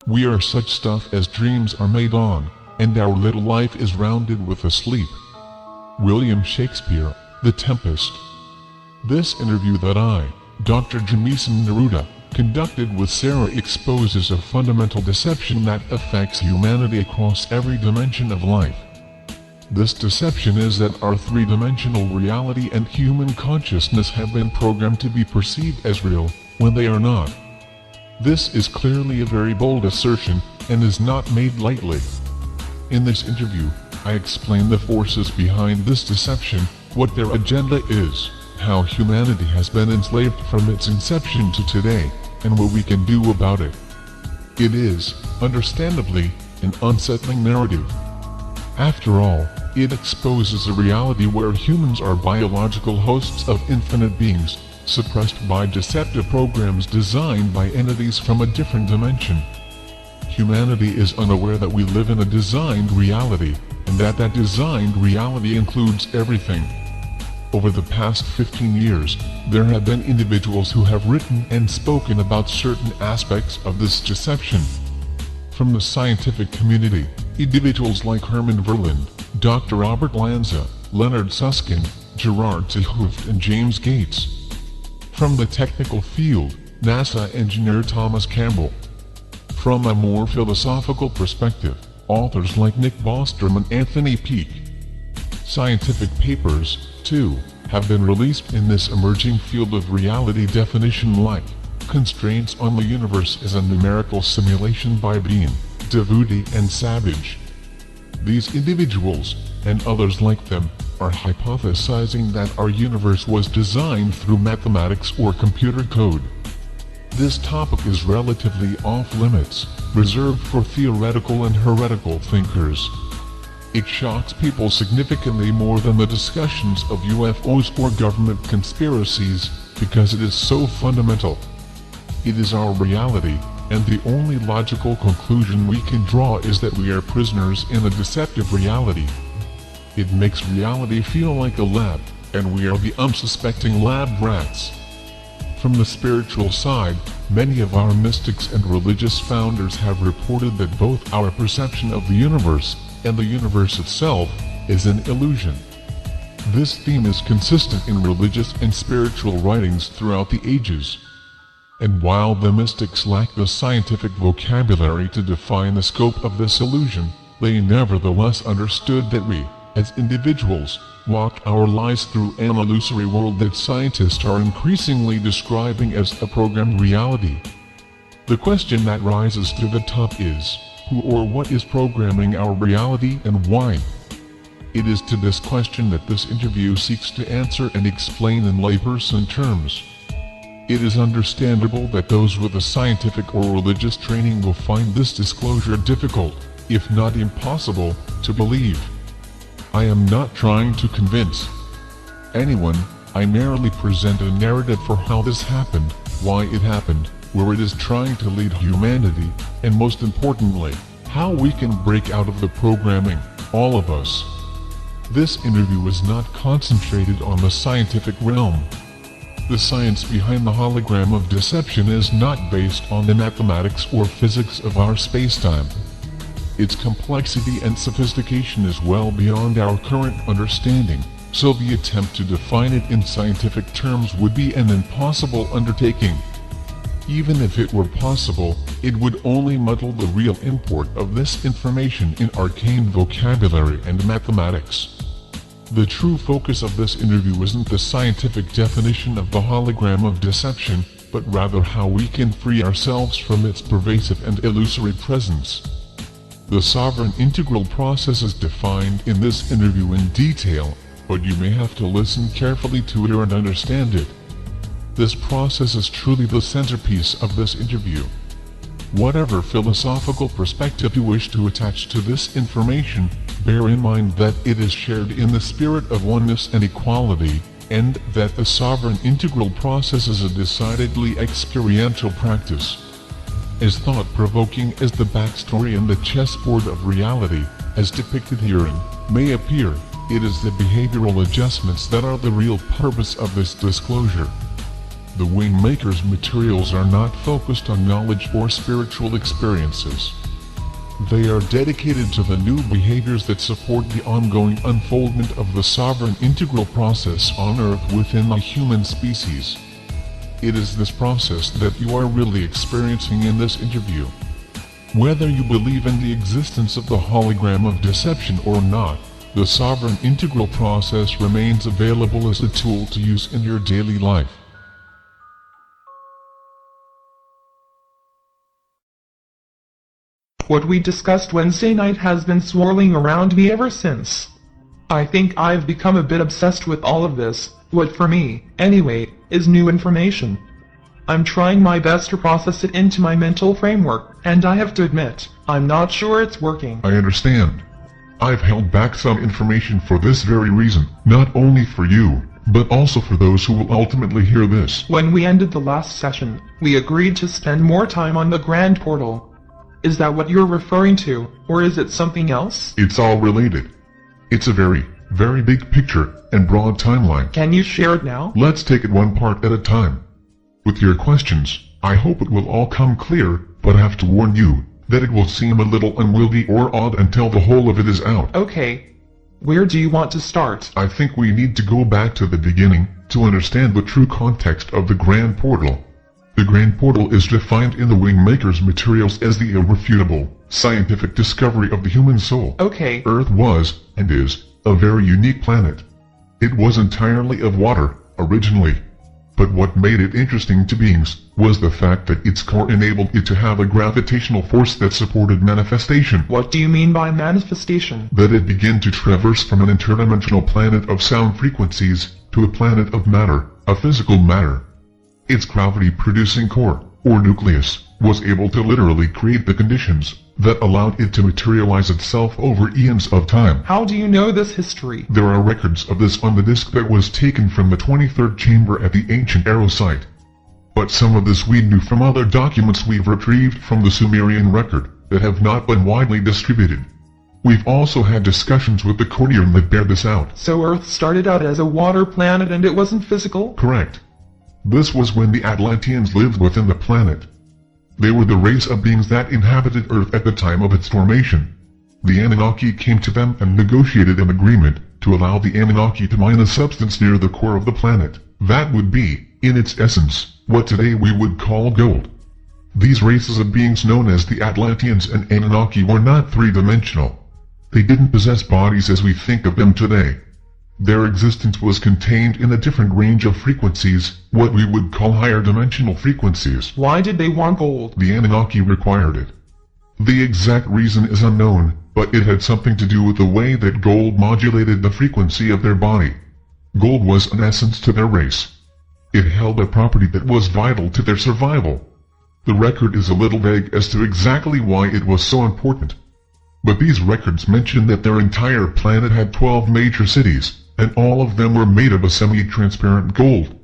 We are such stuff as dreams are made on, and our little life is rounded with a sleep. William Shakespeare, The Tempest. This interview that I, Dr. Jamison Neruda, conducted with Sarah exposes a fundamental deception that affects humanity across every dimension of life. This deception is that our three-dimensional reality and human consciousness have been programmed to be perceived as real, when they are not. This is clearly a very bold assertion, and is not made lightly. In this interview, I explain the forces behind this deception, what their agenda is, how humanity has been enslaved from its inception to today, and what we can do about it. It is, understandably, an unsettling narrative. After all, it exposes a reality where humans are biological hosts of infinite beings, suppressed by deceptive programs designed by entities from a different dimension. Humanity is unaware that we live in a designed reality, and that that designed reality includes everything. Over the past 15 years, there have been individuals who have written and spoken about certain aspects of this deception. From the scientific community, individuals like Herman Verlinde, Dr. Robert Lanza, Leonard Susskind, Gerard 't Hooft and James Gates. From the technical field, NASA engineer Thomas Campbell. From a more philosophical perspective, authors like Nick Bostrom and Anthony Peake. Scientific papers, too, have been released in this emerging field of reality definition like Constraints on the Universe as a Numerical Simulation by Bean, Devoody and Savage. These individuals, and others like them, are hypothesizing that our universe was designed through mathematics or computer code. This topic is relatively off-limits, reserved for theoretical and heretical thinkers. It shocks people significantly more than the discussions of UFOs or government conspiracies, because it is so fundamental. It is our reality, and the only logical conclusion we can draw is that we are prisoners in a deceptive reality. It makes reality feel like a lab, and we are the unsuspecting lab rats. From the spiritual side, many of our mystics and religious founders have reported that both our perception of the universe and the universe itself is an illusion. This theme is consistent in religious and spiritual writings throughout the ages. And while the mystics lack the scientific vocabulary to define the scope of this illusion, they nevertheless understood that we, as individuals, walk our lives through an illusory world that scientists are increasingly describing as a programmed reality. The question that rises to the top is, who or what is programming our reality and why? It is to this question that this interview seeks to answer and explain in layperson terms. It is understandable that those with a scientific or religious training will find this disclosure difficult, if not impossible, to believe. I am not trying to convince anyone. I merely present a narrative for how this happened, why it happened, where it is trying to lead humanity, and most importantly, how we can break out of the programming, all of us. This interview is not concentrated on the scientific realm. The science behind the hologram of deception is not based on the mathematics or physics of our spacetime. Its complexity and sophistication is well beyond our current understanding, so the attempt to define it in scientific terms would be an impossible undertaking. Even if it were possible, it would only muddle the real import of this information in arcane vocabulary and mathematics. The true focus of this interview isn't the scientific definition of the hologram of deception, but rather how we can free ourselves from its pervasive and illusory presence. The sovereign integral process is defined in this interview in detail, but you may have to listen carefully to hear and understand it. This process is truly the centerpiece of this interview. Whatever philosophical perspective you wish to attach to this information, bear in mind that it is shared in the spirit of oneness and equality, and that the sovereign integral process is a decidedly experiential practice. As thought-provoking as the backstory and the chessboard of reality, as depicted herein, may appear, it is the behavioral adjustments that are the real purpose of this disclosure. The WingMakers materials are not focused on knowledge or spiritual experiences. They are dedicated to the new behaviors that support the ongoing unfoldment of the sovereign integral process on Earth within the human species. It is this process that you are really experiencing in this interview. Whether you believe in the existence of the hologram of deception or not, the sovereign integral process remains available as a tool to use in your daily life. What we discussed Wednesday night has been swirling around me ever since. I think I've become a bit obsessed with all of this, what for me, anyway, is new information. I'm trying my best to process it into my mental framework, and I have to admit, I'm not sure it's working. I understand. I've held back some information for this very reason, not only for you, but also for those who will ultimately hear this. When we ended the last session, we agreed to spend more time on the Grand Portal. Is that what you're referring to, or is it something else? It's all related. It's a very, very big picture and broad timeline. Can you share it now? Let's take it one part at a time. With your questions, I hope it will all come clear, but I have to warn you that it will seem a little unwieldy or odd until the whole of it is out. Okay. Where do you want to start? I think we need to go back to the beginning to understand the true context of the Grand Portal. The Grand Portal is defined in the WingMakers materials as the irrefutable, scientific discovery of the human soul. Okay. Earth was, and is, a very unique planet. It was entirely of water, originally. But what made it interesting to beings was the fact that its core enabled it to have a gravitational force that supported manifestation. What do you mean by manifestation? That it began to traverse from an interdimensional planet of sound frequencies to a planet of matter, a physical matter. Its gravity-producing core, or nucleus, was able to literally create the conditions that allowed it to materialize itself over eons of time. How do you know this history? There are records of this on the disk that was taken from the 23rd chamber at the ancient Arrow site. But some of this we knew from other documents we've retrieved from the Sumerian record that have not been widely distributed. We've also had discussions with the Cordium that bear this out. So Earth started out as a water planet and it wasn't physical? Correct. This was when the Atlanteans lived within the planet. They were the race of beings that inhabited Earth at the time of its formation. The Anunnaki came to them and negotiated an agreement to allow the Anunnaki to mine a substance near the core of the planet. That would be, in its essence, what today we would call gold. These races of beings known as the Atlanteans and Anunnaki were not three-dimensional. They didn't possess bodies as we think of them today. Their existence was contained in a different range of frequencies, what we would call higher dimensional frequencies. Why did they want gold? The Anunnaki required it. The exact reason is unknown, but it had something to do with the way that gold modulated the frequency of their body. Gold was an essence to their race. It held a property that was vital to their survival. The record is a little vague as to exactly why it was so important. But these records mention that their entire planet had 12 major cities, and all of them were made of a semi-transparent gold.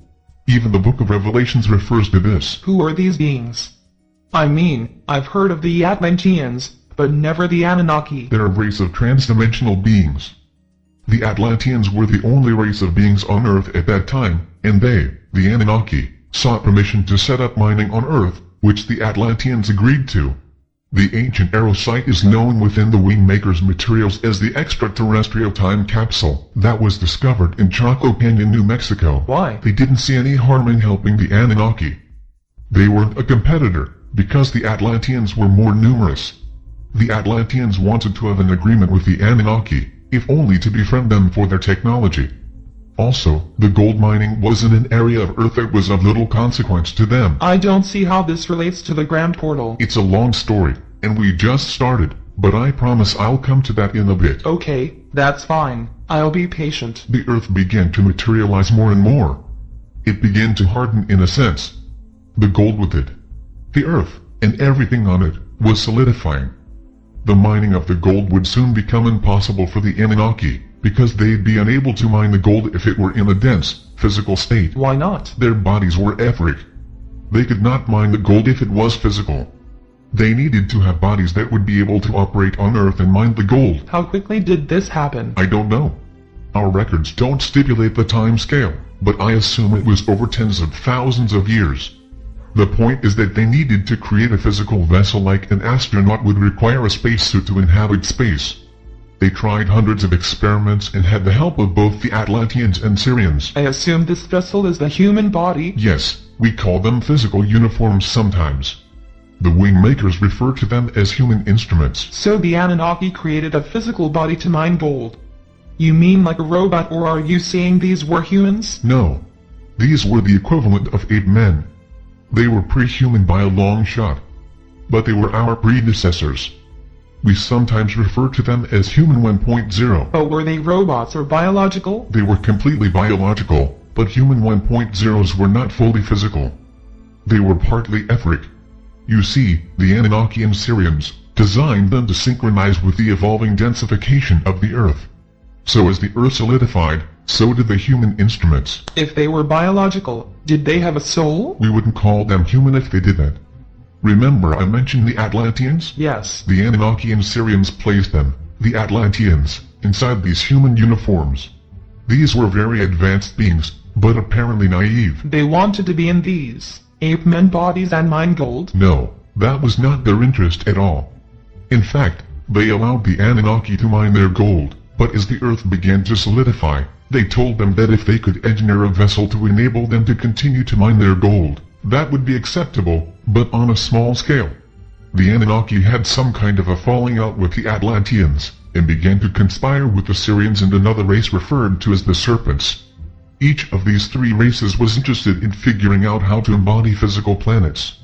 Even the Book of Revelations refers to this. Who are these beings? I mean, I've heard of the Atlanteans, but never the Anunnaki. They're a race of transdimensional beings. The Atlanteans were the only race of beings on Earth at that time, and they, the Anunnaki, sought permission to set up mining on Earth, which the Atlanteans agreed to. The ancient Arrow site is known within the WingMakers materials as the extraterrestrial time capsule that was discovered in Chaco Canyon, New Mexico. Why? They didn't see any harm in helping the Anunnaki. They weren't a competitor, because the Atlanteans were more numerous. The Atlanteans wanted to have an agreement with the Anunnaki, if only to befriend them for their technology. Also, the gold mining was in an area of Earth that was of little consequence to them. I don't see how this relates to the Grand Portal. It's a long story, and we just started, but I promise I'll come to that in a bit. Okay, that's fine. I'll be patient. The Earth began to materialize more and more. It began to harden in a sense. The gold with it, the Earth, and everything on it, was solidifying. The mining of the gold would soon become impossible for the Anunnaki, because they'd be unable to mine the gold if it were in a dense, physical state. Why not? Their bodies were etheric. They could not mine the gold if it was physical. They needed to have bodies that would be able to operate on Earth and mine the gold. How quickly did this happen? I don't know. Our records don't stipulate the time scale, but I assume it was over tens of thousands of years. The point is that they needed to create a physical vessel like an astronaut would require a spacesuit to inhabit space. They tried hundreds of experiments and had the help of both the Atlanteans and Syrians. I assume this vessel is the human body? Yes, we call them physical uniforms sometimes. The WingMakers refer to them as human instruments. So the Anunnaki created a physical body to mine gold. You mean like a robot, or are you saying these were humans? No. These were the equivalent of ape men. They were pre-human by a long shot. But they were our predecessors. We sometimes refer to them as Human 1.0. But were they robots or biological? They were completely biological, but Human 1.0s were not fully physical. They were partly etheric. You see, the Anunnaki and Syrians designed them to synchronize with the evolving densification of the Earth. So as the Earth solidified, so did the human instruments. If they were biological, did they have a soul? We wouldn't call them human if they did that. Remember I mentioned the Atlanteans? Yes. The Anunnaki and Syrians placed them, the Atlanteans, inside these human uniforms. These were very advanced beings, but apparently naive. They wanted to be in these ape men bodies and mine gold? No, that was not their interest at all. In fact, they allowed the Anunnaki to mine their gold, but as the Earth began to solidify, they told them that if they could engineer a vessel to enable them to continue to mine their gold, that would be acceptable, but on a small scale. The Anunnaki had some kind of a falling out with the Atlanteans, and began to conspire with the Syrians and another race referred to as the Serpents. Each of these three races was interested in figuring out how to embody physical planets.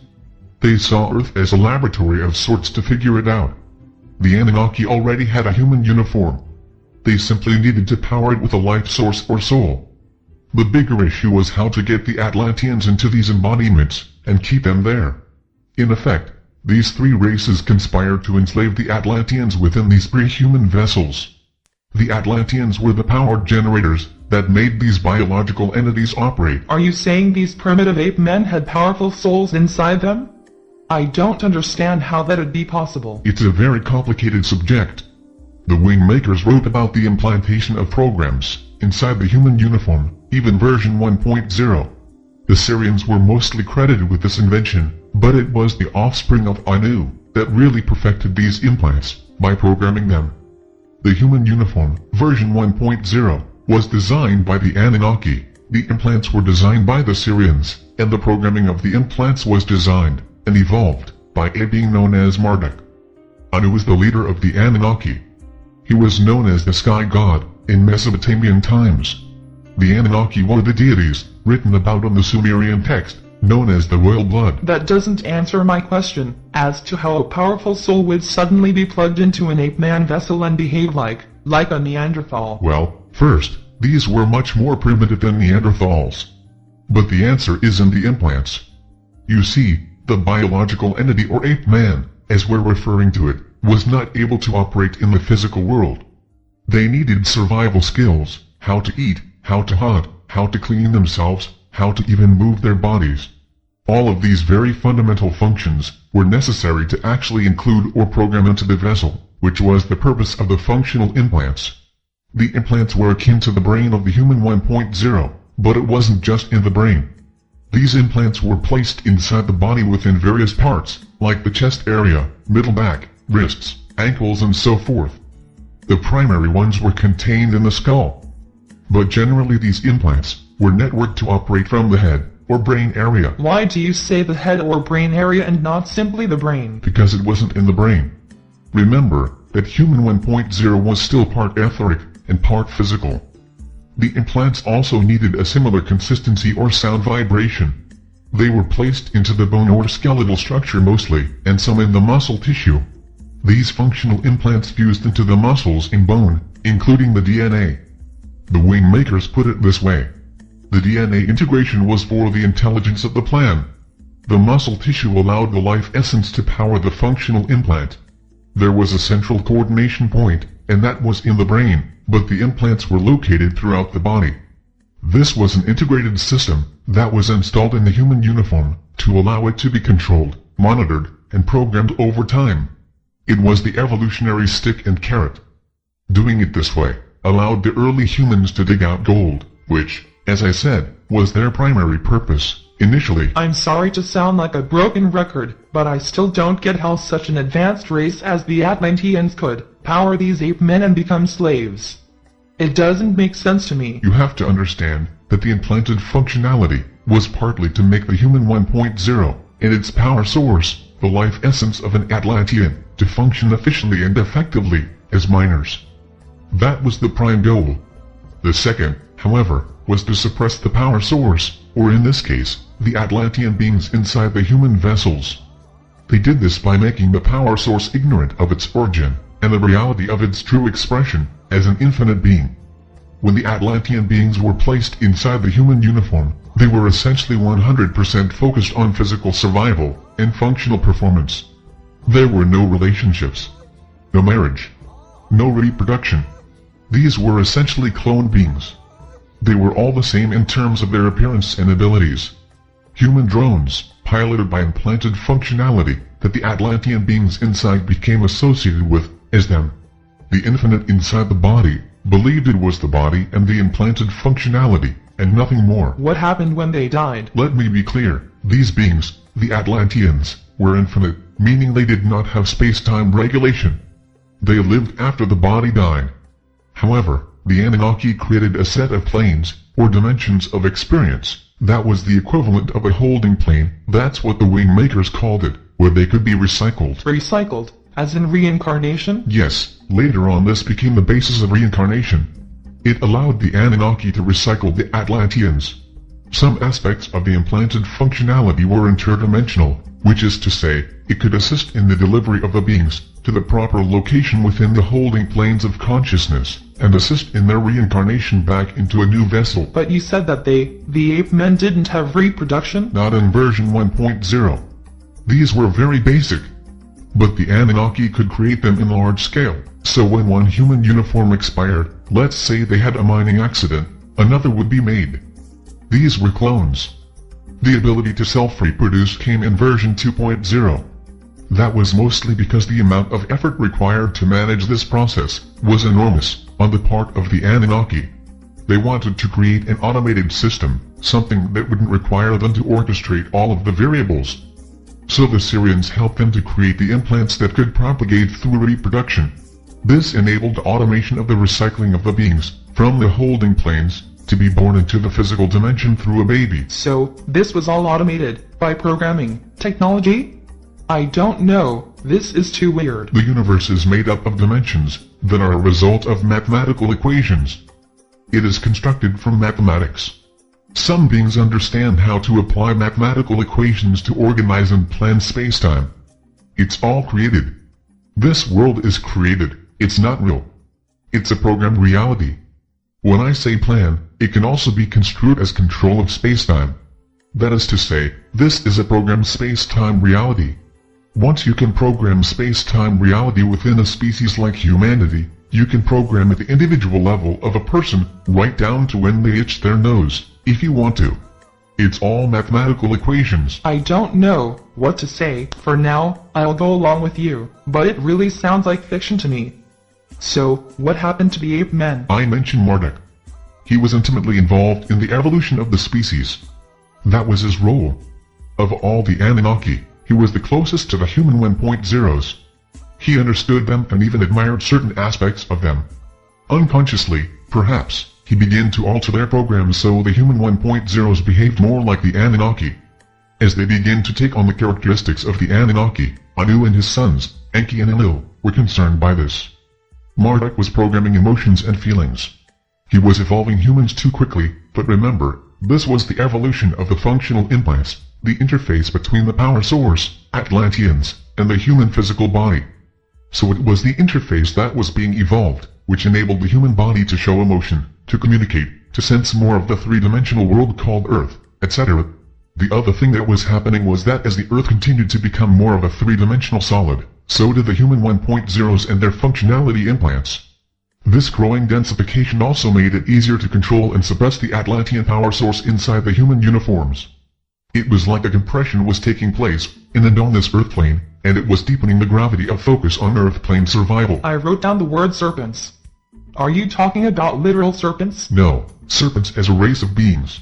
They saw Earth as a laboratory of sorts to figure it out. The Anunnaki already had a human uniform. They simply needed to power it with a life source or soul. The bigger issue was how to get the Atlanteans into these embodiments, and keep them there. In effect, these three races conspired to enslave the Atlanteans within these pre-human vessels. The Atlanteans were the power generators that made these biological entities operate. Are you saying these primitive ape men had powerful souls inside them? I don't understand how that would be possible. It's a very complicated subject. The WingMakers wrote about the implantation of programs inside the human uniform, even version 1.0. The Syrians were mostly credited with this invention, but it was the offspring of Anu that really perfected these implants by programming them. The human uniform, version 1.0, was designed by the Anunnaki. The implants were designed by the Syrians, and the programming of the implants was designed and evolved by a being known as Marduk. Anu was the leader of the Anunnaki. He was known as the sky god in Mesopotamian times. The Anunnaki were the deities written about in the Sumerian text, known as the royal blood. That doesn't answer my question as to how a powerful soul would suddenly be plugged into an ape-man vessel and behave like a Neanderthal. Well, first, these were much more primitive than Neanderthals. But the answer is in the implants. You see, the biological entity or ape-man, as we're referring to it, was not able to operate in the physical world. They needed survival skills, how to eat, how to hunt, how to clean themselves, how to even move their bodies. All of these very fundamental functions were necessary to actually include or program into the vessel, which was the purpose of the functional implants. The implants were akin to the brain of the human 1.0, but it wasn't just in the brain. These implants were placed inside the body within various parts, like the chest area, middle back, wrists, ankles and so forth. The primary ones were contained in the skull. But generally these implants were networked to operate from the head or brain area. Why do you say the head or brain area and not simply the brain? Because it wasn't in the brain. Remember that human 1.0 was still part etheric and part physical. The implants also needed a similar consistency or sound vibration. They were placed into the bone or skeletal structure mostly, and some in the muscle tissue. These functional implants fused into the muscles and bone, including the DNA. The WingMakers put it this way. The DNA integration was for the intelligence of the plan. The muscle tissue allowed the life essence to power the functional implant. There was a central coordination point, and that was in the brain, but the implants were located throughout the body. This was an integrated system that was installed in the human uniform to allow it to be controlled, monitored, and programmed over time. It was the evolutionary stick and carrot. Doing it this way allowed the early humans to dig out gold, which, as I said, was their primary purpose, initially. I'm sorry to sound like a broken record, but I still don't get how such an advanced race as the Atlanteans could power these ape men and become slaves. It doesn't make sense to me. You have to understand that the implanted functionality was partly to make the human 1.0 and its power source, the life essence of an Atlantean, to function efficiently and effectively as miners. That was the prime goal. The second, however, was to suppress the power source, or in this case, the Atlantean beings inside the human vessels. They did this by making the power source ignorant of its origin, and the reality of its true expression, as an infinite being. When the Atlantean beings were placed inside the human uniform, they were essentially 100% focused on physical survival and functional performance. There were no relationships, no marriage, no reproduction. These were essentially cloned beings. They were all the same in terms of their appearance and abilities. Human drones, piloted by implanted functionality that the Atlantean beings inside became associated with as them. The infinite inside the body believed it was the body and the implanted functionality, and nothing more. What happened when they died? Let me be clear, these beings, the Atlanteans, were infinite, meaning they did not have space-time regulation. They lived after the body died. However, the Anunnaki created a set of planes, or dimensions of experience, that was the equivalent of a holding plane. That's what the WingMakers called it, where they could be recycled. Recycled? As in reincarnation? Yes, later on this became the basis of reincarnation. It allowed the Anunnaki to recycle the Atlanteans. Some aspects of the implanted functionality were interdimensional, which is to say, it could assist in the delivery of the beings to the proper location within the holding planes of consciousness, and assist in their reincarnation back into a new vessel. But you said that the ape men didn't have reproduction? Not in version 1.0. These were very basic. But the Anunnaki could create them in large scale, so when one human uniform expired, let's say they had a mining accident, another would be made. These were clones. The ability to self-reproduce came in version 2.0. That was mostly because the amount of effort required to manage this process was enormous on the part of the Anunnaki. They wanted to create an automated system, something that wouldn't require them to orchestrate all of the variables. So the Syrians helped them to create the implants that could propagate through reproduction. This enabled automation of the recycling of the beings from the holding planes to be born into the physical dimension through a baby. So, this was all automated by programming technology? I don't know, this is too weird. The universe is made up of dimensions that are a result of mathematical equations. It is constructed from mathematics. Some beings understand how to apply mathematical equations to organize and plan space-time. It's all created. This world is created, it's not real. It's a programmed reality. When I say plan, it can also be construed as control of space-time. That is to say, this is a programmed space-time reality. Once you can program space-time reality within a species like humanity, you can program at the individual level of a person right down to when they itch their nose, if you want to. It's all mathematical equations. I don't know what to say. For now, I'll go along with you, but it really sounds like fiction to me. So, what happened to the ape men? I mentioned Marduk. He was intimately involved in the evolution of the species. That was his role. Of all the Anunnaki, he was the closest to the human 1.0s. He understood them and even admired certain aspects of them. Unconsciously, perhaps, he began to alter their programs so the human 1.0s behaved more like the Anunnaki. As they began to take on the characteristics of the Anunnaki, Anu and his sons, Enki and Enlil, were concerned by this. Marduk was programming emotions and feelings. He was evolving humans too quickly, but remember, this was the evolution of the functional implants, the interface between the power source, Atlanteans, and the human physical body. So it was the interface that was being evolved, which enabled the human body to show emotion, to communicate, to sense more of the three-dimensional world called Earth, etc. The other thing that was happening was that as the Earth continued to become more of a three-dimensional solid, so did the human 1.0s and their functionality implants. This growing densification also made it easier to control and suppress the Atlantean power source inside the human uniforms. It was like a compression was taking place in and on this Earth plane, and it was deepening the gravity of focus on Earth plane survival. I wrote down the word serpents. Are you talking about literal serpents? No, serpents as a race of beings.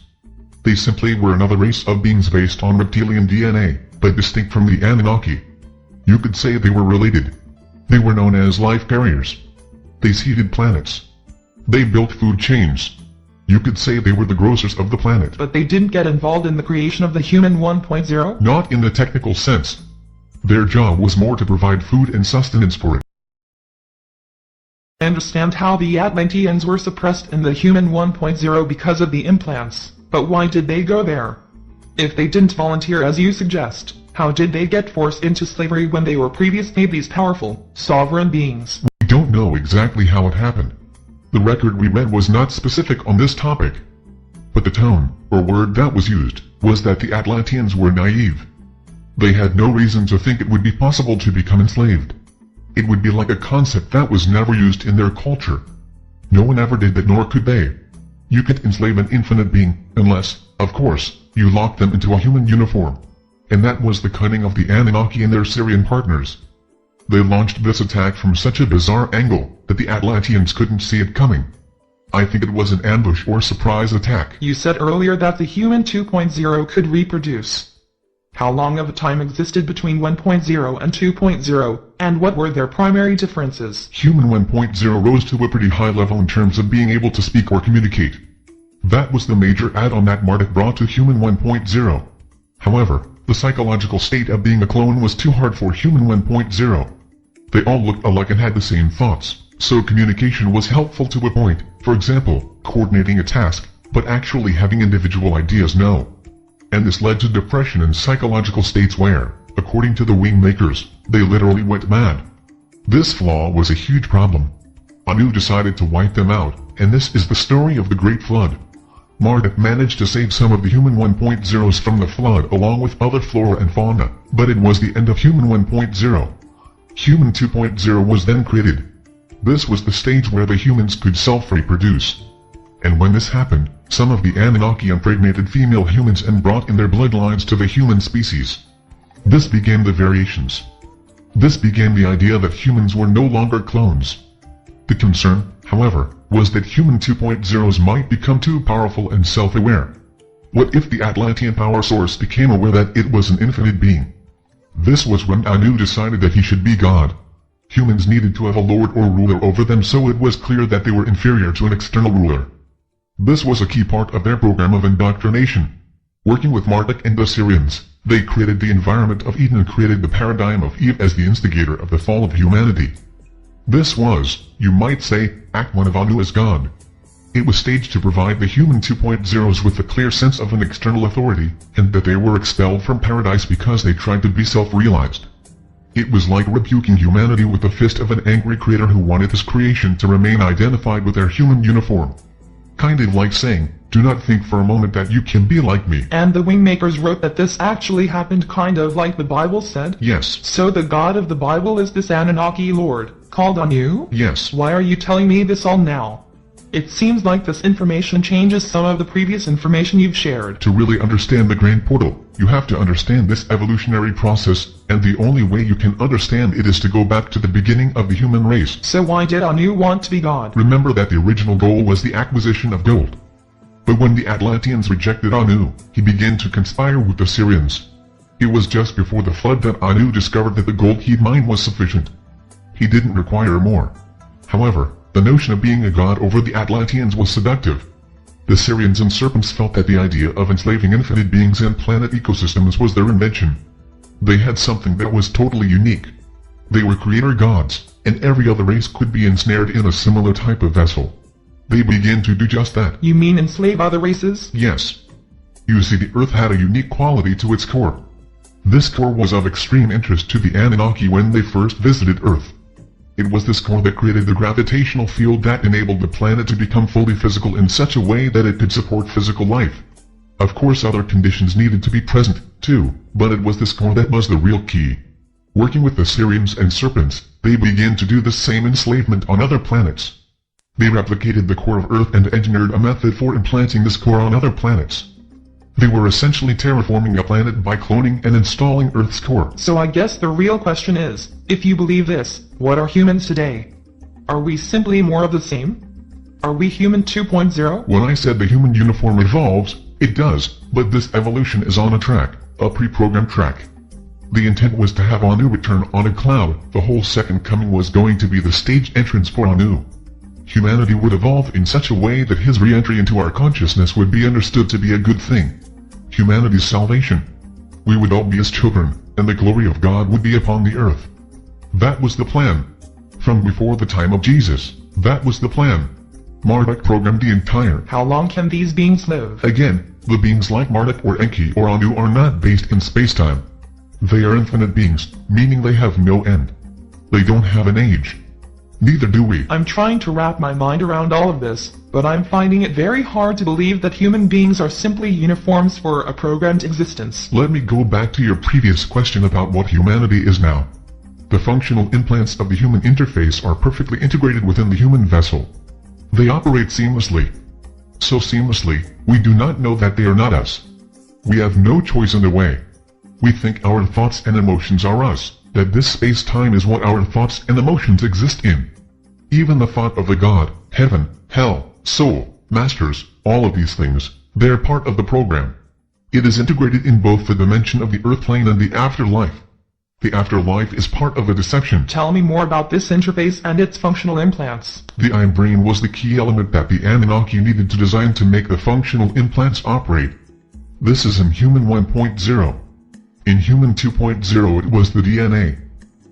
They simply were another race of beings based on reptilian DNA, but distinct from the Anunnaki. You could say they were related. They were known as life carriers. They seeded planets. They built food chains. You could say they were the grocers of the planet. But they didn't get involved in the creation of the human 1.0? Not in the technical sense. Their job was more to provide food and sustenance for it. I understand how the Atlanteans were suppressed in the human 1.0 because of the implants, but why did they go there? If they didn't volunteer as you suggest, how did they get forced into slavery when they were previously these powerful, sovereign beings? We don't know exactly how it happened. The record we read was not specific on this topic. But the tone, or word that was used, was that the Atlanteans were naive. They had no reason to think it would be possible to become enslaved. It would be like a concept that was never used in their culture. No one ever did that, nor could they. You could enslave an infinite being, unless, of course, you locked them into a human uniform. And that was the cunning of the Anunnaki and their Syrian partners. They launched this attack from such a bizarre angle that the Atlanteans couldn't see it coming. I think it was an ambush or surprise attack. You said earlier that the human 2.0 could reproduce. How long of a time existed between 1.0 and 2.0, and what were their primary differences? Human 1.0 rose to a pretty high level in terms of being able to speak or communicate. That was the major add-on that Marduk brought to Human 1.0. However, the psychological state of being a clone was too hard for Human 1.0. They all looked alike and had the same thoughts, so communication was helpful to a point, for example, coordinating a task, but actually having individual ideas no. And this led to depression and psychological states where, according to the WingMakers, they literally went mad. This flaw was a huge problem. Anu decided to wipe them out, and this is the story of the Great Flood. Marduk managed to save some of the Human 1.0s from the flood along with other flora and fauna, but it was the end of Human 1.0. Human 2.0 was then created. This was the stage where the humans could self-reproduce. And when this happened, some of the Anunnaki impregnated female humans and brought in their bloodlines to the human species. This began the variations. This began the idea that humans were no longer clones. The concern, however, was that Human 2.0s might become too powerful and self-aware. What if the Atlantean power source became aware that it was an infinite being? This was when Anu decided that he should be God. Humans needed to have a lord or ruler over them, so it was clear that they were inferior to an external ruler. This was a key part of their program of indoctrination. Working with Marduk and the Syrians, they created the environment of Eden and created the paradigm of Eve as the instigator of the fall of humanity. This was, you might say, Act 1 of Anu as God. It was staged to provide the Human 2.0s with a clear sense of an external authority, and that they were expelled from paradise because they tried to be self-realized. It was like rebuking humanity with the fist of an angry creator who wanted his creation to remain identified with their human uniform. Kind of like saying, do not think for a moment that you can be like me. And the WingMakers wrote that this actually happened kind of like the Bible said? Yes. So the God of the Bible is this Anunnaki Lord, called Anu? Yes. Why are you telling me this all now? It seems like this information changes some of the previous information you've shared. To really understand the Grand Portal, you have to understand this evolutionary process, and the only way you can understand it is to go back to the beginning of the human race. So why did Anu want to be God? Remember that the original goal was the acquisition of gold. But when the Atlanteans rejected Anu, he began to conspire with the Syrians. It was just before the flood that Anu discovered that the gold he'd mined was sufficient. He didn't require more. However, the notion of being a god over the Atlanteans was seductive. The Syrians and serpents felt that the idea of enslaving infinite beings and planet ecosystems was their invention. They had something that was totally unique. They were creator gods, and every other race could be ensnared in a similar type of vessel. They began to do just that. You mean enslave other races? Yes. You see, the Earth had a unique quality to its core. This core was of extreme interest to the Anunnaki when they first visited Earth. It was this core that created the gravitational field that enabled the planet to become fully physical in such a way that it could support physical life. Of course, other conditions needed to be present, too, but it was this core that was the real key. Working with the Syrians and serpents, they began to do the same enslavement on other planets. They replicated the core of Earth and engineered a method for implanting this core on other planets. They were essentially terraforming a planet by cloning and installing Earth's core. So I guess the real question is, if you believe this, what are humans today? Are we simply more of the same? Are we human 2.0? When I said the human uniform evolves, it does, but this evolution is on a track, a pre-programmed track. The intent was to have Anu return on a cloud. The whole second coming was going to be the stage entrance for Anu. Humanity would evolve in such a way that his re-entry into our consciousness would be understood to be a good thing. Humanity's salvation. We would all be his children, and the glory of God would be upon the earth. That was the plan. From before the time of Jesus, that was the plan. Marduk programmed the entire. How long can these beings live? Again, the beings like Marduk or Enki or Anu are not based in space-time. They are infinite beings, meaning they have no end. They don't have an age. Neither do we. I'm trying to wrap my mind around all of this, but I'm finding it very hard to believe that human beings are simply uniforms for a programmed existence. Let me go back to your previous question about what humanity is now. The functional implants of the human interface are perfectly integrated within the human vessel. They operate seamlessly. So seamlessly, we do not know that they are not us. We have no choice in the way. We think our thoughts and emotions are us, that this space-time is what our thoughts and emotions exist in. Even the thought of the God, heaven, hell, soul, masters, all of these things, they're part of the program. It is integrated in both the dimension of the earth plane and the afterlife. The afterlife is part of the deception. Tell me more about this interface and its functional implants. The I Am Brain was the key element that the Anunnaki needed to design to make the functional implants operate. This is in Human 1.0. In Human 2.0 it was the DNA.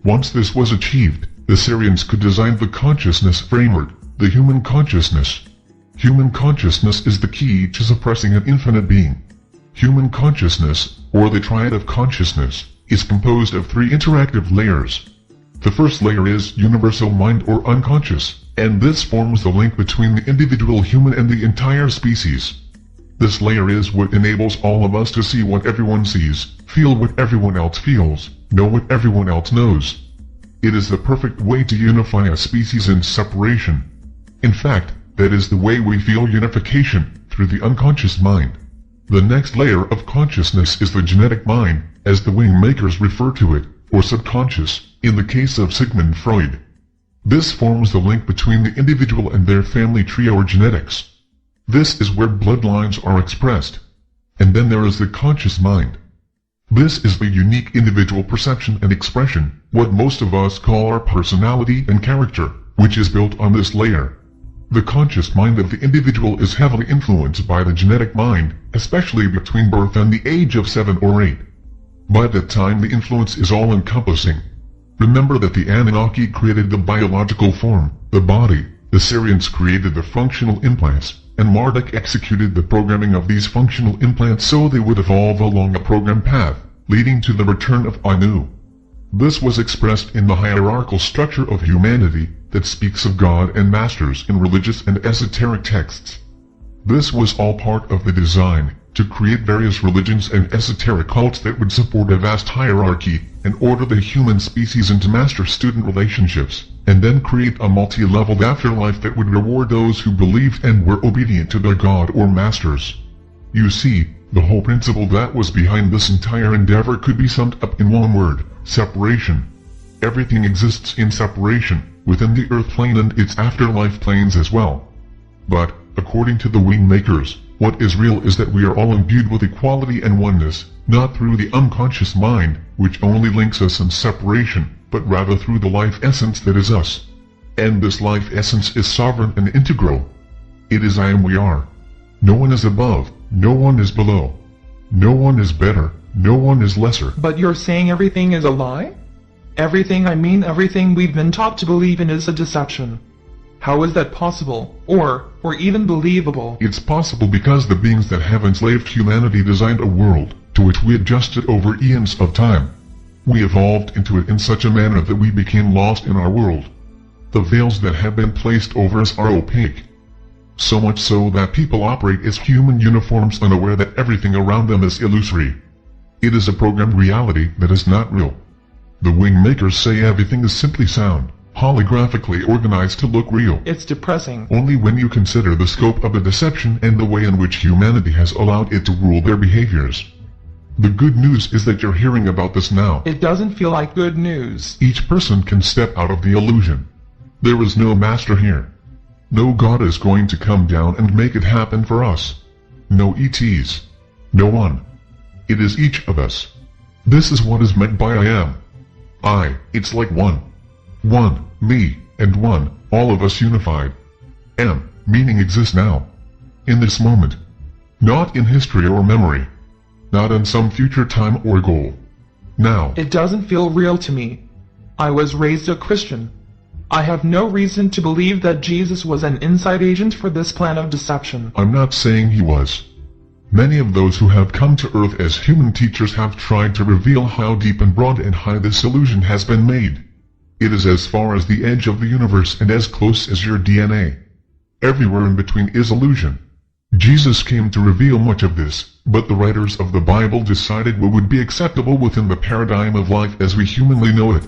Once this was achieved, the Syrians could design the consciousness framework, the human consciousness. Human consciousness is the key to suppressing an infinite being. Human consciousness, or the triad of consciousness, is composed of three interactive layers. The first layer is universal mind or unconscious, and this forms the link between the individual human and the entire species. This layer is what enables all of us to see what everyone sees, feel what everyone else feels, know what everyone else knows. It is the perfect way to unify a species in separation. In fact, that is the way we feel unification, through the unconscious mind. The next layer of consciousness is the genetic mind, as the WingMakers refer to it, or subconscious, in the case of Sigmund Freud. This forms the link between the individual and their family tree or genetics. This is where bloodlines are expressed. And then there is the conscious mind. This is the unique individual perception and expression, what most of us call our personality and character, which is built on this layer. The conscious mind of the individual is heavily influenced by the genetic mind, especially between birth and the age of 7 or 8. By that time the influence is all-encompassing. Remember that the Anunnaki created the biological form, the body, the Syrians created the functional implants, and Marduk executed the programming of these functional implants so they would evolve along a programmed path, leading to the return of Anu. This was expressed in the hierarchical structure of humanity that speaks of God and masters in religious and esoteric texts. This was all part of the design, to create various religions and esoteric cults that would support a vast hierarchy and order the human species into master-student relationships, and then create a multi-leveled afterlife that would reward those who believed and were obedient to their God or masters. You see, the whole principle that was behind this entire endeavor could be summed up in one word: separation. Everything exists in separation, within the earth plane and its afterlife planes as well. But, according to the WingMakers, what is real is that we are all imbued with equality and oneness, not through the unconscious mind, which only links us in separation, but rather through the life essence that is us. And this life essence is sovereign and integral. It is I am we are. No one is above, no one is below. No one is better, no one is lesser. But you're saying everything is a lie? Everything, I mean everything we've been taught to believe in, is a deception. How is that possible, or even believable? It's possible because the beings that have enslaved humanity designed a world, to which we adjusted over eons of time. We evolved into it in such a manner that we became lost in our world. The veils that have been placed over us are opaque. So much so that people operate as human uniforms, unaware that everything around them is illusory. It is a programmed reality that is not real. The WingMakers say everything is simply sound, holographically organized to look real. It's depressing. Only when you consider the scope of the deception and the way in which humanity has allowed it to rule their behaviors. The good news is that you're hearing about this now. It doesn't feel like good news. Each person can step out of the illusion. There is no master here. No God is going to come down and make it happen for us. No ETs. No one. It is each of us. This is what is meant by I am. I, it's like one. One, me, and one, all of us unified. Am, meaning exists now. In this moment. Not in history or memory. Not in some future time or goal. Now. It doesn't feel real to me. I was raised a Christian. I have no reason to believe that Jesus was an inside agent for this plan of deception. I'm not saying he was. Many of those who have come to Earth as human teachers have tried to reveal how deep and broad and high this illusion has been made. It is as far as the edge of the universe and as close as your DNA. Everywhere in between is illusion. Jesus came to reveal much of this, but the writers of the Bible decided what would be acceptable within the paradigm of life as we humanly know it.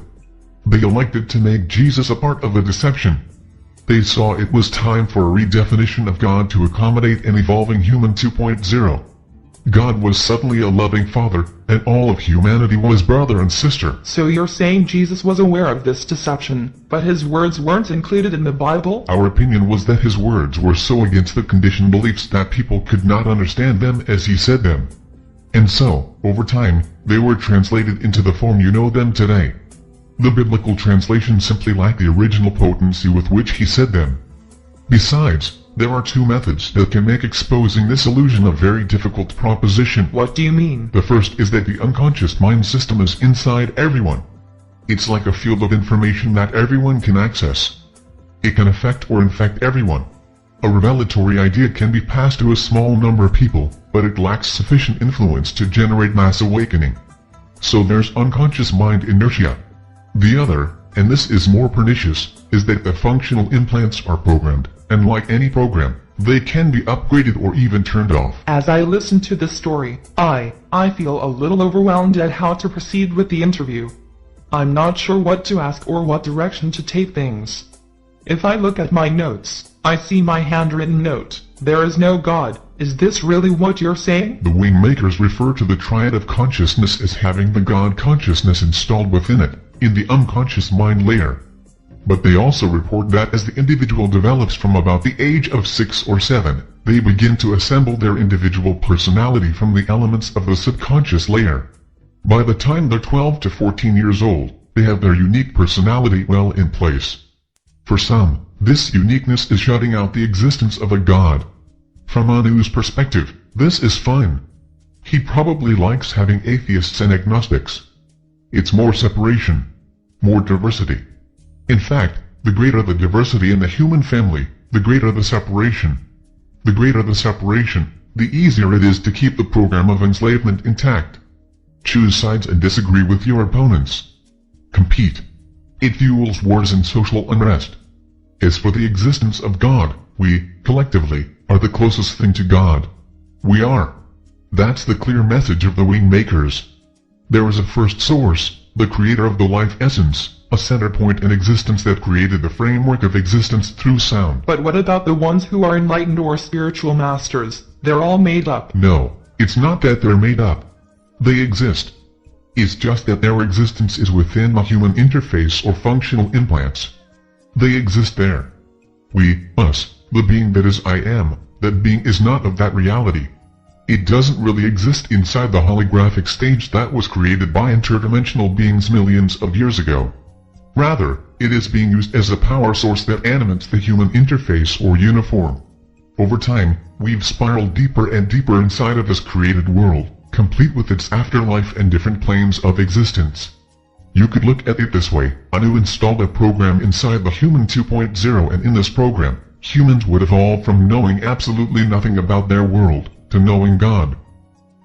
They elected to make Jesus a part of a deception. They saw it was time for a redefinition of God to accommodate an evolving human 2.0. God was suddenly a loving father, and all of humanity was brother and sister. So you're saying Jesus was aware of this deception, but his words weren't included in the Bible? Our opinion was that his words were so against the conditioned beliefs that people could not understand them as he said them. And so, over time, they were translated into the form you know them today. The biblical translation simply lacked the original potency with which he said them. Besides, there are two methods that can make exposing this illusion a very difficult proposition. What do you mean? The first is that the unconscious mind system is inside everyone. It's like a field of information that everyone can access. It can affect or infect everyone. A revelatory idea can be passed to a small number of people, but it lacks sufficient influence to generate mass awakening. So there's unconscious mind inertia. The other, and this is more pernicious, is that the functional implants are programmed, and like any program, they can be upgraded or even turned off. As I listen to this story, I feel a little overwhelmed at how to proceed with the interview. I'm not sure what to ask or what direction to take things. If I look at my notes, I see my handwritten note, "There is no God." Is this really what you're saying? The WingMakers refer to the triad of consciousness as having the God consciousness installed within it, in the unconscious mind layer. But they also report that as the individual develops from about the age of 6 or 7, they begin to assemble their individual personality from the elements of the subconscious layer. By the time they're 12 to 14 years old, they have their unique personality well in place. For some, this uniqueness is shutting out the existence of a God. From Anu's perspective, this is fine. He probably likes having atheists and agnostics. It's more separation, more diversity. In fact, the greater the diversity in the human family, the greater the separation. The greater the separation, the easier it is to keep the program of enslavement intact. Choose sides and disagree with your opponents. Compete. It fuels wars and social unrest. As for the existence of God, we, collectively, are the closest thing to God. We are. That's the clear message of the WingMakers. There is a first source, the creator of the life essence, a center point in existence that created the framework of existence through sound. But what about the ones who are enlightened or spiritual masters? They're all made up. No, it's not that they're made up. They exist. It's just that their existence is within a human interface or functional implants. They exist there. We, us, the being that is I am, that being is not of that reality. It doesn't really exist inside the holographic stage that was created by interdimensional beings millions of years ago. Rather, it is being used as a power source that animates the human interface or uniform. Over time, we've spiraled deeper and deeper inside of this created world, complete with its afterlife and different planes of existence. You could look at it this way: Anu installed a program inside the human 2.0, and in this program, humans would evolve from knowing absolutely nothing about their world to knowing God.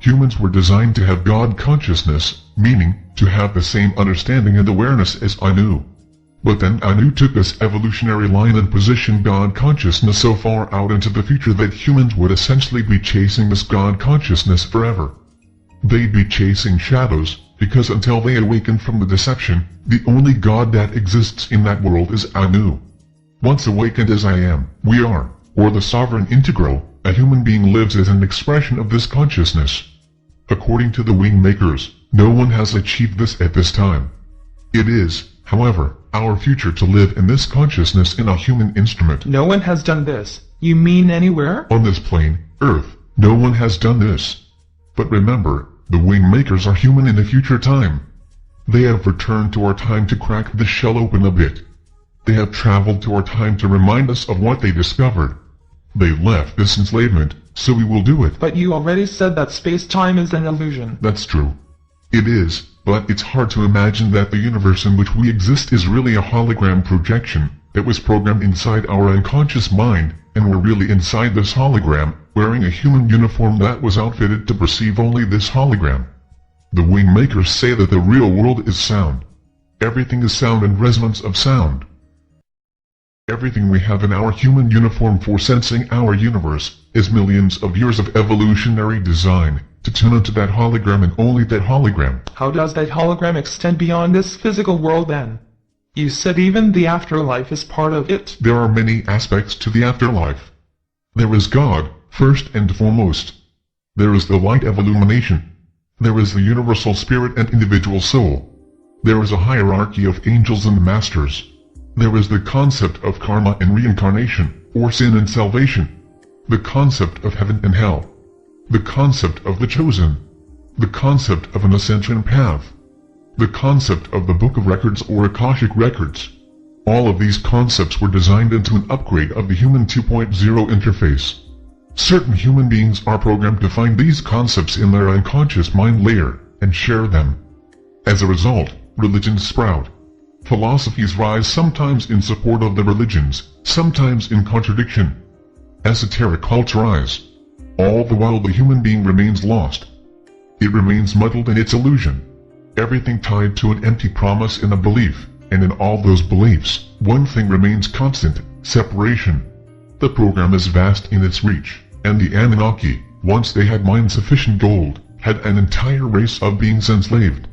Humans were designed to have God consciousness, meaning to have the same understanding and awareness as Anu. But then Anu took this evolutionary line and positioned God consciousness so far out into the future that humans would essentially be chasing this God consciousness forever. They'd be chasing shadows, because until they awaken from the deception, the only God that exists in that world is Anu. Once awakened as I am, we are, or the sovereign integral, a human being lives as an expression of this consciousness. According to the WingMakers, no one has achieved this at this time. It is, however, our future to live in this consciousness in a human instrument. No one has done this. You mean anywhere? On this plane, Earth, no one has done this. But remember, the WingMakers are human in a future time. They have returned to our time to crack the shell open a bit. They have traveled to our time to remind us of what they discovered. They left this enslavement, so we will do it. But you already said that space-time is an illusion. That's true. It is, but it's hard to imagine that the universe in which we exist is really a hologram projection that was programmed inside our unconscious mind, and we're really inside this hologram, wearing a human uniform that was outfitted to perceive only this hologram. The WingMakers say that the real world is sound. Everything is sound and resonance of sound. Everything we have in our human uniform for sensing our universe is millions of years of evolutionary design to tune into that hologram and only that hologram. How does that hologram extend beyond this physical world then? You said even the afterlife is part of it. There are many aspects to the afterlife. There is God, first and foremost. There is the light of illumination. There is the universal spirit and individual soul. There is a hierarchy of angels and masters. There is the concept of karma and reincarnation, or sin and salvation. The concept of heaven and hell. The concept of the chosen. The concept of an ascension path. The concept of the Book of Records or Akashic Records. All of these concepts were designed into an upgrade of the Human 2.0 interface. Certain human beings are programmed to find these concepts in their unconscious mind layer and share them. As a result, religions sprout. Philosophies rise, sometimes in support of the religions, sometimes in contradiction. Esoteric cults rise. All the while the human being remains lost. It remains muddled in its illusion. Everything tied to an empty promise in a belief, and in all those beliefs, one thing remains constant: separation. The program is vast in its reach, and the Anunnaki, once they had mined sufficient gold, had an entire race of beings enslaved.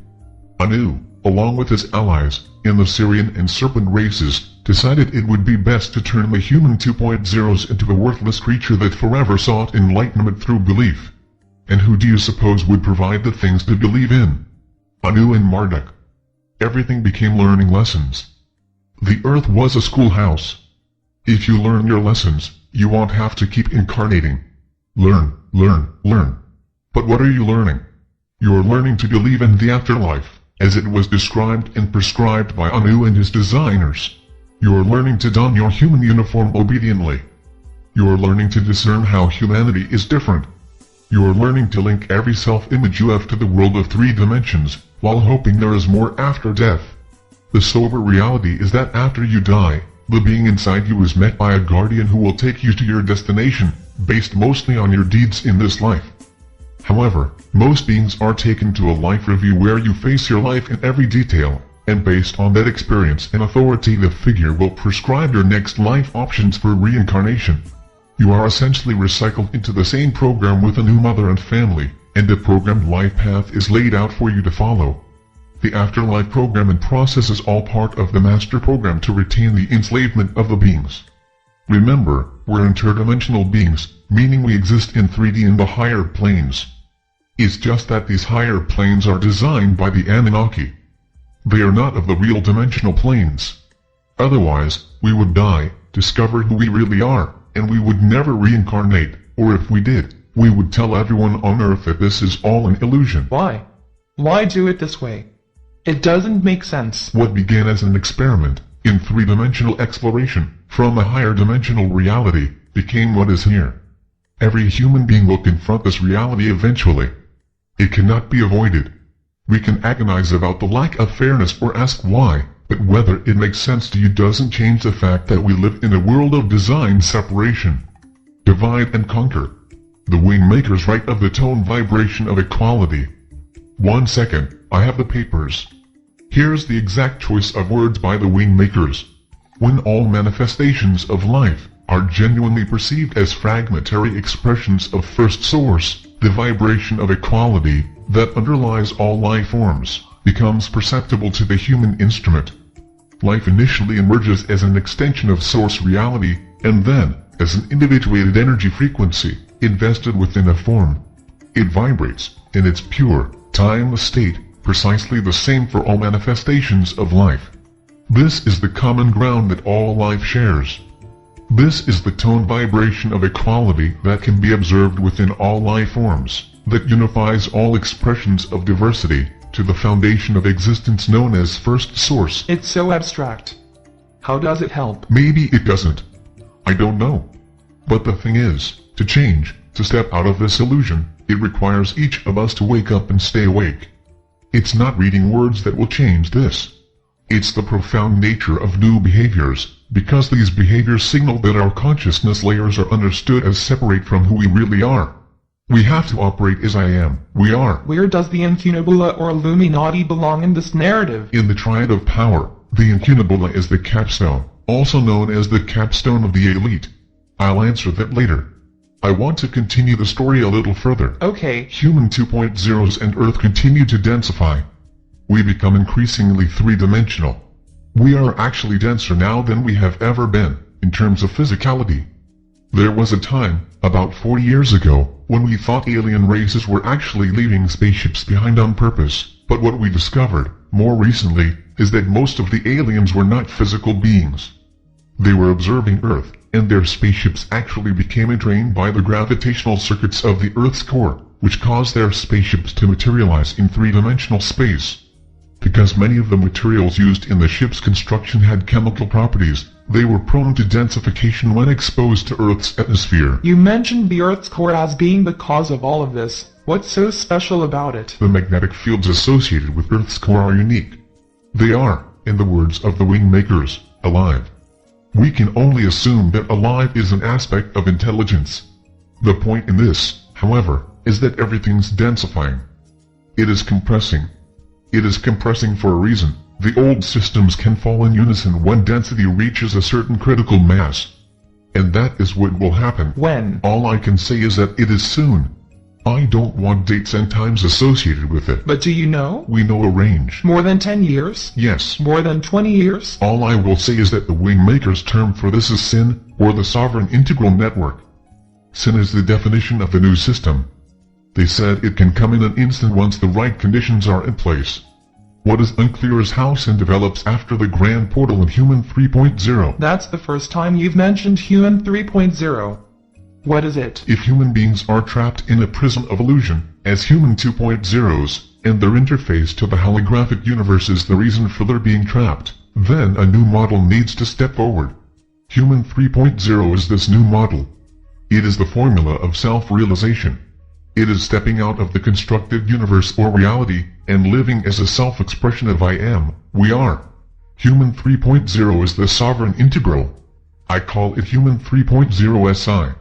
Anu, along with his allies, in the Syrian and Serpent races, decided it would be best to turn the human 2.0s into a worthless creature that forever sought enlightenment through belief. And who do you suppose would provide the things to believe in? Anu and Marduk. Everything became learning lessons. The earth was a schoolhouse. If you learn your lessons, you won't have to keep incarnating. Learn, learn, learn. But what are you learning? You're learning to believe in the afterlife, as it was described and prescribed by Anu and his designers. You're learning to don your human uniform obediently. You're learning to discern how humanity is different. You're learning to link every self-image you have to the world of 3 dimensions, while hoping there is more after death. The sober reality is that after you die, the being inside you is met by a guardian who will take you to your destination, based mostly on your deeds in this life. However, most beings are taken to a life review where you face your life in every detail, and based on that experience an authoritative figure will prescribe your next life options for reincarnation. You are essentially recycled into the same program with a new mother and family, and a programmed life path is laid out for you to follow. The afterlife program and process is all part of the master program to retain the enslavement of the beings. Remember, we're interdimensional beings, meaning we exist in 3D in the higher planes. It's just that these higher planes are designed by the Anunnaki. They are not of the real dimensional planes. Otherwise, we would die, discover who we really are, and we would never reincarnate, or if we did, we would tell everyone on Earth that this is all an illusion. Why? Why do it this way? It doesn't make sense. What began as an experiment in 3-dimensional exploration from a higher dimensional reality became what is here. Every human being will confront this reality eventually. It cannot be avoided. We can agonize about the lack of fairness or ask why, but whether it makes sense to you doesn't change the fact that we live in a world of design separation. Divide and conquer. The WingMakers write of the tone vibration of equality. 1 second, I have the papers. Here's the exact choice of words by the WingMakers. When all manifestations of life are genuinely perceived as fragmentary expressions of first source, the vibration of equality that underlies all life forms becomes perceptible to the human instrument. Life initially emerges as an extension of source reality, and then, as an individuated energy frequency, invested within a form. It vibrates, in its pure, timeless state, precisely the same for all manifestations of life. This is the common ground that all life shares. This is the tone vibration of equality that can be observed within all life forms, that unifies all expressions of diversity, to the foundation of existence known as First Source. It's so abstract. How does it help? Maybe it doesn't. I don't know. But the thing is, to change, to step out of this illusion, it requires each of us to wake up and stay awake. It's not reading words that will change this. It's the profound nature of new behaviors, because these behaviors signal that our consciousness layers are understood as separate from who we really are. We have to operate as I am, we are. Where does the incunabula or Illuminati belong in this narrative? In the triad of power, the incunabula is the capstone, also known as the capstone of the elite. I'll answer that later. I want to continue the story a little further. Okay. Human 2.0s and Earth continue to densify. We become increasingly three-dimensional. We are actually denser now than we have ever been, in terms of physicality. There was a time, about 40 years ago, when we thought alien races were actually leaving spaceships behind on purpose, but what we discovered, more recently, is that most of the aliens were not physical beings. They were observing Earth, and their spaceships actually became entrained by the gravitational circuits of the Earth's core, which caused their spaceships to materialize in three-dimensional space. Because many of the materials used in the ship's construction had chemical properties, they were prone to densification when exposed to Earth's atmosphere. You mentioned the Earth's core as being the cause of all of this. What's so special about it? The magnetic fields associated with Earth's core are unique. They are, in the words of the WingMakers, alive. We can only assume that alive is an aspect of intelligence. The point in this, however, is that everything's densifying. It is compressing. It is compressing for a reason. The old systems can fall in unison when density reaches a certain critical mass. And that is what will happen. When? All I can say is that it is soon. I don't want dates and times associated with it. But do you know? We know a range. More than 10 years? Yes. More than 20 years? All I will say is that the WingMakers term for this is SIN, or the Sovereign Integral Network. SIN is the definition of the new system. They said it can come in an instant once the right conditions are in place. What is unclear is how SIN develops after the grand portal in Human 3.0. That's the first time you've mentioned Human 3.0. What is it? If human beings are trapped in a prison of illusion, as Human 2.0s, and their interface to the holographic universe is the reason for their being trapped, then a new model needs to step forward. Human 3.0 is this new model. It is the formula of self-realization. It is stepping out of the constructed universe or reality, and living as a self-expression of I am, we are. Human 3.0 is the sovereign integral. I call it Human 3.0 SI.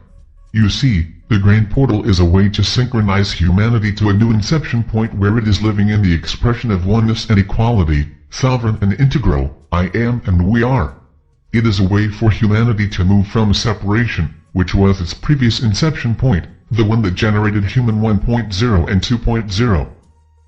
You see, the Grand Portal is a way to synchronize humanity to a new inception point where it is living in the expression of oneness and equality, sovereign and integral, I am and we are. It is a way for humanity to move from separation, which was its previous inception point, the one that generated Human 1.0 and 2.0.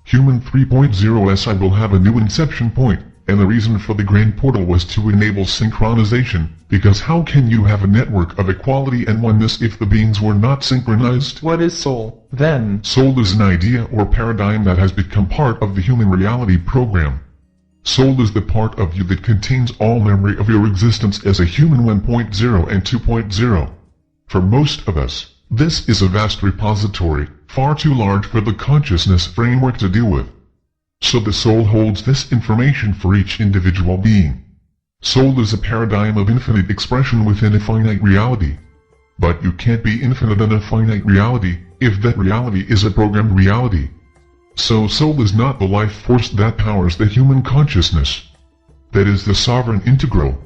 Human 3.0 SI will have a new inception point, and the reason for the Grand Portal was to enable synchronization, because how can you have a network of equality and oneness if the beings were not synchronized? What is soul, then? Soul is an idea or paradigm that has become part of the human reality program. Soul is the part of you that contains all memory of your existence as a human 1.0 and 2.0. For most of us, this is a vast repository, far too large for the consciousness framework to deal with. So the soul holds this information for each individual being. Soul is a paradigm of infinite expression within a finite reality. But you can't be infinite in a finite reality, if that reality is a programmed reality. So soul is not the life force that powers the human consciousness. That is the sovereign integral.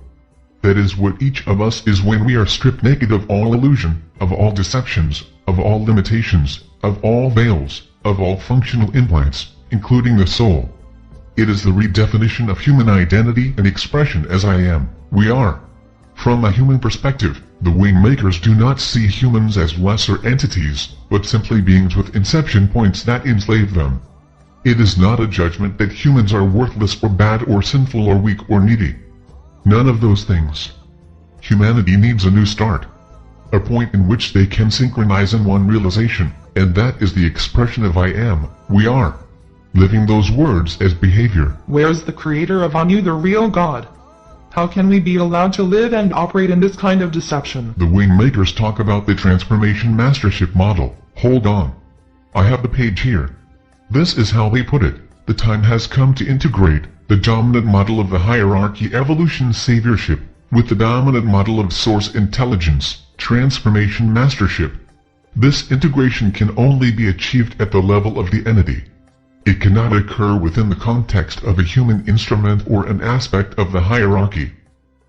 That is what each of us is when we are stripped naked of all illusion, of all deceptions, of all limitations, of all veils, of all functional implants, including the soul. It is the redefinition of human identity and expression as I am, we are. From a human perspective, the WingMakers do not see humans as lesser entities, but simply beings with inception points that enslave them. It is not a judgment that humans are worthless or bad or sinful or weak or needy. None of those things. Humanity needs a new start. A point in which they can synchronize in one realization, and that is the expression of I am, we are. Living those words as behavior. Where's the creator of Anu, the real God? How can we be allowed to live and operate in this kind of deception? The WingMakers talk about the transformation mastership model. Hold on. I have the page here. This is how they put it. The time has come to integrate the dominant model of the hierarchy evolution saviorship with the dominant model of source intelligence, transformation mastership. This integration can only be achieved at the level of the entity. It cannot occur within the context of a human instrument or an aspect of the hierarchy.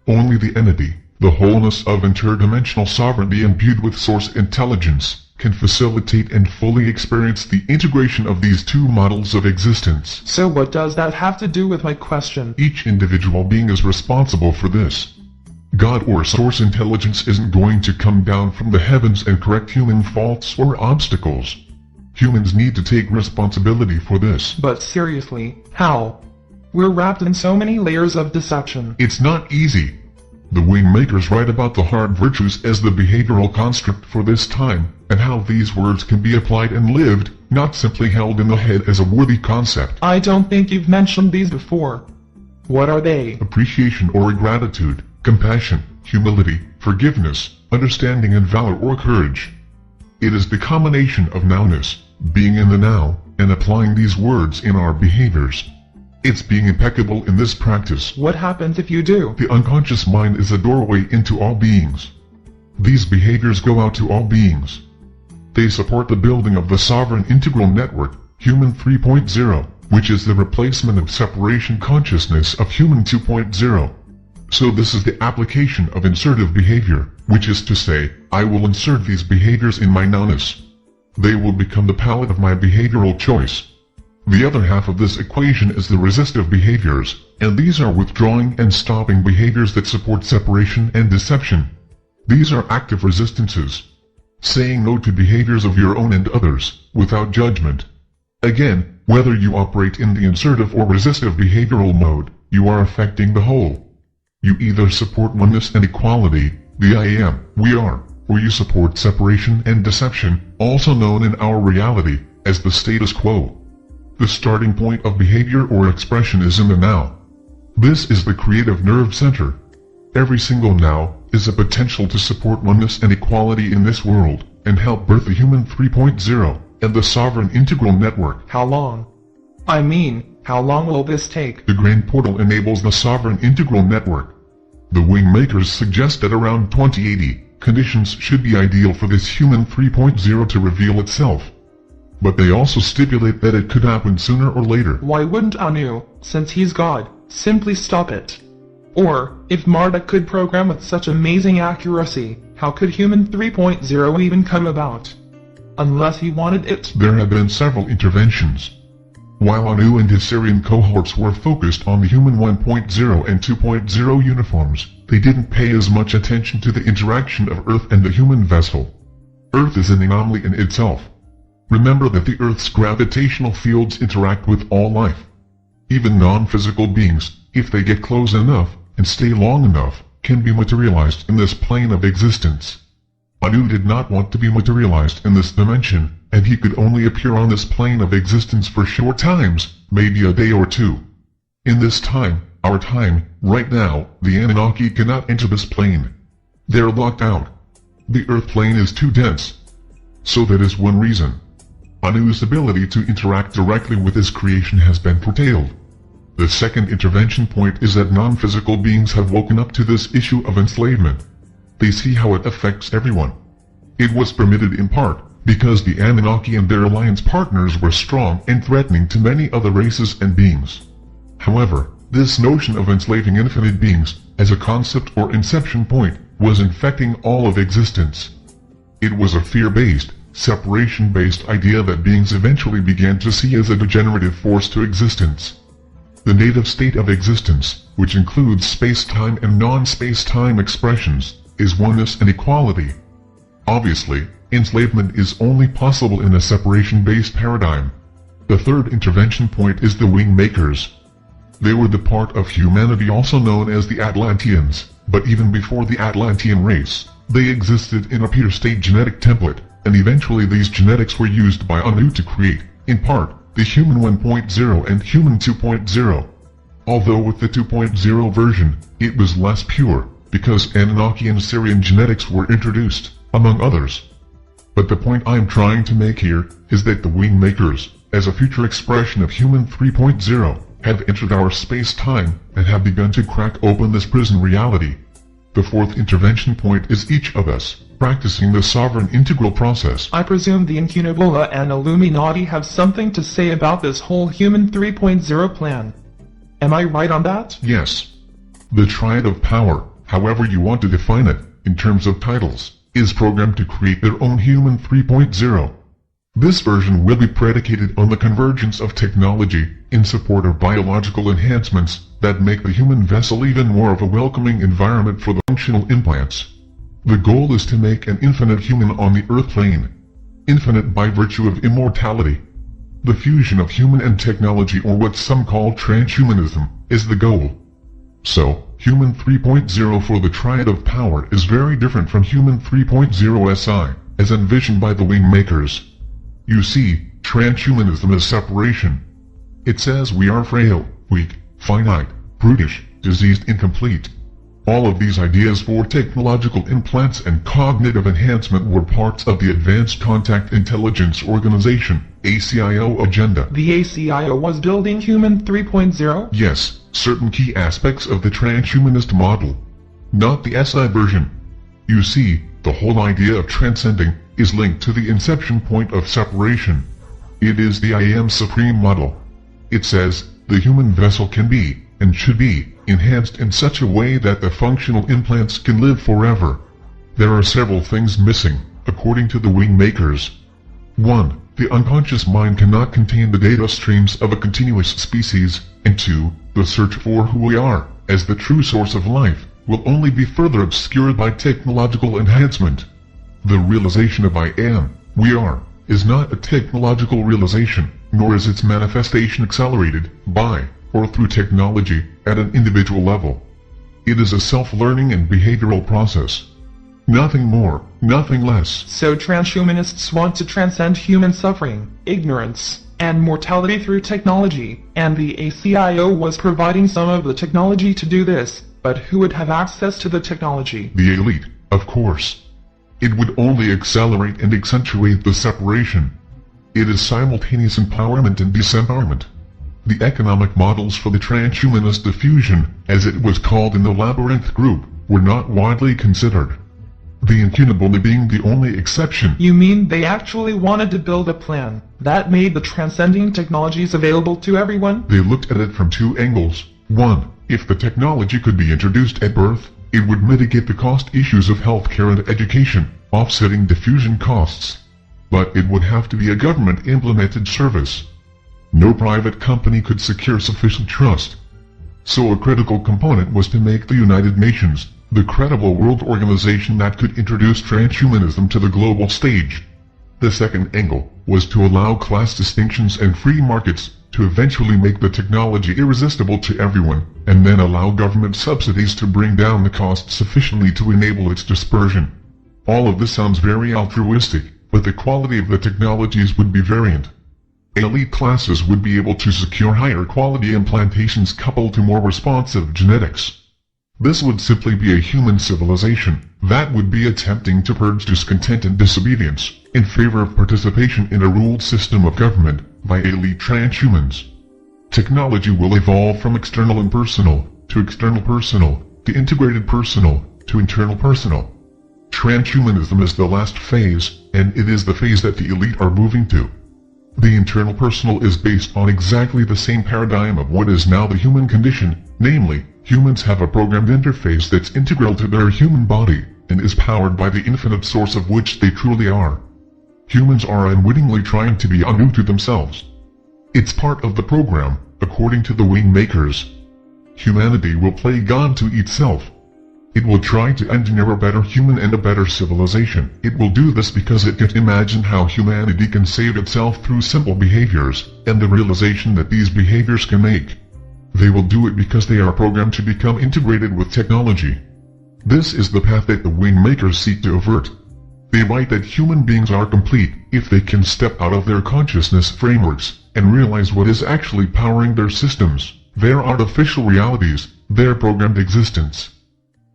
Only the entity, the wholeness of interdimensional sovereignty imbued with source intelligence, can facilitate and fully experience the integration of these two models of existence. So what does that have to do with my question? Each individual being is responsible for this. God or source intelligence isn't going to come down from the heavens and correct human faults or obstacles. Humans need to take responsibility for this. But seriously, how? We're wrapped in so many layers of deception. It's not easy. The WingMakers write about the hard virtues as the behavioral construct for this time, and how these words can be applied and lived, not simply held in the head as a worthy concept. I don't think you've mentioned these before. What are they? Appreciation or gratitude, compassion, humility, forgiveness, understanding and valor or courage. It is the combination of nowness, being in the now, and applying these words in our behaviors. It's being impeccable in this practice. What happens if you do? The unconscious mind is a doorway into all beings. These behaviors go out to all beings. They support the building of the sovereign integral network, Human 3.0, which is the replacement of separation consciousness of Human 2.0. So this is the application of insertive behavior, which is to say, I will insert these behaviors in my nowness. They will become the palette of my behavioral choice. The other half of this equation is the resistive behaviors, and these are withdrawing and stopping behaviors that support separation and deception. These are active resistances. Saying no to behaviors of your own and others, without judgment. Again, whether you operate in the insertive or resistive behavioral mode, you are affecting the whole. You either support oneness and equality, the I am, we are, or you support separation and deception, also known in our reality as the status quo. The starting point of behavior or expression is in the now. This is the creative nerve center. Every single now is a potential to support oneness and equality in this world, and help birth the Human 3.0 and the sovereign integral network. How long? I mean, how long will this take? The Grand Portal enables the sovereign integral network. The WingMakers suggest that around 2080, conditions should be ideal for this Human 3.0 to reveal itself. But they also stipulate that it could happen sooner or later. Why wouldn't Anu, since he's God, simply stop it? Or, if Marduk could program with such amazing accuracy, how could Human 3.0 even come about? Unless he wanted it. There have been several interventions. While Anu and his Syrian cohorts were focused on the Human 1.0 and 2.0 uniforms, they didn't pay as much attention to the interaction of Earth and the human vessel. Earth is an anomaly in itself. Remember that the Earth's gravitational fields interact with all life. Even non-physical beings, if they get close enough, and stay long enough, can be materialized in this plane of existence. Anu did not want to be materialized in this dimension, and he could only appear on this plane of existence for short times, maybe a day or two. In this time, our time, right now, the Anunnaki cannot enter this plane. They're locked out. The Earth plane is too dense. So that is one reason. Anu's ability to interact directly with his creation has been curtailed. The second intervention point is that non-physical beings have woken up to this issue of enslavement. They see how it affects everyone. It was permitted in part because the Anunnaki and their alliance partners were strong and threatening to many other races and beings. However, this notion of enslaving infinite beings, as a concept or inception point, was infecting all of existence. It was a fear-based, separation-based idea that beings eventually began to see as a degenerative force to existence. The native state of existence, which includes space-time and non-space-time expressions, is oneness and equality. Obviously, enslavement is only possible in a separation-based paradigm. The third intervention point is the WingMakers. They were the part of humanity also known as the Atlanteans, but even before the Atlantean race, they existed in a pure state genetic template, and eventually these genetics were used by Anu to create, in part, the Human 1.0 and Human 2.0. although with the 2.0 version, it was less pure, because Anunnaki and Syrian genetics were introduced, among others. But the point I'm trying to make here is that the WingMakers, as a future expression of Human 3.0, have entered our space-time and have begun to crack open this prison reality. The fourth intervention point is each of us, practicing the sovereign integral process. I presume the Incunabula and Illuminati have something to say about this whole Human 3.0 plan. Am I right on that? Yes. The triad of power, however you want to define it, in terms of titles, is programmed to create their own Human 3.0. This version will be predicated on the convergence of technology in support of biological enhancements that make the human vessel even more of a welcoming environment for the functional implants. The goal is to make an infinite human on the earth plane. Infinite by virtue of immortality. The fusion of human and technology, or what some call transhumanism, is the goal. So, Human 3.0 for the triad of power is very different from Human 3.0 SI, as envisioned by the WingMakers. You see, transhumanism is separation. It says we are frail, weak, finite, brutish, diseased, incomplete. All of these ideas for technological implants and cognitive enhancement were parts of the Advanced Contact Intelligence Organization, ACIO agenda. The ACIO was building Human 3.0? Yes, certain key aspects of the transhumanist model. Not the SI version. You see, the whole idea of transcending is linked to the inception point of separation. It is the I Am Supreme model. It says, the human vessel can be, and should be, enhanced in such a way that the functional implants can live forever. There are several things missing, according to the WingMakers. 1. The unconscious mind cannot contain the data streams of a continuous species, and 2. The search for who we are, as the true source of life, will only be further obscured by technological enhancement. The realization of I am, we are, is not a technological realization, nor is its manifestation accelerated by, or through technology, at an individual level. It is a self-learning and behavioral process. Nothing more, nothing less. So transhumanists want to transcend human suffering, ignorance, and mortality through technology, and the ACIO was providing some of the technology to do this, but who would have access to the technology? The elite, of course. It would only accelerate and accentuate the separation. It is simultaneous empowerment and disempowerment. The economic models for the transhumanist diffusion, as it was called in the Labyrinth group, were not widely considered. The Incunabula being the only exception. You mean they actually wanted to build a plan that made the transcending technologies available to everyone? They looked at it from two angles. 1. If the technology could be introduced at birth, it would mitigate the cost issues of healthcare and education, offsetting diffusion costs. But it would have to be a government-implemented service. No private company could secure sufficient trust. So a critical component was to make the United Nations, the credible world organization that could introduce transhumanism to the global stage. The second angle was to allow class distinctions and free markets to eventually make the technology irresistible to everyone, and then allow government subsidies to bring down the cost sufficiently to enable its dispersion. All of this sounds very altruistic, but the quality of the technologies would be variant. Elite classes would be able to secure higher quality implantations coupled to more responsive genetics. This would simply be a human civilization that would be attempting to purge discontent and disobedience in favor of participation in a ruled system of government by elite transhumans. Technology will evolve from external impersonal to external personal to integrated personal to internal personal. Transhumanism is the last phase, and it is the phase that the elite are moving to. The internal personal is based on exactly the same paradigm of what is now the human condition, namely, humans have a programmed interface that's integral to their human body, and is powered by the infinite source of which they truly are. Humans are unwittingly trying to be untrue to themselves. It's part of the program, according to the WingMakers. Humanity will play God to itself. It will try to engineer a better human and a better civilization. It will do this because it can imagine how humanity can save itself through simple behaviors, and the realization that these behaviors can make. They will do it because they are programmed to become integrated with technology. This is the path that the WingMakers seek to avert. They write that human beings are complete if they can step out of their consciousness frameworks and realize what is actually powering their systems, Their artificial realities, their programmed existence.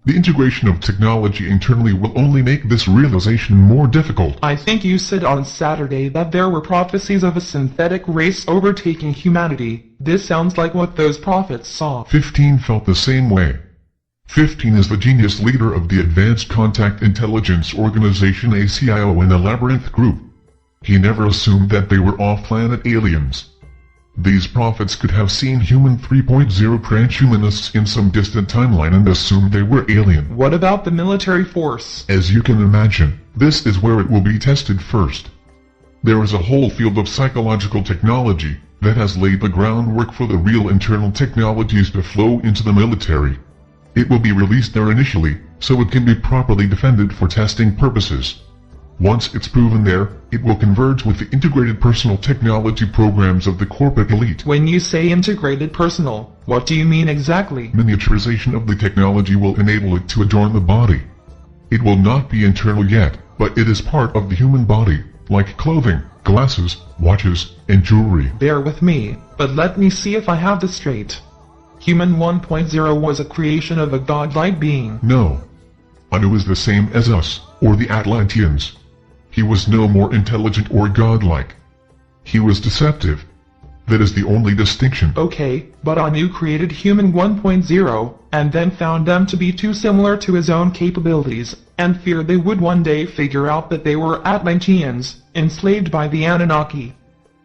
The integration of technology internally will only make this realization more difficult. I think you said on Saturday that there were prophecies of a synthetic race overtaking humanity. This sounds like what those prophets saw. 15 felt the same way. 15 is the genius leader of the Advanced Contact Intelligence Organization ACIO in the Labyrinth Group. He never assumed that they were off-planet aliens. These prophets could have seen human 3.0 transhumanists in some distant timeline and assumed they were alien. What about the military force? As you can imagine, this is where it will be tested first. There is a whole field of psychological technology that has laid the groundwork for the real internal technologies to flow into the military. It will be released there initially, so it can be properly defended for testing purposes. Once it's proven there, it will converge with the integrated personal technology programs of the corporate elite. When you say integrated personal, what do you mean exactly? Miniaturization of the technology will enable it to adorn the body. It will not be internal yet, but it is part of the human body, like clothing, glasses, watches, and jewelry. Bear with me, but let me see if I have this straight. Human 1.0 was a creation of a godlike being. No. Anu is the same as us, or the Atlanteans. He was no more intelligent or godlike. He was deceptive. That is the only distinction. Okay, but Anu created Human 1.0, and then found them to be too similar to his own capabilities, and feared they would one day figure out that they were Atlanteans, enslaved by the Anunnaki.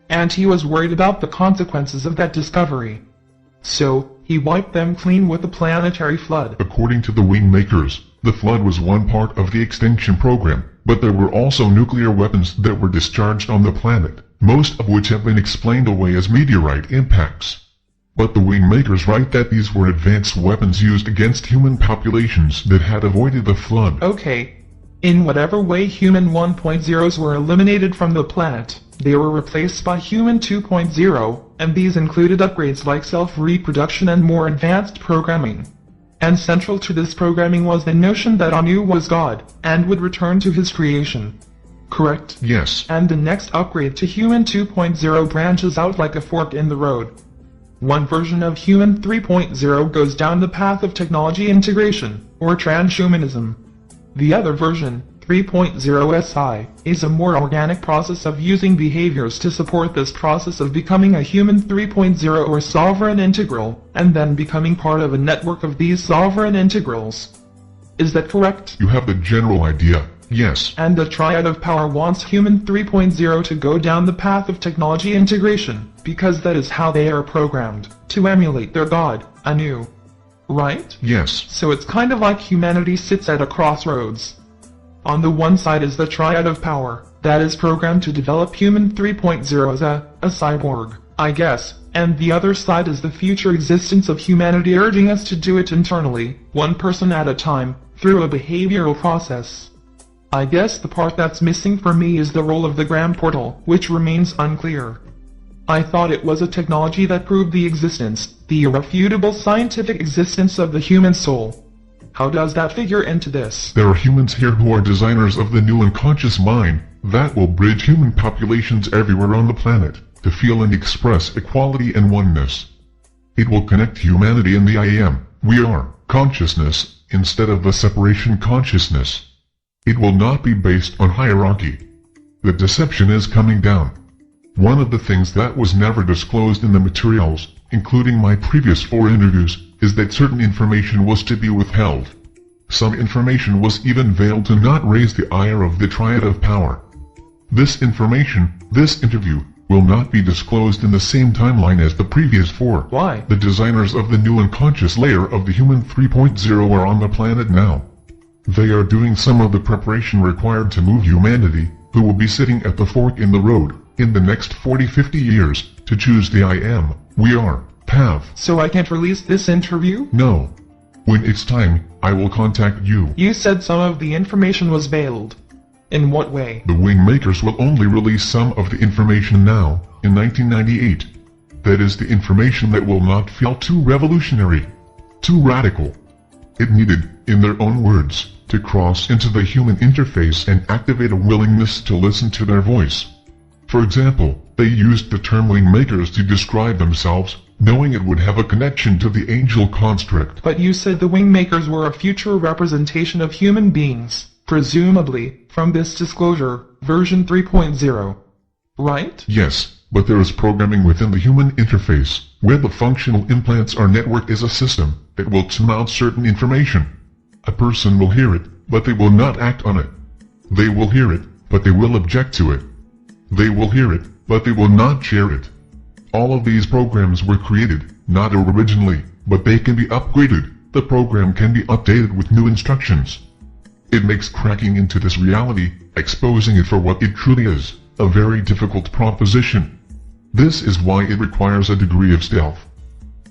And he was worried about the consequences of that discovery. So, he wiped them clean with a planetary flood. According to the WingMakers, the flood was one part of the extinction program, but there were also nuclear weapons that were discharged on the planet, most of which have been explained away as meteorite impacts. But the WingMakers write that these were advanced weapons used against human populations that had avoided the flood. Okay. In whatever way Human 1.0s were eliminated from the planet, they were replaced by Human 2.0, and these included upgrades like self-reproduction and more advanced programming. And central to this programming was the notion that Anu was God, and would return to his creation. Correct? Yes. And the next upgrade to Human 2.0 branches out like a fork in the road. One version of Human 3.0 goes down the path of technology integration, or transhumanism. The other version, 3.0 SI, is a more organic process of using behaviors to support this process of becoming a Human 3.0 or sovereign integral, and then becoming part of a network of these sovereign integrals. Is that correct? You have the general idea, yes. And the Triad of Power wants Human 3.0 to go down the path of technology integration, because that is how they are programmed, to emulate their god, Anu. Right? Yes. So it's kind of like humanity sits at a crossroads. On the one side is the Triad of Power, that is programmed to develop Human 3.0 as a cyborg, I guess, and the other side is the future existence of humanity urging us to do it internally, one person at a time, through a behavioral process. I guess the part that's missing for me is the role of the Gram portal, which remains unclear. I thought it was a technology that proved the existence, the irrefutable scientific existence of the human soul. How does that figure into this? There are humans here who are designers of the new unconscious mind that will bridge human populations everywhere on the planet to feel and express equality and oneness. It will connect humanity and the I am, we are, consciousness, instead of the separation consciousness. It will not be based on hierarchy. The deception is coming down. One of the things that was never disclosed in the materials, including my previous 4 interviews, is that certain information was to be withheld. Some information was even veiled to not raise the ire of the Triad of Power. This information, this interview, will not be disclosed in the same timeline as the previous 4. Why? The designers of the new unconscious layer of the Human 3.0 are on the planet now. They are doing some of the preparation required to move humanity, who will be sitting at the fork in the road, in the next 40-50 years, to choose the I am, we are, path. So I can't release this interview? No. When it's time, I will contact you. You said some of the information was veiled. In what way? The WingMakers will only release some of the information now, in 1998. That is the information that will not feel too revolutionary, too radical. It needed, in their own words, to cross into the human interface and activate a willingness to listen to their voice. For example, they used the term WingMakers to describe themselves, knowing it would have a connection to the angel construct. But you said the WingMakers were a future representation of human beings, presumably, from this disclosure, version 3.0. Right? Yes, but there is programming within the human interface, where the functional implants are networked as a system that will tune out certain information. A person will hear it, but they will not act on it. They will hear it, but they will object to it. They will hear it, but they will not share it. All of these programs were created, not originally, but they can be upgraded. The program can be updated with new instructions. It makes cracking into this reality, exposing it for what it truly is, a very difficult proposition. This is why it requires a degree of stealth.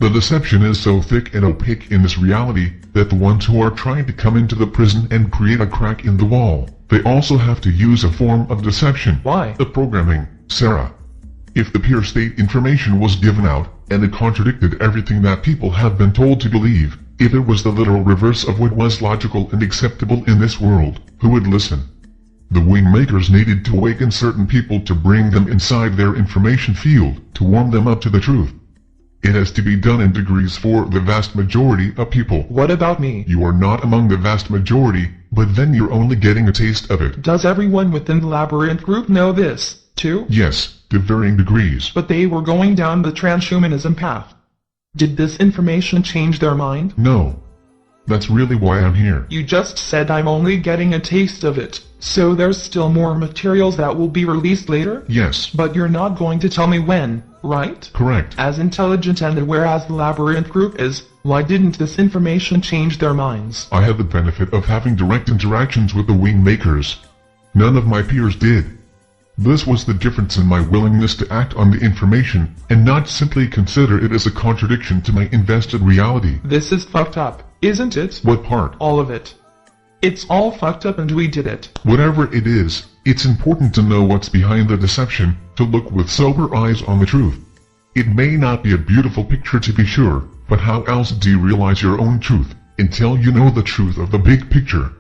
The deception is so thick and opaque in this reality that the ones who are trying to come into the prison and create a crack in the wall, they also have to use a form of deception. Why? The programming, Sarah. If the pure state information was given out, and it contradicted everything that people have been told to believe, if it was the literal reverse of what was logical and acceptable in this world, who would listen? The WingMakers needed to awaken certain people to bring them inside their information field, to warm them up to the truth. It has to be done in degrees for the vast majority of people. What about me? You are not among the vast majority, but then you're only getting a taste of it. Does everyone within the Labyrinth group know this, too? Yes, to varying degrees. But they were going down the transhumanism path. Did this information change their mind? No. That's really why I'm here. You just said I'm only getting a taste of it, so there's still more materials that will be released later? Yes. But you're not going to tell me when, right? Correct. As intelligent and aware as the Labyrinth group is, why didn't this information change their minds? I had the benefit of having direct interactions with the WingMakers. None of my peers did. This was the difference in my willingness to act on the information, and not simply consider it as a contradiction to my invested reality. This is fucked up, isn't it? What part? All of it. It's all fucked up and we did it. Whatever it is, it's important to know what's behind the deception, to look with sober eyes on the truth. It may not be a beautiful picture to be sure, but how else do you realize your own truth, until you know the truth of the big picture?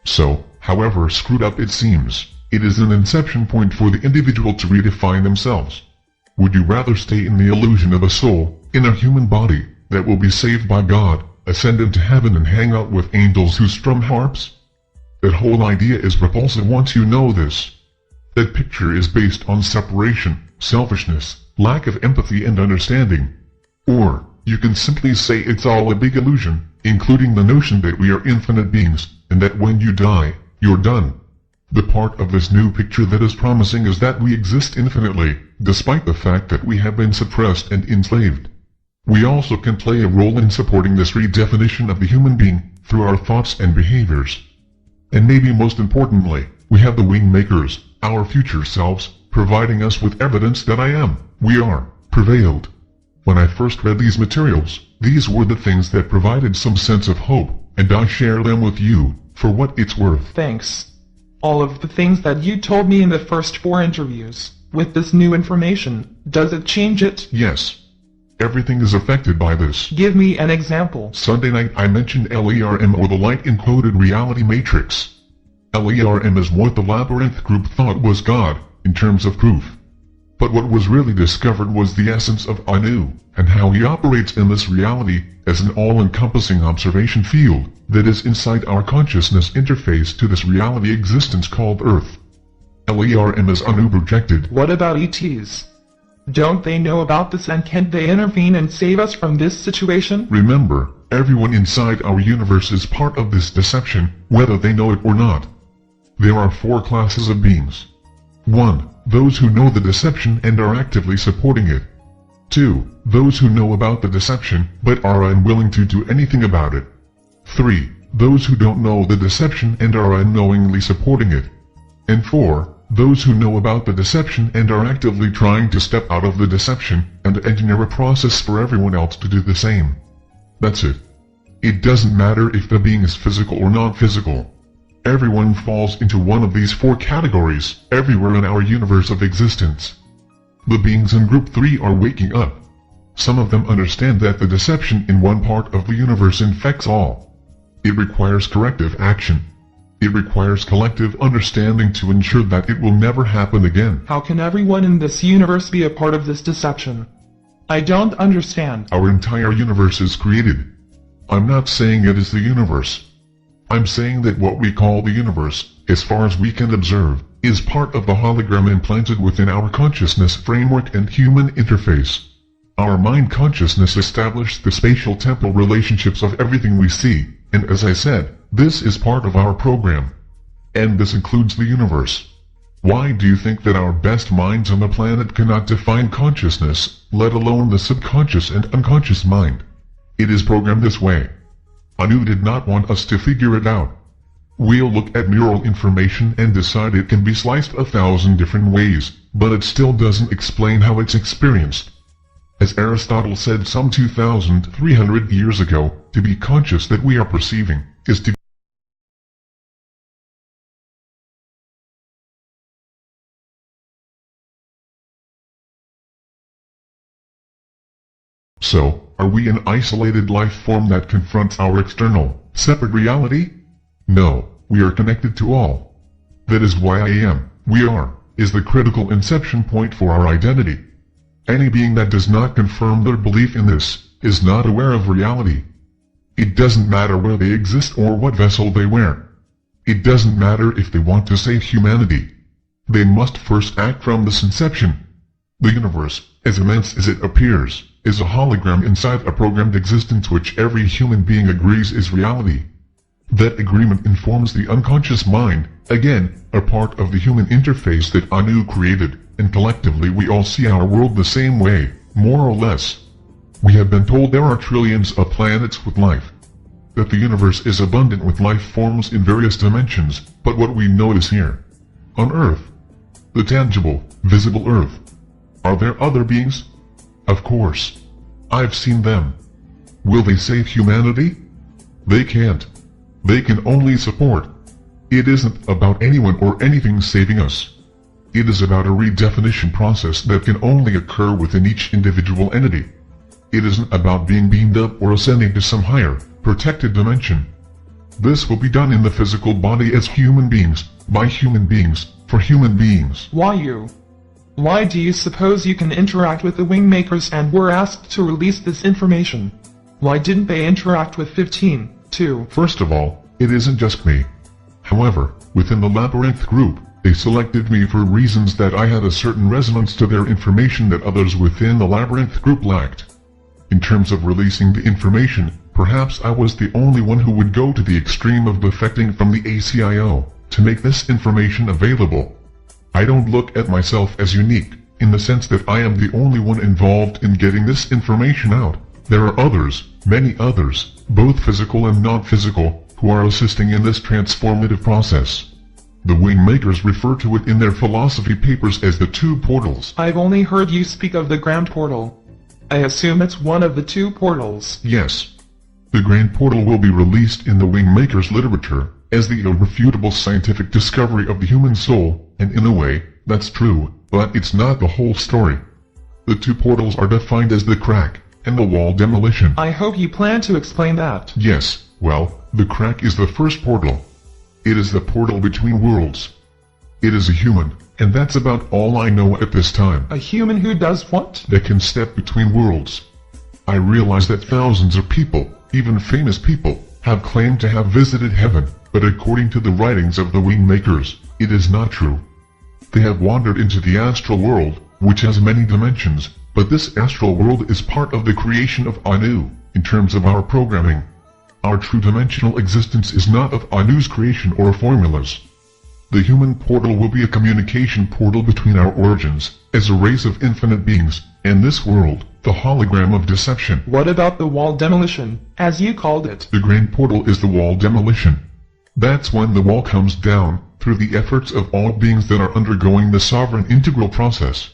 So, however screwed up it seems, it is an inception point for the individual to redefine themselves. Would you rather stay in the illusion of a soul, in a human body, that will be saved by God, ascend into heaven and hang out with angels who strum harps? That whole idea is repulsive once you know this. That picture is based on separation, selfishness, lack of empathy and understanding. Or, you can simply say it's all a big illusion, including the notion that we are infinite beings, and that when you die, you're done. The part of this new picture that is promising is that we exist infinitely, despite the fact that we have been suppressed and enslaved. We also can play a role in supporting this redefinition of the human being, through our thoughts and behaviors. And maybe most importantly, we have the WingMakers, our future selves, providing us with evidence that we are, prevailed. When I first read these materials, these were the things that provided some sense of hope, and I share them with you, for what it's worth. Thanks. All of the things that you told me in the first 4 interviews, with this new information, does it change it? Yes. Everything is affected by this. Give me an example. Sunday night I mentioned LERM, or the Light Encoded Reality Matrix. LERM is what the Labyrinth group thought was God, in terms of proof. But what was really discovered was the essence of Anu, and how he operates in this reality, as an all-encompassing observation field, that is inside our consciousness interface to this reality existence called Earth. LERM is Anu projected. What about ETs? Don't they know about this, and can't they intervene and save us from this situation? Remember, everyone inside our universe is part of this deception, whether they know it or not. There are 4 classes of beings. 1. Those who know the deception and are actively supporting it. 2. Those who know about the deception, but are unwilling to do anything about it. 3. Those who don't know the deception and are unknowingly supporting it. And 4. Those who know about the deception and are actively trying to step out of the deception, and engineer a process for everyone else to do the same. That's it. It doesn't matter if the being is physical or non-physical. Everyone falls into one of these 4 categories, everywhere in our universe of existence. The beings in Group 3 are waking up. Some of them understand that the deception in one part of the universe infects all. It requires corrective action. It requires collective understanding to ensure that it will never happen again. How can everyone in this universe be a part of this deception? I don't understand. Our entire universe is created. I'm not saying it is the universe. I'm saying that what we call the universe, as far as we can observe, is part of the hologram implanted within our consciousness framework and human interface. Our mind consciousness established the spatial temporal relationships of everything we see, and as I said, this is part of our program. And this includes the universe. Why do you think that our best minds on the planet cannot define consciousness, let alone the subconscious and unconscious mind? It is programmed this way. Anu did not want us to figure it out. We'll look at neural information and decide it can be sliced 1,000 different ways, but it still doesn't explain how it's experienced. As Aristotle said some 2,300 years ago, to be conscious that we are perceiving, is to So, are we an isolated life form that confronts our external, separate reality? No, we are connected to all. That is why I am, we are, is the critical inception point for our identity. Any being that does not confirm their belief in this, is not aware of reality. It doesn't matter where they exist or what vessel they wear. It doesn't matter if they want to save humanity. They must first act from this inception. The universe, as immense as it appears, is a hologram inside a programmed existence which every human being agrees is reality. That agreement informs the unconscious mind, again, a part of the human interface that Anu created, and collectively we all see our world the same way, more or less. We have been told there are trillions of planets with life. That the universe is abundant with life forms in various dimensions, but what we know is here. On Earth. The tangible, visible Earth. Are there other beings? Of course. I've seen them. Will they save humanity? They can't. They can only support. It isn't about anyone or anything saving us. It is about a redefinition process that can only occur within each individual entity. It isn't about being beamed up or ascending to some higher, protected dimension. This will be done in the physical body as human beings, by human beings, for human beings. Why you? Why do you suppose you can interact with the WingMakers and were asked to release this information? Why didn't they interact with 15, too? First of all, it isn't just me. However, within the Labyrinth group, they selected me for reasons that I had a certain resonance to their information that others within the Labyrinth group lacked. In terms of releasing the information, perhaps I was the only one who would go to the extreme of defecting from the ACIO to make this information available. I don't look at myself as unique, in the sense that I am the only one involved in getting this information out. There are others, many others, both physical and non-physical, who are assisting in this transformative process. The WingMakers refer to it in their philosophy papers as the two portals. I've only heard you speak of the Grand Portal. I assume it's one of the two portals. Yes. The Grand Portal will be released in the WingMakers literature as the irrefutable scientific discovery of the human soul, and in a way, that's true, but it's not the whole story. The two portals are defined as the crack and the wall demolition. I hope you plan to explain that. Yes, well, the crack is the first portal. It is the portal between worlds. It is a human, and that's about all I know at this time. A human who does what? That can step between worlds. I realize that thousands of people, even famous people, have claimed to have visited heaven, but according to the writings of the WingMakers, it is not true. They have wandered into the astral world, which has many dimensions, but this astral world is part of the creation of Anu, in terms of our programming. Our true dimensional existence is not of Anu's creation or formulas. The human portal will be a communication portal between our origins, as a race of infinite beings, and this world, the hologram of deception. What about the wall demolition, as you called it? The Grand Portal is the wall demolition. That's when the wall comes down, through the efforts of all beings that are undergoing the sovereign integral process.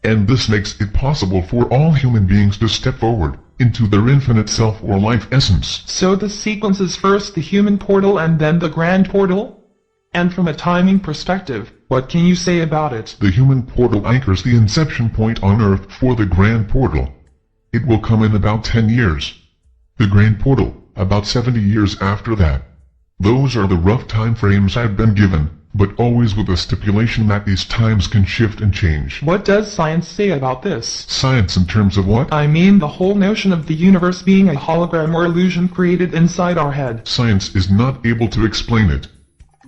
And this makes it possible for all human beings to step forward, into their infinite self or life essence. So the sequence is first the human portal and then the Grand Portal? And from a timing perspective, what can you say about it? The human portal anchors the inception point on Earth for the Grand Portal. It will come in about 10 years. The Grand Portal, about 70 years after that. Those are the rough time frames I've been given, but always with the stipulation that these times can shift and change. What does science say about this? Science in terms of what? I mean the whole notion of the universe being a hologram or illusion created inside our head. Science is not able to explain it.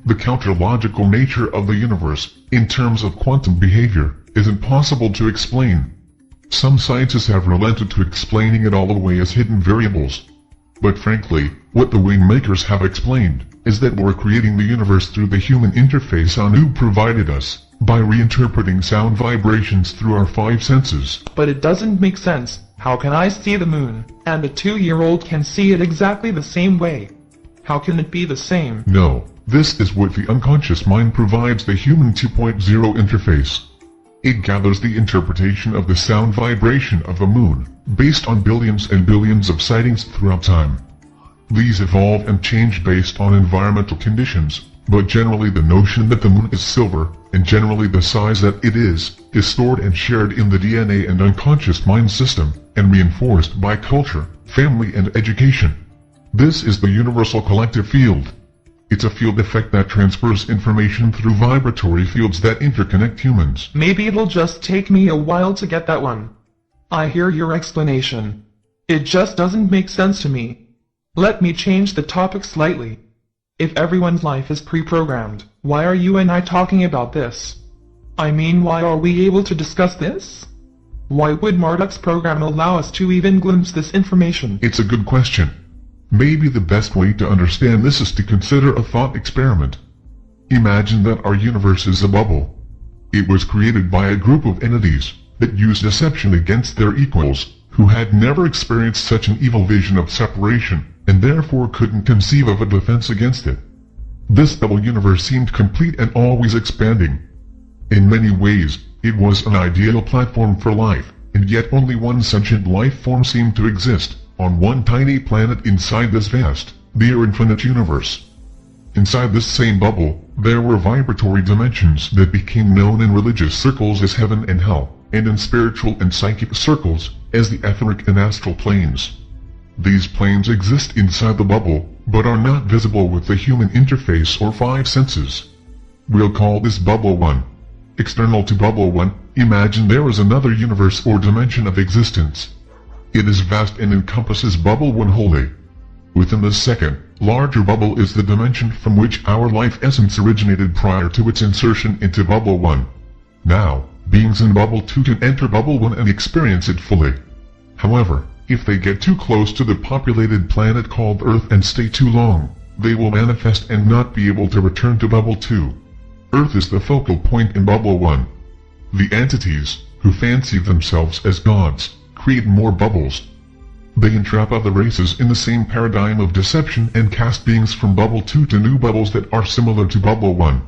The counter-logical nature of the universe, in terms of quantum behavior, is impossible to explain. Some scientists have relented to explaining it all away as hidden variables. But frankly, what the WingMakers have explained is that we're creating the universe through the human interface Anu provided us, by reinterpreting sound vibrations through our 5 senses. But it doesn't make sense. How can I see the moon, and a 2-year-old can see it exactly the same way? How can it be the same? No, this is what the unconscious mind provides the human 2.0 interface. It gathers the interpretation of the sound vibration of the moon, based on billions and billions of sightings throughout time. These evolve and change based on environmental conditions, but generally the notion that the moon is silver, and generally the size that it is stored and shared in the DNA and unconscious mind system, and reinforced by culture, family and education. This is the universal collective field. It's a field effect that transfers information through vibratory fields that interconnect humans. Maybe it'll just take me a while to get that one. I hear your explanation. It just doesn't make sense to me. Let me change the topic slightly. If everyone's life is pre-programmed, why are you and I talking about this? I mean, why are we able to discuss this? Why would Marduk's program allow us to even glimpse this information? It's a good question. Maybe the best way to understand this is to consider a thought experiment. Imagine that our universe is a bubble. It was created by a group of entities that used deception against their equals, who had never experienced such an evil vision of separation, and therefore couldn't conceive of a defense against it. This bubble universe seemed complete and always expanding. In many ways, it was an ideal platform for life, and yet only one sentient life form seemed to exist, on one tiny planet inside this vast, near infinite universe. Inside this same bubble, there were vibratory dimensions that became known in religious circles as heaven and hell, and in spiritual and psychic circles, as the etheric and astral planes. These planes exist inside the bubble, but are not visible with the human interface or 5 senses. We'll call this Bubble 1. External to Bubble 1, imagine there is another universe or dimension of existence. It is vast and encompasses Bubble 1 wholly. Within this second, larger bubble is the dimension from which our life essence originated prior to its insertion into Bubble 1. Now, beings in Bubble 2 can enter Bubble 1 and experience it fully. However, if they get too close to the populated planet called Earth and stay too long, they will manifest and not be able to return to Bubble 2. Earth is the focal point in Bubble 1. The entities, who fancy themselves as gods, create more bubbles. They entrap other races in the same paradigm of deception and cast beings from Bubble 2 to new bubbles that are similar to Bubble 1.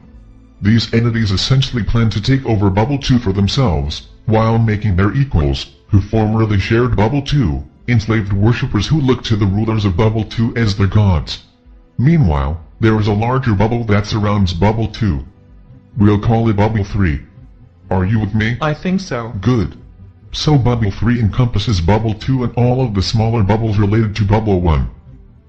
These entities essentially plan to take over Bubble 2 for themselves, while making their equals, who formerly shared Bubble 2, enslaved worshippers who look to the rulers of Bubble 2 as their gods. Meanwhile, there is a larger bubble that surrounds Bubble 2. We'll call it Bubble 3. Are you with me? I think so. Good. So Bubble 3 encompasses Bubble 2 and all of the smaller bubbles related to Bubble 1.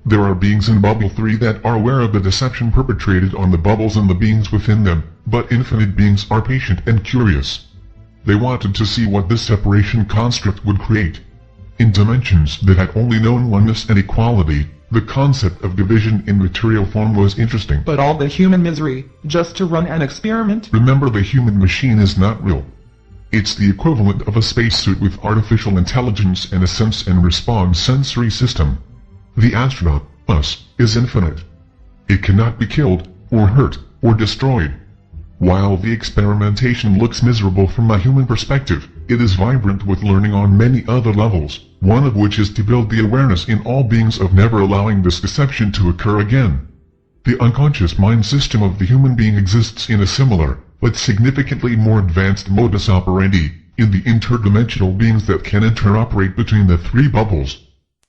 There are beings in Bubble 3 that are aware of the deception perpetrated on the bubbles and the beings within them, but infinite beings are patient and curious. They wanted to see what this separation construct would create. In dimensions that had only known oneness and equality, the concept of division in material form was interesting. But all the human misery, just to run an experiment? Remember, the human machine is not real. It's the equivalent of a spacesuit with artificial intelligence and a sense and response sensory system. The astronaut, us, is infinite. It cannot be killed, or hurt, or destroyed. While the experimentation looks miserable from a human perspective, it is vibrant with learning on many other levels, one of which is to build the awareness in all beings of never allowing this deception to occur again. The unconscious mind system of the human being exists in a similar, but significantly more advanced modus operandi, in the interdimensional beings that can interoperate between the 3 bubbles.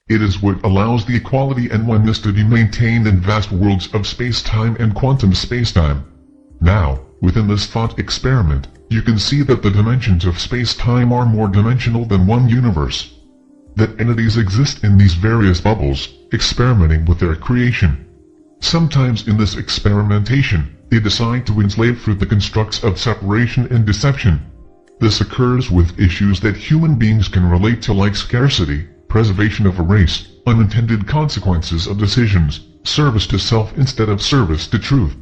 It is what allows the equality and oneness to be maintained in vast worlds of space-time and quantum space-time. Now, within this thought experiment, you can see that the dimensions of space-time are more dimensional than one universe. That entities exist in these various bubbles, experimenting with their creation. Sometimes in this experimentation, They decide to enslave through the constructs of separation and deception. This occurs with issues that human beings can relate to, like scarcity, preservation of a race, unintended consequences of decisions, service to self instead of service to truth.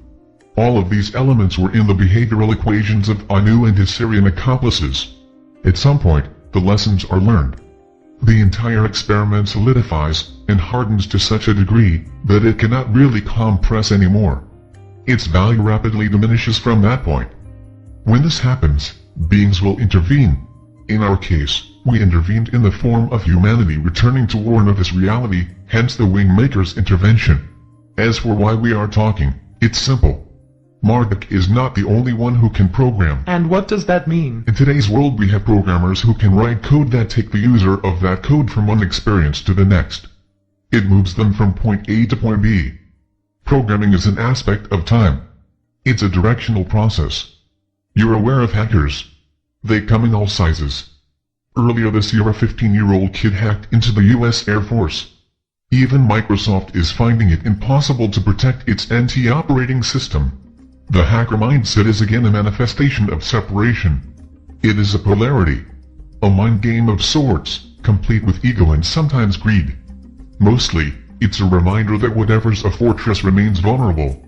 All of these elements were in the behavioral equations of Anu and his Syrian accomplices. At some point, the lessons are learned. The entire experiment solidifies and hardens to such a degree that it cannot really compress anymore. Its value rapidly diminishes from that point. When this happens, beings will intervene. In our case, we intervened in the form of humanity returning to warn of this reality, hence the WingMakers intervention. As for why we are talking, it's simple. Marduk is not the only one who can program. And what does that mean? In today's world we have programmers who can write code that take the user of that code from one experience to the next. It moves them from point A to point B. Programming is an aspect of time. It's a directional process. You're aware of hackers. They come in all sizes. Earlier this year a 15-year-old kid hacked into the US Air Force. Even Microsoft is finding it impossible to protect its NT operating system. The hacker mindset is again a manifestation of separation. It is a polarity. A mind game of sorts, complete with ego and sometimes greed. Mostly, it's a reminder that whatever's a fortress remains vulnerable.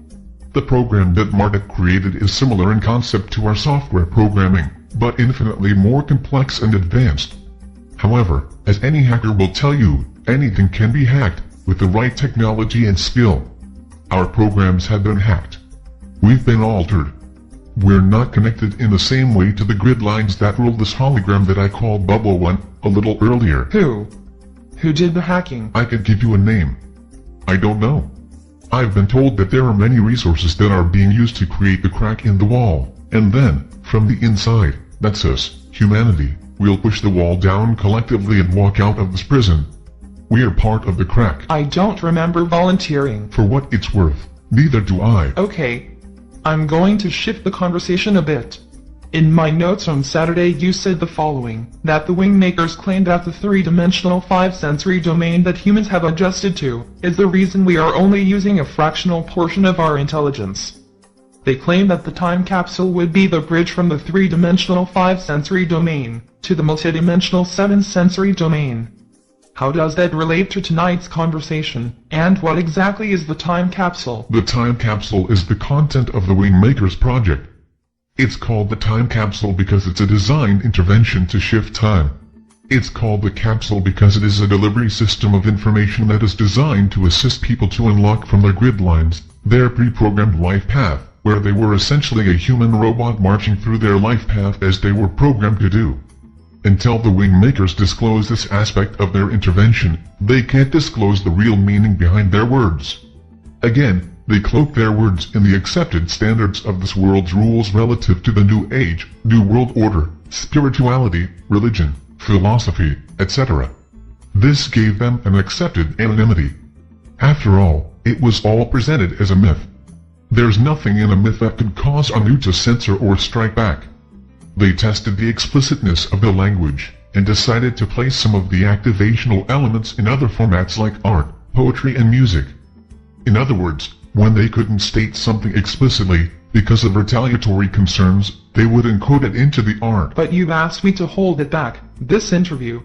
The program that Marduk created is similar in concept to our software programming, but infinitely more complex and advanced. However, as any hacker will tell you, anything can be hacked, with the right technology and skill. Our programs have been hacked. We've been altered. We're not connected in the same way to the grid lines that rule this hologram that I called Bubble One a little earlier. Who? Who did the hacking? I could give you a name. I don't know. I've been told that there are many resources that are being used to create the crack in the wall, and then, from the inside, that's us, humanity, we'll push the wall down collectively and walk out of this prison. We are part of the crack. I don't remember volunteering. For what it's worth, neither do I. Okay. I'm going to shift the conversation a bit. In my notes on Saturday you said the following, that the WingMakers claim that the three-dimensional five-sensory domain that humans have adjusted to is the reason we are only using a fractional portion of our intelligence. They claim that the time capsule would be the bridge from the three-dimensional five-sensory domain to the multidimensional seven-sensory domain. How does that relate to tonight's conversation, and what exactly is the time capsule? The time capsule is the content of the WingMakers project. It's called the time capsule because it's a designed intervention to shift time. It's called the capsule because it is a delivery system of information that is designed to assist people to unlock from their grid lines, their pre-programmed life path, where they were essentially a human robot marching through their life path as they were programmed to do. Until the WingMakers disclose this aspect of their intervention, they can't disclose the real meaning behind their words. Again, they cloak their words in the accepted standards of this world's rules relative to the New Age, New World Order, spirituality, religion, philosophy, etc. This gave them an accepted anonymity. After all, it was all presented as a myth. There's nothing in a myth that could cause Anu to censor or strike back. They tested the explicitness of the language, and decided to place some of the activational elements in other formats like art, poetry and music. In other words, when they couldn't state something explicitly, because of retaliatory concerns, they would encode it into the art. But you've asked me to hold it back, this interview.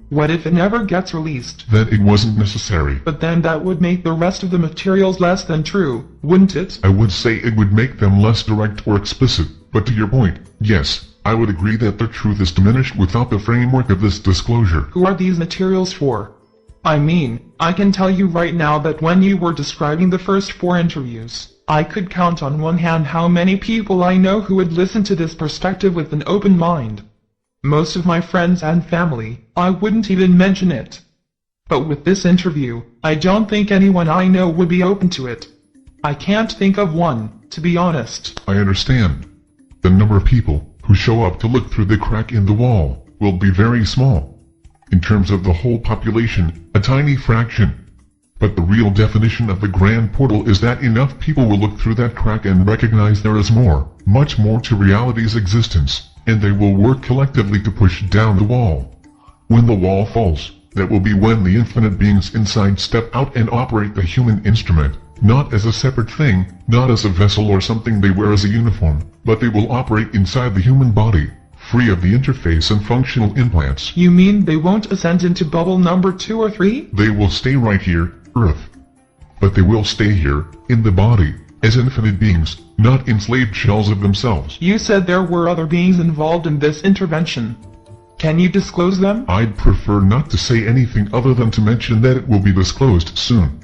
What if it never gets released? Then it wasn't necessary. But then that would make the rest of the materials less than true, wouldn't it? I would say it would make them less direct or explicit, but to your point, yes. I would agree that their truth is diminished without the framework of this disclosure. Who are these materials for? I mean, I can tell you right now that when you were describing the first 4 interviews, I could count on one hand how many people I know who would listen to this perspective with an open mind. Most of my friends and family, I wouldn't even mention it. But with this interview, I don't think anyone I know would be open to it. I can't think of one, to be honest. I understand. The number of people who show up to look through the crack in the wall will be very small. In terms of the whole population, a tiny fraction. But the real definition of the grand portal is that enough people will look through that crack and recognize there is more, much more to reality's existence, and they will work collectively to push down the wall. When the wall falls, that will be when the infinite beings inside step out and operate the human instrument, Not as a separate thing, not as a vessel or something they wear as a uniform, but they will operate inside the human body, free of the interface and functional implants. You mean they won't ascend into bubble number 2 or 3? They will stay right here, Earth. But they will stay here, in the body, as infinite beings, not enslaved shells of themselves. You said there were other beings involved in this intervention. Can you disclose them? I'd prefer not to say anything other than to mention that it will be disclosed soon.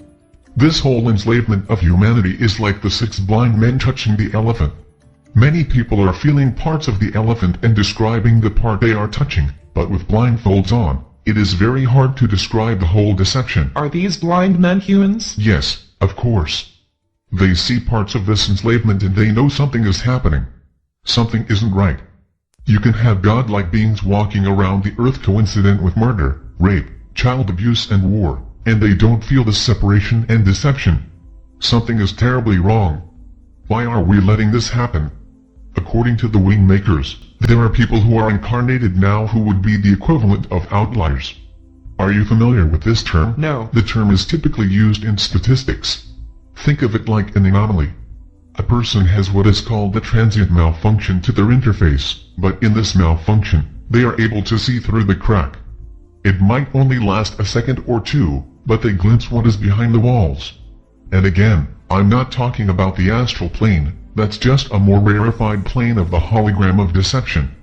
This whole enslavement of humanity is like the 6 blind men touching the elephant. Many people are feeling parts of the elephant and describing the part they are touching, but with blindfolds on, it is very hard to describe the whole deception. Are these blind men humans? Yes, of course. They see parts of this enslavement and they know something is happening. Something isn't right. You can have godlike beings walking around the earth coincident with murder, rape, child abuse and war, and they don't feel the separation and deception. Something is terribly wrong. Why are we letting this happen? According to the WingMakers, there are people who are incarnated now who would be the equivalent of outliers. Are you familiar with this term? No. The term is typically used in statistics. Think of it like an anomaly. A person has what is called a transient malfunction to their interface, but in this malfunction, they are able to see through the crack. It might only last a second or two, but they glimpse what is behind the walls. And again, I'm not talking about the astral plane, that's just a more rarefied plane of the hologram of deception.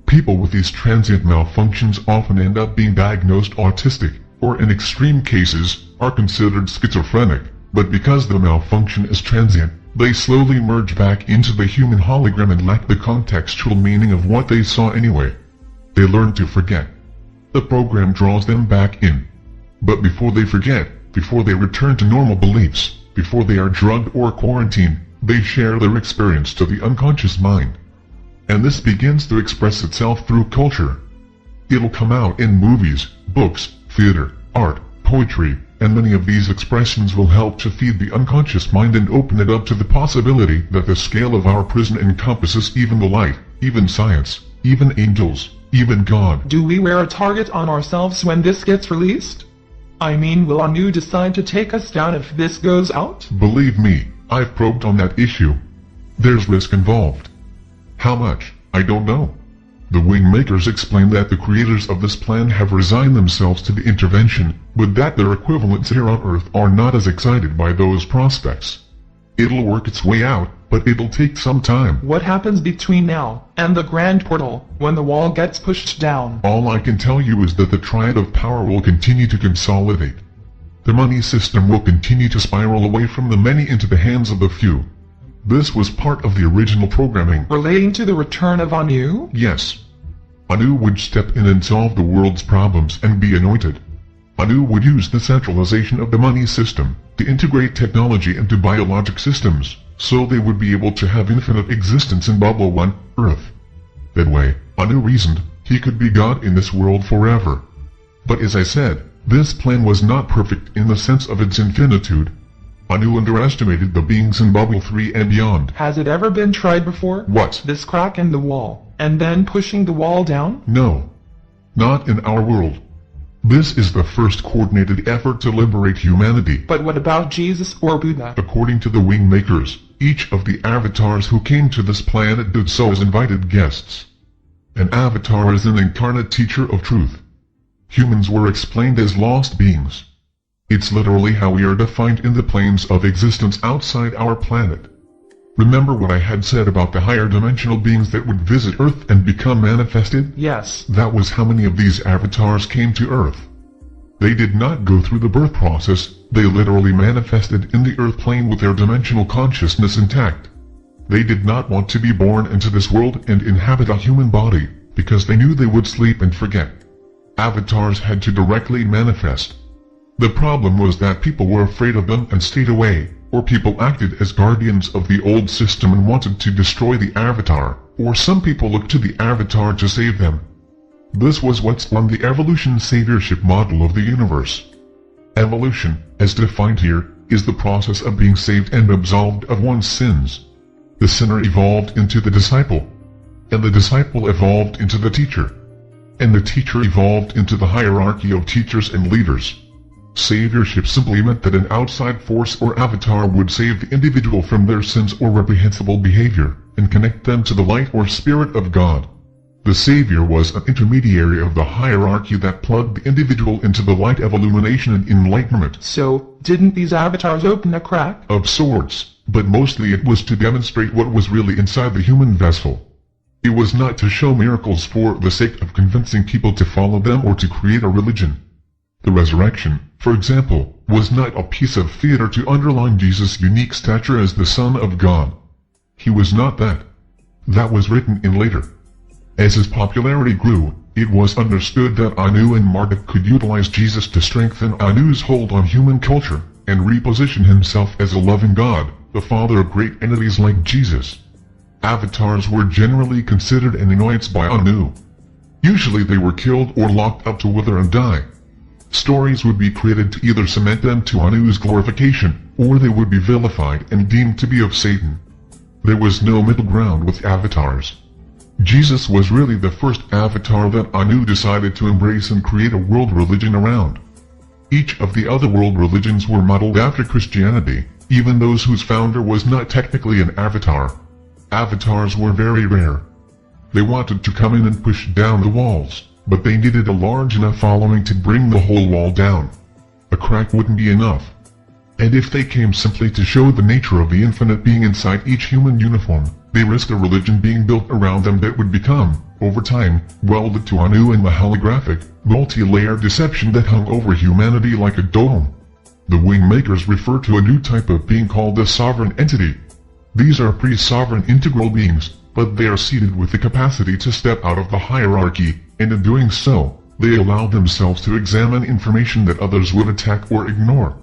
People with these transient malfunctions often end up being diagnosed autistic, or in extreme cases, are considered schizophrenic, but because the malfunction is transient, they slowly merge back into the human hologram and lack the contextual meaning of what they saw anyway. They learn to forget. The program draws them back in. But before they forget, before they return to normal beliefs, before they are drugged or quarantined, they share their experience to the unconscious mind. And this begins to express itself through culture. It'll come out in movies, books, theater, art, poetry, and many of these expressions will help to feed the unconscious mind and open it up to the possibility that the scale of our prison encompasses even the light, even science, even angels, even God. Do we wear a target on ourselves when this gets released? I mean, will Anu decide to take us down if this goes out? Believe me, I've probed on that issue. There's risk involved. How much? I don't know. The WingMakers explain that the creators of this plan have resigned themselves to the intervention, but that their equivalents here on Earth are not as excited by those prospects. It'll work its way out, but it'll take some time. What happens between now and the grand portal, when the wall gets pushed down? All I can tell you is that the triad of power will continue to consolidate. The money system will continue to spiral away from the many into the hands of the few. This was part of the original programming. Relating to the return of Anu? Yes. Anu would step in and solve the world's problems and be anointed. Anu would use the centralization of the money system to integrate technology into biologic systems, so they would be able to have infinite existence in Bubble 1, Earth. That way, Anu reasoned, he could be God in this world forever. But as I said, this plan was not perfect in the sense of its infinitude. Anu underestimated the beings in Bubble 3 and beyond. Has it ever been tried before? What? This crack in the wall, and then pushing the wall down? No. Not in our world. This is the first coordinated effort to liberate humanity. But what about Jesus or Buddha? According to the WingMakers, each of the avatars who came to this planet did so as invited guests. An avatar is an incarnate teacher of truth. Humans were explained as lost beings. It's literally how we are defined in the planes of existence outside our planet. Remember what I had said about the higher dimensional beings that would visit Earth and become manifested? Yes. That was how many of these avatars came to Earth. They did not go through the birth process, they literally manifested in the Earth plane with their dimensional consciousness intact. They did not want to be born into this world and inhabit a human body, because they knew they would sleep and forget. Avatars had to directly manifest. The problem was that people were afraid of them and stayed away, or people acted as guardians of the old system and wanted to destroy the avatar, or some people looked to the avatar to save them. This was what's on the evolution saviorship model of the universe. Evolution, as defined here, is the process of being saved and absolved of one's sins. The sinner evolved into the disciple, and the disciple evolved into the teacher, and the teacher evolved into the hierarchy of teachers and leaders. Saviorship simply meant that an outside force or avatar would save the individual from their sins or reprehensible behavior, and connect them to the light or spirit of God. The Savior was an intermediary of the hierarchy that plugged the individual into the light of illumination and enlightenment. So, didn't these avatars open a crack? Of sorts, but mostly it was to demonstrate what was really inside the human vessel. It was not to show miracles for the sake of convincing people to follow them or to create a religion. The resurrection, for example, was not a piece of theater to underline Jesus' unique stature as the Son of God. He was not that. That was written in later. As his popularity grew, it was understood that Anu and Marduk could utilize Jesus to strengthen Anu's hold on human culture, and reposition himself as a loving God, the father of great entities like Jesus. Avatars were generally considered an annoyance by Anu. Usually they were killed or locked up to wither and die. Stories would be created to either cement them to Anu's glorification, or they would be vilified and deemed to be of Satan. There was no middle ground with avatars. Jesus was really the first avatar that Anu decided to embrace and create a world religion around. Each of the other world religions were modeled after Christianity, even those whose founder was not technically an avatar. Avatars were very rare. They wanted to come in and push down the walls, but they needed a large enough following to bring the whole wall down. A crack wouldn't be enough. And if they came simply to show the nature of the infinite being inside each human uniform, they risked a religion being built around them that would become, over time, welded to Anu and the holographic, multi-layered deception that hung over humanity like a dome. The WingMakers refer to a new type of being called the sovereign entity. These are pre-sovereign integral beings, but they are seated with the capacity to step out of the hierarchy, and in doing so, they allow themselves to examine information that others would attack or ignore.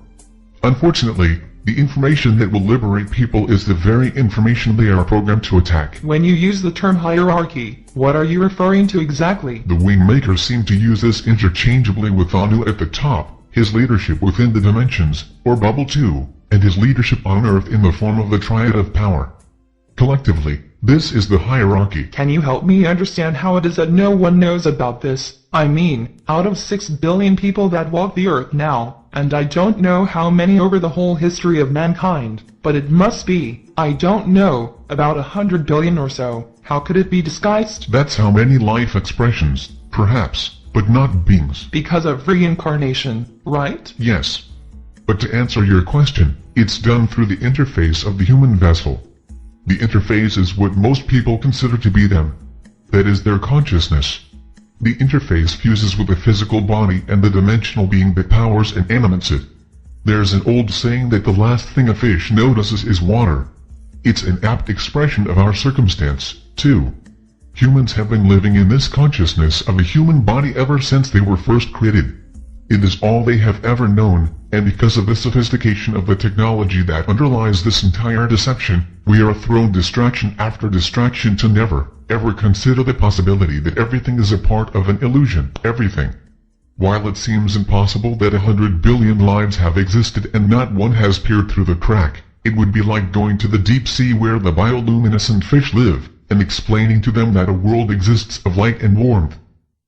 Unfortunately, the information that will liberate people is the very information they are programmed to attack. When you use the term hierarchy, what are you referring to exactly? The WingMakers seem to use this interchangeably with Anu at the top, his leadership within the dimensions, or bubble 2, and his leadership on Earth in the form of the triad of power. Collectively, this is the hierarchy. Can you help me understand how it is that no one knows about this? I mean, out of 6 billion people that walk the earth now, and I don't know how many over the whole history of mankind, but it must be, I don't know, about 100 billion or so. How could it be disguised? That's how many life expressions, perhaps, but not beings. Because of reincarnation, right? Yes. But to answer your question, it's done through the interface of the human vessel. The interface is what most people consider to be them. That is their consciousness. The interface fuses with the physical body and the dimensional being that powers and animates it. There's an old saying that the last thing a fish notices is water. It's an apt expression of our circumstance, too. Humans have been living in this consciousness of a human body ever since they were first created. It is all they have ever known, and because of the sophistication of the technology that underlies this entire deception, we are thrown distraction after distraction to never, ever consider the possibility that everything is a part of an illusion, everything. While it seems impossible that 100 billion lives have existed and not one has peered through the crack, it would be like going to the deep sea where the bioluminescent fish live, and explaining to them that a world exists of light and warmth.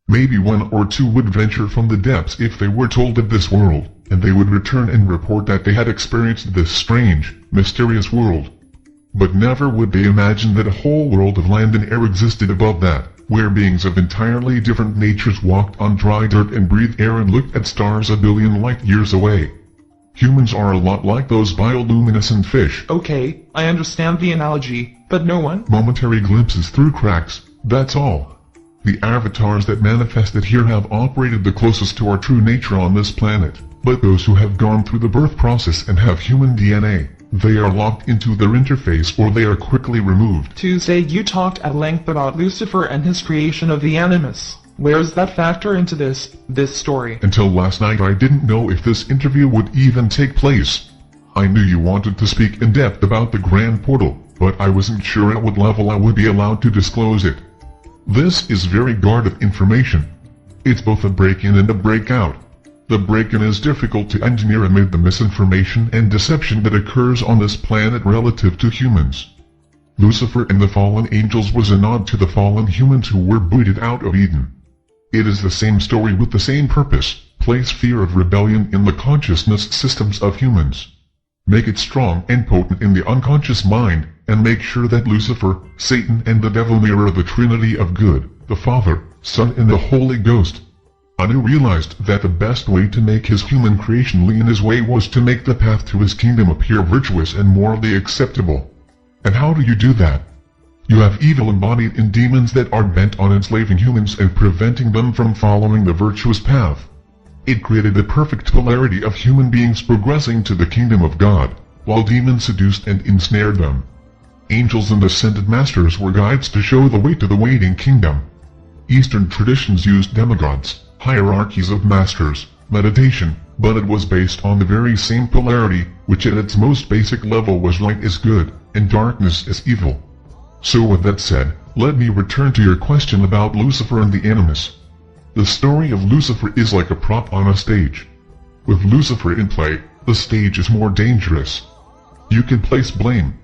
Maybe one or two would venture from the depths if they were told of this world, and they would return and report that they had experienced this strange, mysterious world. But never would they imagine that a whole world of land and air existed above that, where beings of entirely different natures walked on dry dirt and breathed air and looked at stars a billion light years away. Humans are a lot like those bioluminescent fish. Okay, I understand the analogy, but no one? Momentary glimpses through cracks, that's all. The avatars that manifested here have operated the closest to our true nature on this planet, but those who have gone through the birth process and have human DNA, they are locked into their interface or they are quickly removed. Tuesday you talked at length about Lucifer and his creation of the Animus. Where's that factor into this story? Until last night I didn't know if this interview would even take place. I knew you wanted to speak in depth about the Grand Portal, but I wasn't sure at what level I would be allowed to disclose it. This is very guarded information. It's both a break-in and a break-out. The break-in is difficult to engineer amid the misinformation and deception that occurs on this planet relative to humans. Lucifer and the fallen angels was a nod to the fallen humans who were booted out of Eden. It is the same story with the same purpose, Place fear of rebellion in the consciousness systems of humans. Make it strong and potent in the unconscious mind, and make sure that Lucifer, Satan and the devil mirror the Trinity of good, the Father, Son and the Holy Ghost. Anu realized that the best way to make his human creation lean his way was to make the path to his kingdom appear virtuous and morally acceptable. And how do you do that? You have evil embodied in demons that are bent on enslaving humans and preventing them from following the virtuous path. It created the perfect polarity of human beings progressing to the kingdom of God, while demons seduced and ensnared them. Angels and ascended masters were guides to show the way to the waiting kingdom. Eastern traditions used demigods, hierarchies of masters, meditation, but it was based on the very same polarity, which at its most basic level was light is good, and darkness is evil. So with that said, let me return to your question about Lucifer and the Animus. The story of Lucifer is like a prop on a stage. With Lucifer in play, the stage is more dangerous. You can place blame.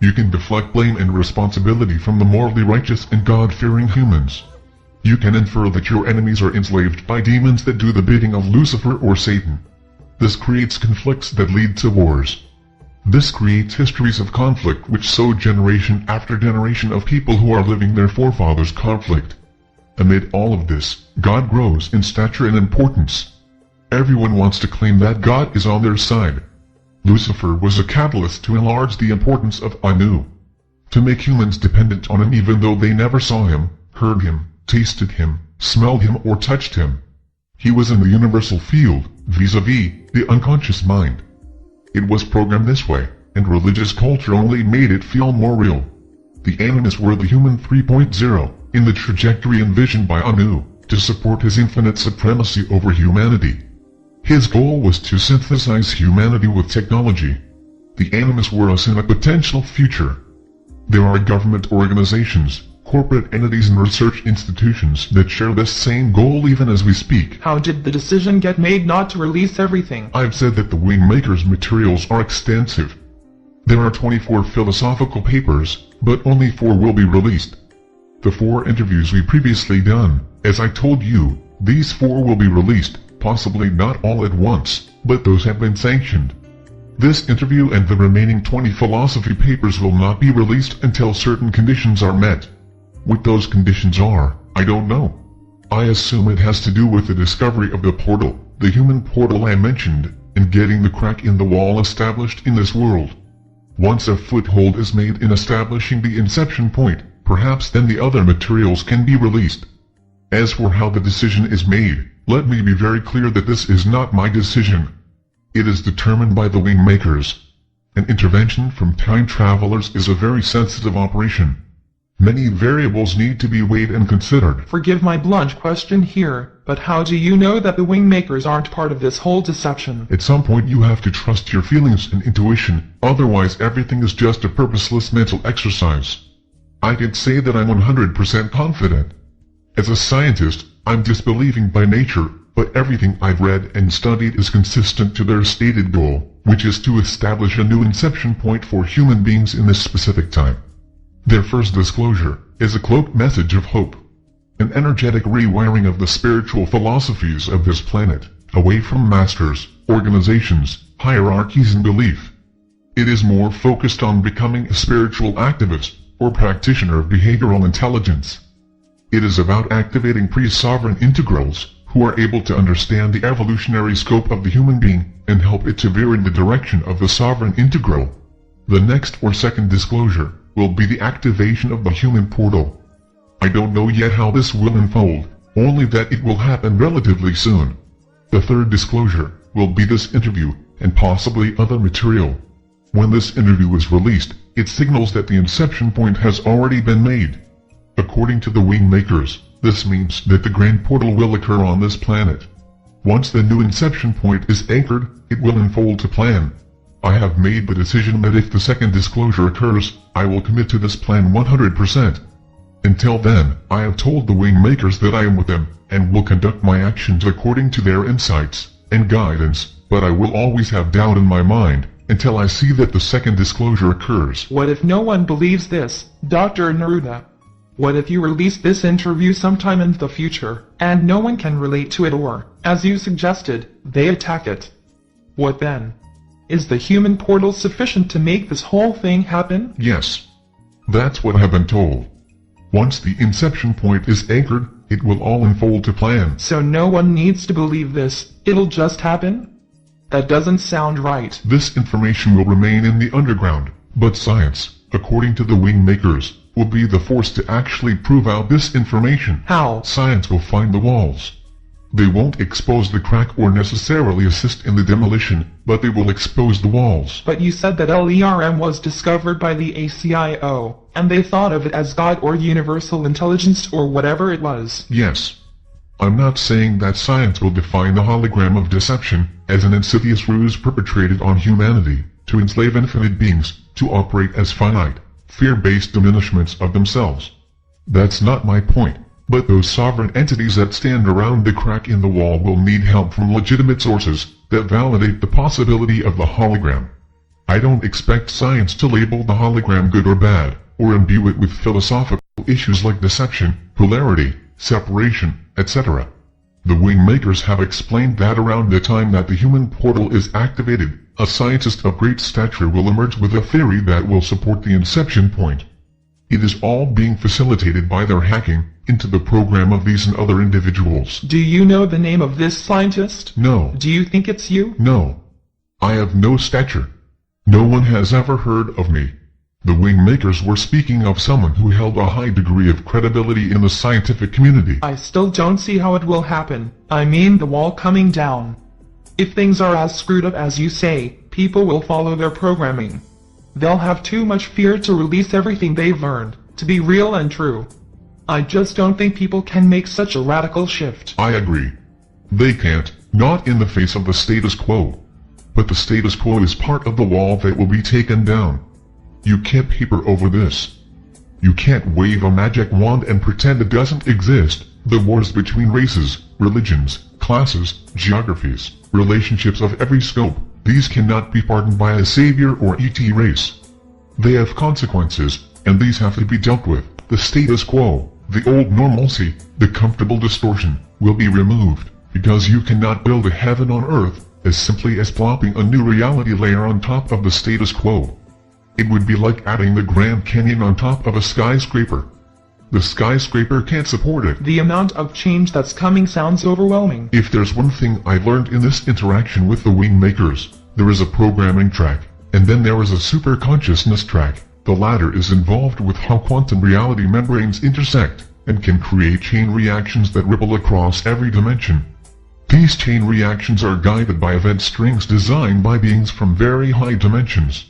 You can deflect blame and responsibility from the morally righteous and God-fearing humans. You can infer that your enemies are enslaved by demons that do the bidding of Lucifer or Satan. This creates conflicts that lead to wars. This creates histories of conflict which sow generation after generation of people who are living their forefathers' conflict. Amid all of this, God grows in stature and importance. Everyone wants to claim that God is on their side. Lucifer was a catalyst to enlarge the importance of Anu, to make humans dependent on him even though they never saw him, heard him, tasted him, smelled him or touched him. He was in the universal field, vis-a-vis the unconscious mind. It was programmed this way, and religious culture only made it feel more real. The Animus were the human 3.0, in the trajectory envisioned by Anu, to support his infinite supremacy over humanity. His goal was to synthesize humanity with technology. The Animus were us in a potential future. There are government organizations, corporate entities and research institutions that share this same goal even as we speak. How did the decision get made not to release everything? I've said that the WingMakers materials are extensive. There are 24 philosophical papers, but only 4 will be released. The 4 interviews we previously done, as I told you, these 4 will be released, possibly not all at once, but those have been sanctioned. This interview and the remaining 20 philosophy papers will not be released until certain conditions are met. What those conditions are, I don't know. I assume it has to do with the discovery of the portal, the human portal I mentioned, and getting the crack in the wall established in this world. Once a foothold is made in establishing the inception point, perhaps then the other materials can be released. As for how the decision is made, let me be very clear that this is not my decision. It is determined by the WingMakers. An intervention from time travelers is a very sensitive operation. Many variables need to be weighed and considered. Forgive my blunt question here, but how do you know that the WingMakers aren't part of this whole deception? At some point you have to trust your feelings and intuition, otherwise everything is just a purposeless mental exercise. I can say that I'm 100% confident. As a scientist, I'm disbelieving by nature, but everything I've read and studied is consistent to their stated goal, which is to establish a new inception point for human beings in this specific time. Their first disclosure is a cloaked message of hope. An energetic rewiring of the spiritual philosophies of this planet, away from masters, organizations, hierarchies and belief. It is more focused on becoming a spiritual activist, or practitioner of behavioral intelligence. It is about activating pre-sovereign integrals, who are able to understand the evolutionary scope of the human being, and help it to veer in the direction of the sovereign integral. The next or second disclosure will be the activation of the human portal. I don't know yet how this will unfold, only that it will happen relatively soon. The third disclosure will be this interview, and possibly other material. When this interview is released, it signals that the inception point has already been made. According to the WingMakers, this means that the grand portal will occur on this planet. Once the new inception point is anchored, it will unfold to plan. I have made the decision that if the second disclosure occurs, I will commit to this plan 100%. Until then, I have told the WingMakers that I am with them, and will conduct my actions according to their insights and guidance, but I will always have doubt in my mind, until I see that the second disclosure occurs. What if no one believes this, Dr. Neruda? What if you release this interview sometime in the future, and no one can relate to it or, as you suggested, they attack it? What then? Is the human portal sufficient to make this whole thing happen? Yes. That's what I've been told. Once the inception point is anchored, it will all unfold to plan. So no one needs to believe this, it'll just happen? That doesn't sound right. This information will remain in the underground, but science, according to the WingMakers, will be the force to actually prove out this information. How? Science will find the walls. They won't expose the crack or necessarily assist in the demolition, but they will expose the walls. But you said that LERM was discovered by the ACIO, and they thought of it as God or universal intelligence or whatever it was. Yes. I'm not saying that science will define the hologram of deception as an insidious ruse perpetrated on humanity to enslave infinite beings to operate as finite, fear-based diminishments of themselves. That's not my point. But those sovereign entities that stand around the crack in the wall will need help from legitimate sources that validate the possibility of the hologram. I don't expect science to label the hologram good or bad, or imbue it with philosophical issues like deception, polarity, separation, etc. The WingMakers have explained that around the time that the human portal is activated, a scientist of great stature will emerge with a theory that will support the inception point. It is all being facilitated by their hacking into the program of these and other individuals. Do you know the name of this scientist? No. Do you think it's you? No. I have no stature. No one has ever heard of me. The WingMakers were speaking of someone who held a high degree of credibility in the scientific community. I still don't see how it will happen. I mean the wall coming down. If things are as screwed up as you say, people will follow their programming. They'll have too much fear to release everything they've learned, to be real and true. I just don't think people can make such a radical shift. I agree. They can't, not in the face of the status quo. But the status quo is part of the wall that will be taken down. You can't paper over this. You can't wave a magic wand and pretend it doesn't exist. The wars between races, religions, classes, geographies, relationships of every scope, these cannot be pardoned by a savior or ET race. They have consequences, and these have to be dealt with. The status quo, the old normalcy, the comfortable distortion, will be removed, because you cannot build a heaven on earth as simply as plopping a new reality layer on top of the status quo. It would be like adding the Grand Canyon on top of a skyscraper. The skyscraper can't support it. The amount of change that's coming sounds overwhelming. If there's one thing I learned in this interaction with the WingMakers, there is a programming track, and then there is a super consciousness track. The latter is involved with how quantum reality membranes intersect, and can create chain reactions that ripple across every dimension. These chain reactions are guided by event strings designed by beings from very high dimensions.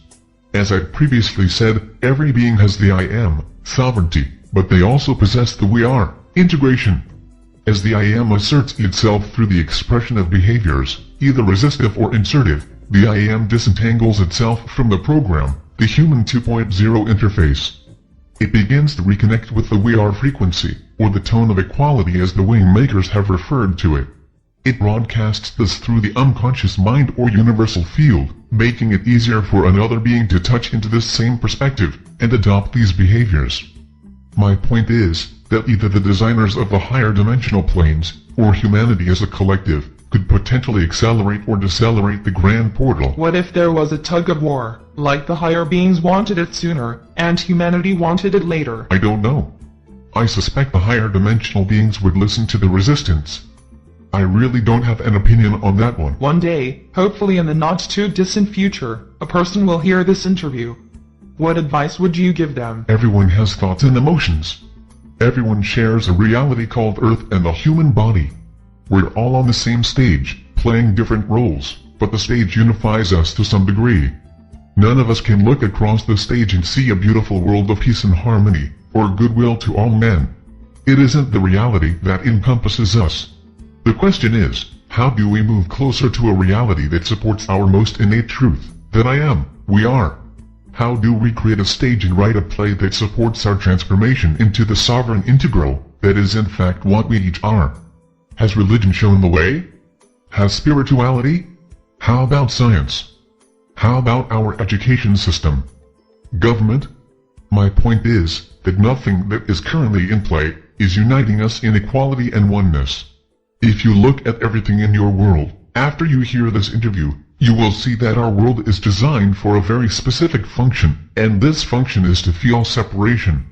As I previously said, every being has the I am, sovereignty, but they also possess the we are, integration. As the I am asserts itself through the expression of behaviors, either resistive or insertive, the I am disentangles itself from the program, the human 2.0 interface. It begins to reconnect with the we are frequency, or the tone of equality as the WingMakers have referred to it. It broadcasts this through the unconscious mind or universal field, making it easier for another being to touch into this same perspective, and adopt these behaviors. My point is, that either the designers of the higher dimensional planes, or humanity as a collective, could potentially accelerate or decelerate the grand portal. What if there was a tug of war, like the higher beings wanted it sooner, and humanity wanted it later? I don't know. I suspect the higher dimensional beings would listen to the resistance. I really don't have an opinion on that one. One day, hopefully in the not-too-distant future, a person will hear this interview. What advice would you give them? Everyone has thoughts and emotions. Everyone shares a reality called Earth and the human body. We're all on the same stage, playing different roles, but the stage unifies us to some degree. None of us can look across the stage and see a beautiful world of peace and harmony, or goodwill to all men. It isn't the reality that encompasses us. The question is, how do we move closer to a reality that supports our most innate truth, that I am, we are? How do we create a stage and write a play that supports our transformation into the sovereign integral, that is in fact what we each are? Has religion shown the way? Has spirituality? How about science? How about our education system? Government? My point is that nothing that is currently in play is uniting us in equality and oneness. If you look at everything in your world, after you hear this interview, you will see that our world is designed for a very specific function, and this function is to feel separation.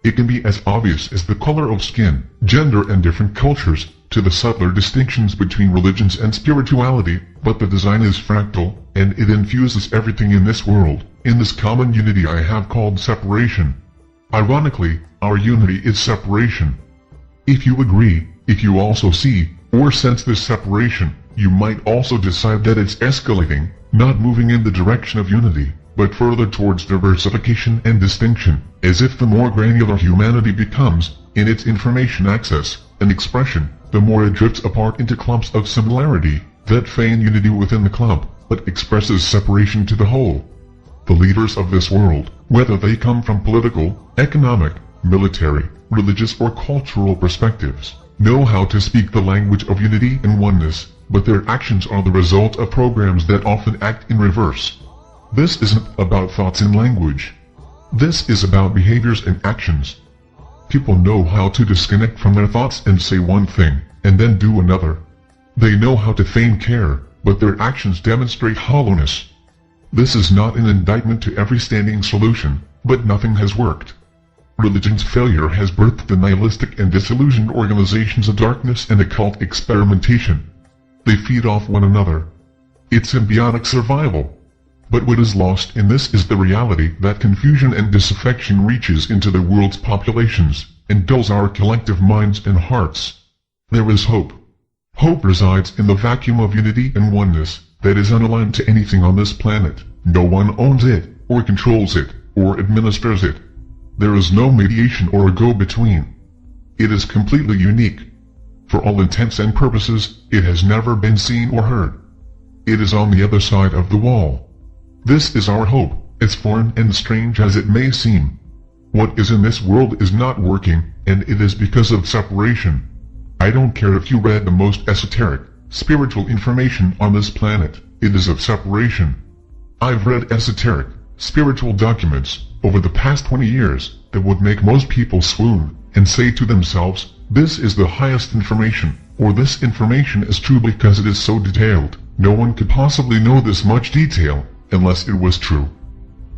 It can be as obvious as the color of skin, gender and different cultures, to the subtler distinctions between religions and spirituality, but the design is fractal, and it infuses everything in this world, in this common unity I have called separation. Ironically, our unity is separation. If you agree, if you also see, or sense this separation, you might also decide that it's escalating, not moving in the direction of unity, but further towards diversification and distinction, as if the more granular humanity becomes, in its information access and expression, the more it drifts apart into clumps of similarity, that feign unity within the clump, but expresses separation to the whole. The leaders of this world, whether they come from political, economic, military, religious or cultural perspectives, know how to speak the language of unity and oneness, but their actions are the result of programs that often act in reverse. This isn't about thoughts and language. This is about behaviors and actions. People know how to disconnect from their thoughts and say one thing, and then do another. They know how to feign care, but their actions demonstrate hollowness. This is not an indictment to every standing solution, but nothing has worked. Religion's failure has birthed the nihilistic and disillusioned organizations of darkness and occult experimentation. They feed off one another. It's symbiotic survival. But what is lost in this is the reality that confusion and disaffection reaches into the world's populations, and dulls our collective minds and hearts. There is hope. Hope resides in the vacuum of unity and oneness, that is unaligned to anything on this planet. No one owns it, or controls it, or administers it. There is no mediation or a go-between. It is completely unique. For all intents and purposes, it has never been seen or heard. It is on the other side of the wall. This is our hope, as foreign and strange as it may seem. What is in this world is not working, and it is because of separation. I don't care if you read the most esoteric, spiritual information on this planet, it is of separation. I've read esoteric, spiritual documents, over the past 20 years, that would make most people swoon, and say to themselves, this is the highest information, or this information is true because it is so detailed. No one could possibly know this much detail, unless it was true.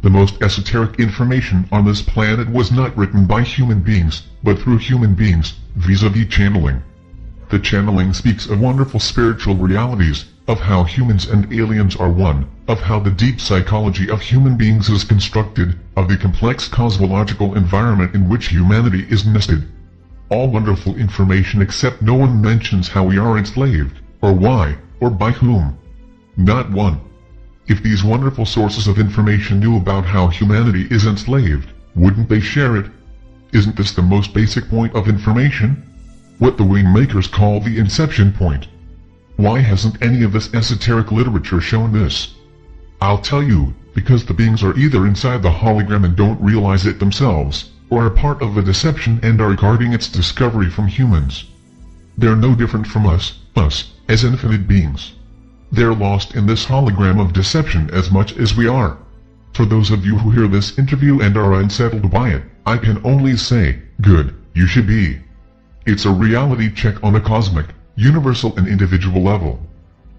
The most esoteric information on this planet was not written by human beings, but through human beings, vis-a-vis channeling. The channeling speaks of wonderful spiritual realities, of how humans and aliens are one, of how the deep psychology of human beings is constructed, of the complex cosmological environment in which humanity is nested. All wonderful information, except no one mentions how we are enslaved, or why, or by whom. Not one. If these wonderful sources of information knew about how humanity is enslaved, wouldn't they share it? Isn't this the most basic point of information? What the WingMakers call the inception point. Why hasn't any of this esoteric literature shown this? I'll tell you, because the beings are either inside the hologram and don't realize it themselves, or are part of a deception and are guarding its discovery from humans. They're no different from us, as infinite beings. They're lost in this hologram of deception as much as we are. For those of you who hear this interview and are unsettled by it, I can only say, good, you should be. It's a reality check on a cosmic, universal and individual level.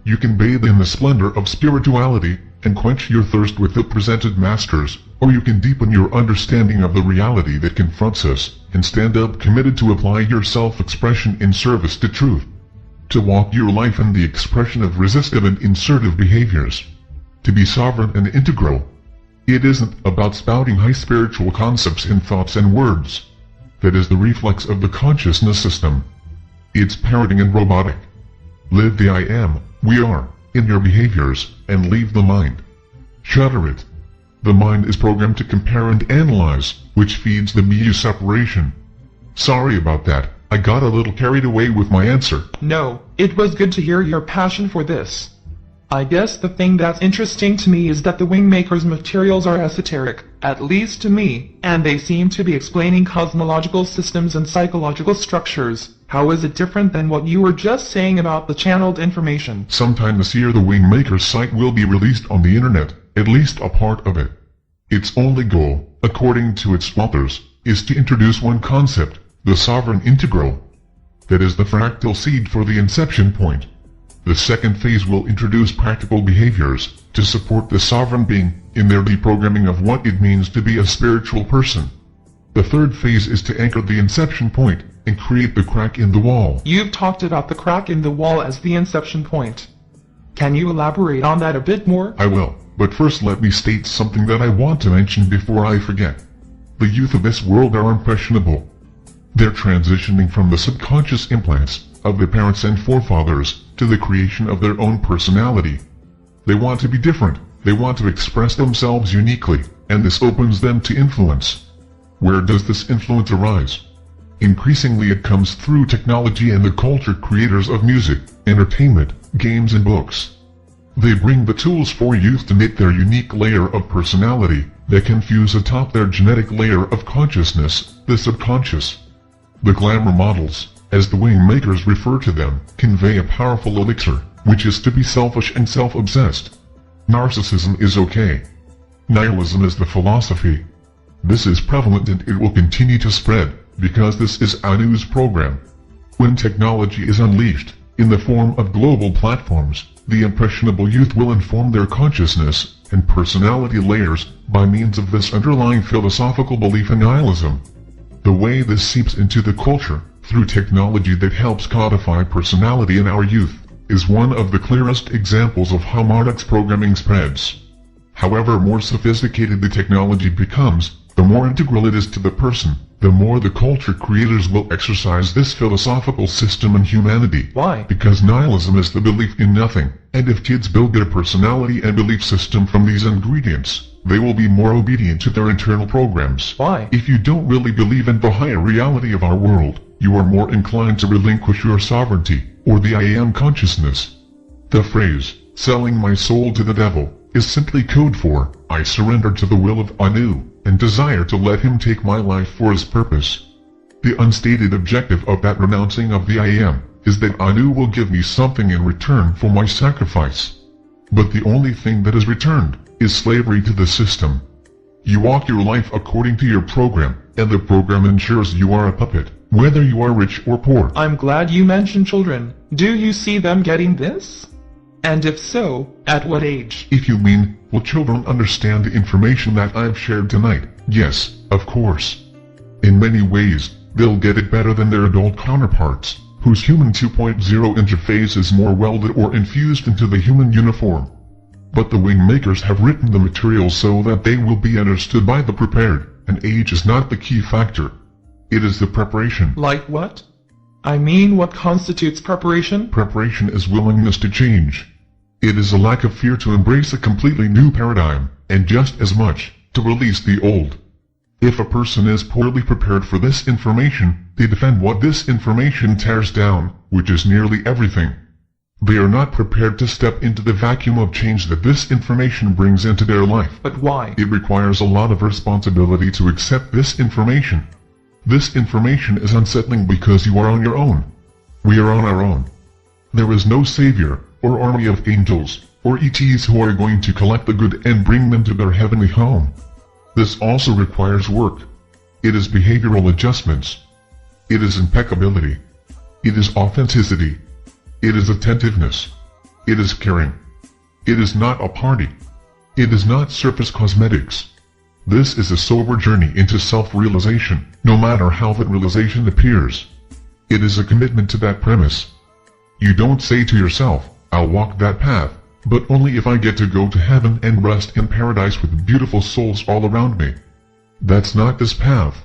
You can bathe in the splendor of spirituality, and quench your thirst with the presented masters, or you can deepen your understanding of the reality that confronts us, and stand up committed to apply your self-expression in service to truth. To walk your life in the expression of resistive and insertive behaviors. To be sovereign and integral. It isn't about spouting high spiritual concepts in thoughts and words. That is the reflex of the consciousness system. It's parroting and robotic. Live the I am, we are, in your behaviors, and leave the mind. Shutter it. The mind is programmed to compare and analyze, which feeds the me-you separation. Sorry about that. I got a little carried away with my answer. No, it was good to hear your passion for this. I guess the thing that's interesting to me is that the WingMakers materials are esoteric, at least to me, and they seem to be explaining cosmological systems and psychological structures. How is it different than what you were just saying about the channeled information? Sometime this year the WingMakers site will be released on the internet, at least a part of it. Its only goal, according to its authors, is to introduce one concept, the sovereign integral. That is the fractal seed for the inception point. The second phase will introduce practical behaviors to support the sovereign being in their deprogramming of what it means to be a spiritual person. The third phase is to anchor the inception point and create the crack in the wall. You've talked about the crack in the wall as the inception point. Can you elaborate on that a bit more? I will, but first let me state something that I want to mention before I forget. The youth of this world are impressionable. They're transitioning from the subconscious implants of their parents and forefathers to the creation of their own personality. They want to be different, they want to express themselves uniquely, and this opens them to influence. Where does this influence arise? Increasingly it comes through technology and the culture creators of music, entertainment, games and books. They bring the tools for youth to knit their unique layer of personality that can fuse atop their genetic layer of consciousness, the subconscious. The glamour models, as the WingMakers refer to them, convey a powerful elixir, which is to be selfish and self-obsessed. Narcissism is okay. Nihilism is the philosophy. This is prevalent and it will continue to spread, because this is Anu's program. When technology is unleashed, in the form of global platforms, the impressionable youth will inform their consciousness and personality layers by means of this underlying philosophical belief in nihilism. The way this seeps into the culture, through technology that helps codify personality in our youth, is one of the clearest examples of how Marduk's programming spreads. However more sophisticated the technology becomes, the more integral it is to the person, the more the culture creators will exercise this philosophical system in humanity. Why? Because nihilism is the belief in nothing, and if kids build their personality and belief system from these ingredients, they will be more obedient to their internal programs. Why? If you don't really believe in the higher reality of our world, you are more inclined to relinquish your sovereignty, or the I am consciousness. The phrase, selling my soul to the devil, is simply code for, I surrender to the will of Anu, and desire to let him take my life for his purpose. The unstated objective of that renouncing of the I am, is that Anu will give me something in return for my sacrifice. But the only thing that is returned, is slavery to the system. You walk your life according to your program, and the program ensures you are a puppet, whether you are rich or poor. I'm glad you mentioned children. Do you see them getting this? And if so, at what age? If you mean, will children understand the information that I've shared tonight? Yes, of course. In many ways, they'll get it better than their adult counterparts, whose human 2.0 interface is more welded or infused into the human uniform. But the WingMakers have written the material so that they will be understood by the prepared, and age is not the key factor. It is the preparation. Like what? I mean, what constitutes preparation? Preparation is willingness to change. It is a lack of fear to embrace a completely new paradigm, and just as much, to release the old. If a person is poorly prepared for this information, they defend what this information tears down, which is nearly everything. They are not prepared to step into the vacuum of change that this information brings into their life. But why? It requires a lot of responsibility to accept this information. This information is unsettling because you are on your own. We are on our own. There is no savior, or army of angels, or ETs who are going to collect the good and bring them to their heavenly home. This also requires work. It is behavioral adjustments. It is impeccability. It is authenticity. It is attentiveness. It is caring. It is not a party. It is not surface cosmetics. This is a sober journey into self-realization, no matter how that realization appears. It is a commitment to that premise. You don't say to yourself, I'll walk that path, but only if I get to go to heaven and rest in paradise with beautiful souls all around me. That's not this path.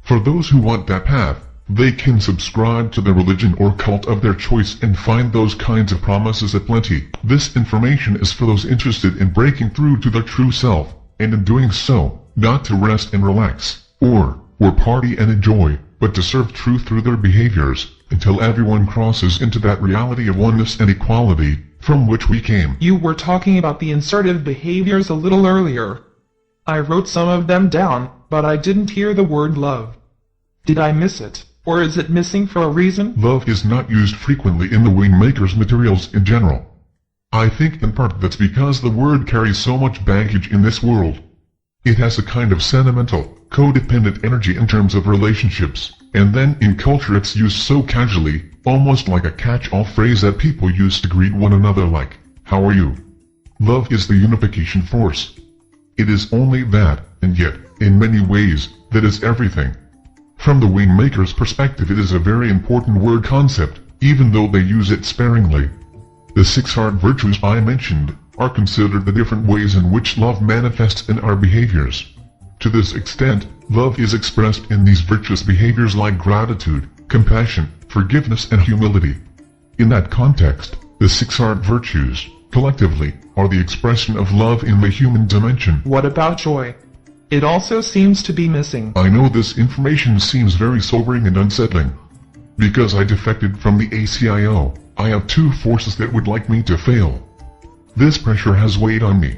For those who want that path, they can subscribe to the religion or cult of their choice and find those kinds of promises aplenty. This information is for those interested in breaking through to their true self, and in doing so, not to rest and relax, or party and enjoy, but to serve truth through their behaviors, until everyone crosses into that reality of oneness and equality, from which we came. You were talking about the insertive behaviors a little earlier. I wrote some of them down, but I didn't hear the word love. Did I miss it? Or is it missing for a reason? Love is not used frequently in the WingMakers materials in general. I think in part that's because the word carries so much baggage in this world. It has a kind of sentimental, codependent energy in terms of relationships, and then in culture it's used so casually, almost like a catch-all phrase that people use to greet one another like, "How are you?" Love is the unification force. It is only that, and yet, in many ways, that is everything. From the WingMakers' perspective it is a very important word concept, even though they use it sparingly. The 6 heart virtues I mentioned are considered the different ways in which love manifests in our behaviors. To this extent, love is expressed in these virtuous behaviors like gratitude, compassion, forgiveness and humility. In that context, the 6 heart virtues, collectively, are the expression of love in the human dimension. What about joy? It also seems to be missing. I know this information seems very sobering and unsettling. Because I defected from the ACIO, I have 2 forces that would like me to fail. This pressure has weighed on me.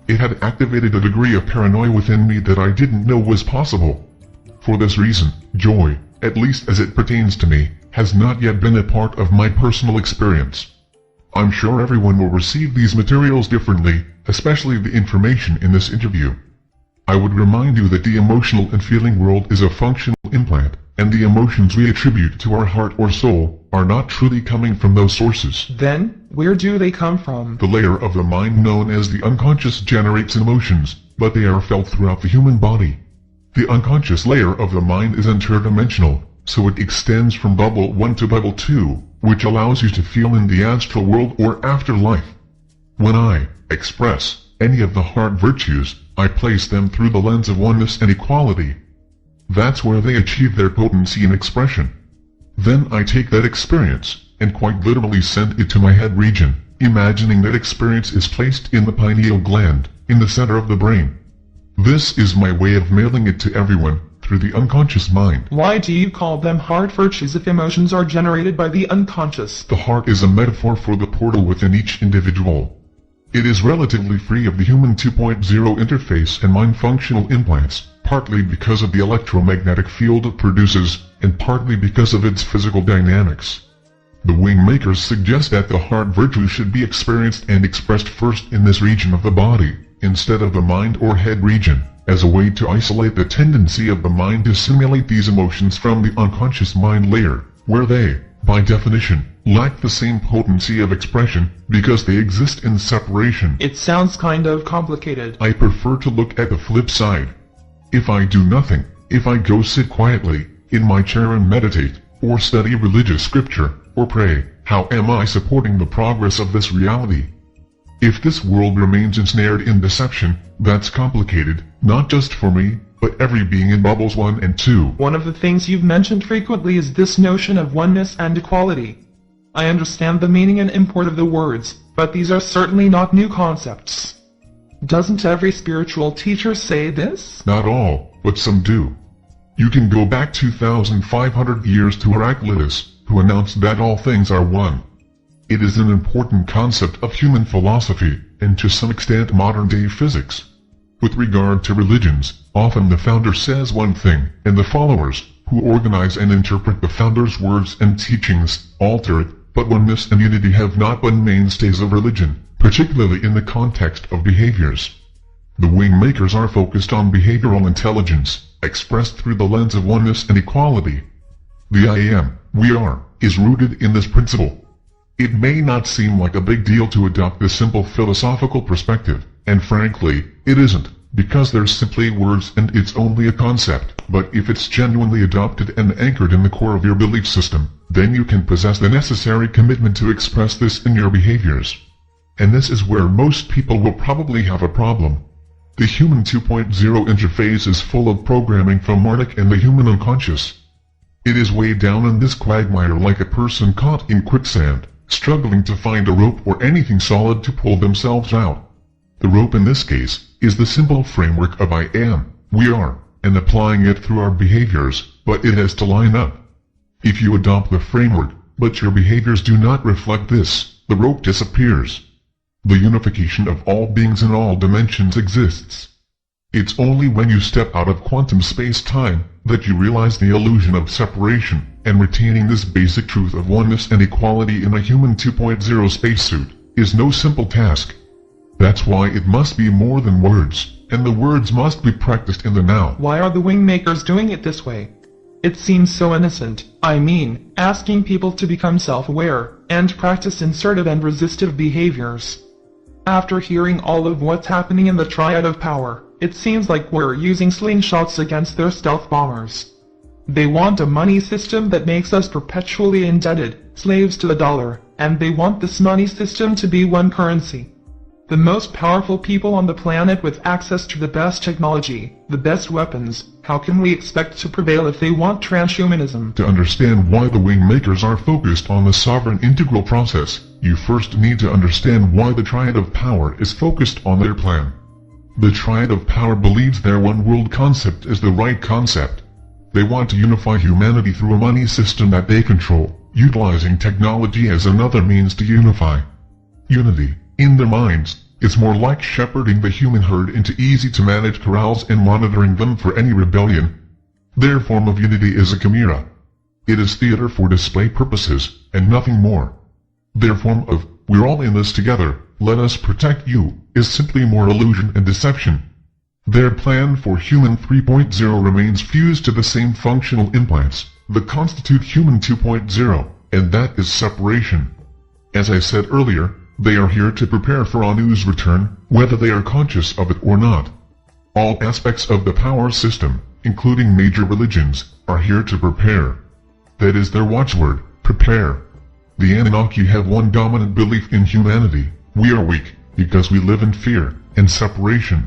It had activated a degree of paranoia within me that I didn't know was possible. For this reason, joy, at least as it pertains to me, has not yet been a part of my personal experience. I'm sure everyone will receive these materials differently, especially the information in this interview. I would remind you that the emotional and feeling world is a functional implant, and the emotions we attribute to our heart or soul are not truly coming from those sources. Then, where do they come from? The layer of the mind known as the unconscious generates emotions, but they are felt throughout the human body. The unconscious layer of the mind is interdimensional, so it extends from bubble 1 to bubble 2, which allows you to feel in the astral world or afterlife. When I express any of the heart virtues, I place them through the lens of oneness and equality. That's where they achieve their potency and expression. Then I take that experience, and quite literally send it to my head region, imagining that experience is placed in the pineal gland, in the center of the brain. This is my way of mailing it to everyone, through the unconscious mind. Why do you call them heart virtues if emotions are generated by the unconscious? The heart is a metaphor for the portal within each individual. It is relatively free of the human 2.0 interface and mind functional implants, partly because of the electromagnetic field it produces, and partly because of its physical dynamics. The WingMakers suggest that the heart virtue should be experienced and expressed first in this region of the body, instead of the mind or head region, as a way to isolate the tendency of the mind to simulate these emotions from the unconscious mind layer, where they, by definition, lack the same potency of expression because they exist in separation. It sounds kind of complicated. I prefer to look at the flip side. If I do nothing, if I go sit quietly, in my chair and meditate, or study religious scripture, or pray, how am I supporting the progress of this reality? If this world remains ensnared in deception, that's complicated, not just for me, but every being in bubbles 1 and 2. One of the things you've mentioned frequently is this notion of oneness and equality. I understand the meaning and import of the words, but these are certainly not new concepts. Doesn't every spiritual teacher say this? Not all, but some do. You can go back 2,500 years to Heraclitus, who announced that all things are one. It is an important concept of human philosophy, and to some extent modern-day physics. With regard to religions, often the founder says one thing, and the followers, who organize and interpret the founder's words and teachings, alter it, but oneness and unity have not been mainstays of religion, particularly in the context of behaviors. The WingMakers are focused on behavioral intelligence, expressed through the lens of oneness and equality. The I am, we are, is rooted in this principle. It may not seem like a big deal to adopt this simple philosophical perspective, and frankly, it isn't, because they're simply words and it's only a concept, but if it's genuinely adopted and anchored in the core of your belief system, then you can possess the necessary commitment to express this in your behaviors. And this is where most people will probably have a problem. The human 2.0 interface is full of programming from Marduk and the human unconscious. It is way down in this quagmire like a person caught in quicksand, struggling to find a rope or anything solid to pull themselves out. The rope in this case is the simple framework of I am, we are, and applying it through our behaviors, but it has to line up. If you adopt the framework, but your behaviors do not reflect this, the rope disappears. The unification of all beings in all dimensions exists. It's only when you step out of quantum space-time that you realize the illusion of separation, and retaining this basic truth of oneness and equality in a human 2.0 spacesuit is no simple task. That's why it must be more than words, and the words must be practiced in the now. Why are the WingMakers doing it this way? It seems so innocent. I mean, asking people to become self-aware, and practice assertive and resistive behaviors. After hearing all of what's happening in the triad of power, it seems like we're using slingshots against their stealth bombers. They want a money system that makes us perpetually indebted, slaves to the dollar, and they want this money system to be one currency. The most powerful people on the planet with access to the best technology, the best weapons, how can we expect to prevail if they want transhumanism? To understand why the WingMakers are focused on the sovereign integral process, you first need to understand why the Triad of Power is focused on their plan. The Triad of Power believes their one-world concept is the right concept. They want to unify humanity through a money system that they control, utilizing technology as another means to unify. Unity, in their minds, is more like shepherding the human herd into easy-to-manage corrals and monitoring them for any rebellion. Their form of unity is a chimera. It is theater for display purposes, and nothing more. Their form of, we're all in this together, let us protect you, is simply more illusion and deception. Their plan for Human 3.0 remains fused to the same functional implants that constitute Human 2.0, and that is separation. As I said earlier, they are here to prepare for Anu's return, whether they are conscious of it or not. All aspects of the power system, including major religions, are here to prepare. That is their watchword, prepare. The Anunnaki have one dominant belief in humanity: we are weak, because we live in fear and separation.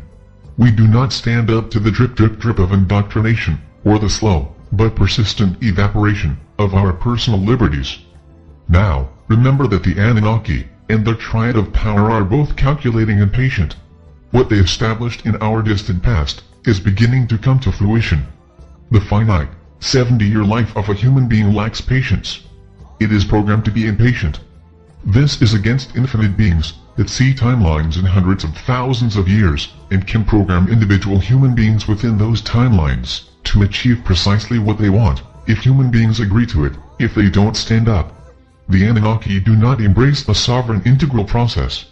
We do not stand up to the drip of indoctrination, or the slow, but persistent evaporation, of our personal liberties. Now, remember that the Anunnaki and the Triad of Power are both calculating and patient. What they established in our distant past is beginning to come to fruition. The finite, 70-year life of a human being lacks patience. It is programmed to be impatient. This is against infinite beings that see timelines in hundreds of thousands of years and can program individual human beings within those timelines to achieve precisely what they want, if human beings agree to it, if they don't stand up. The Anunnaki do not embrace the sovereign integral process.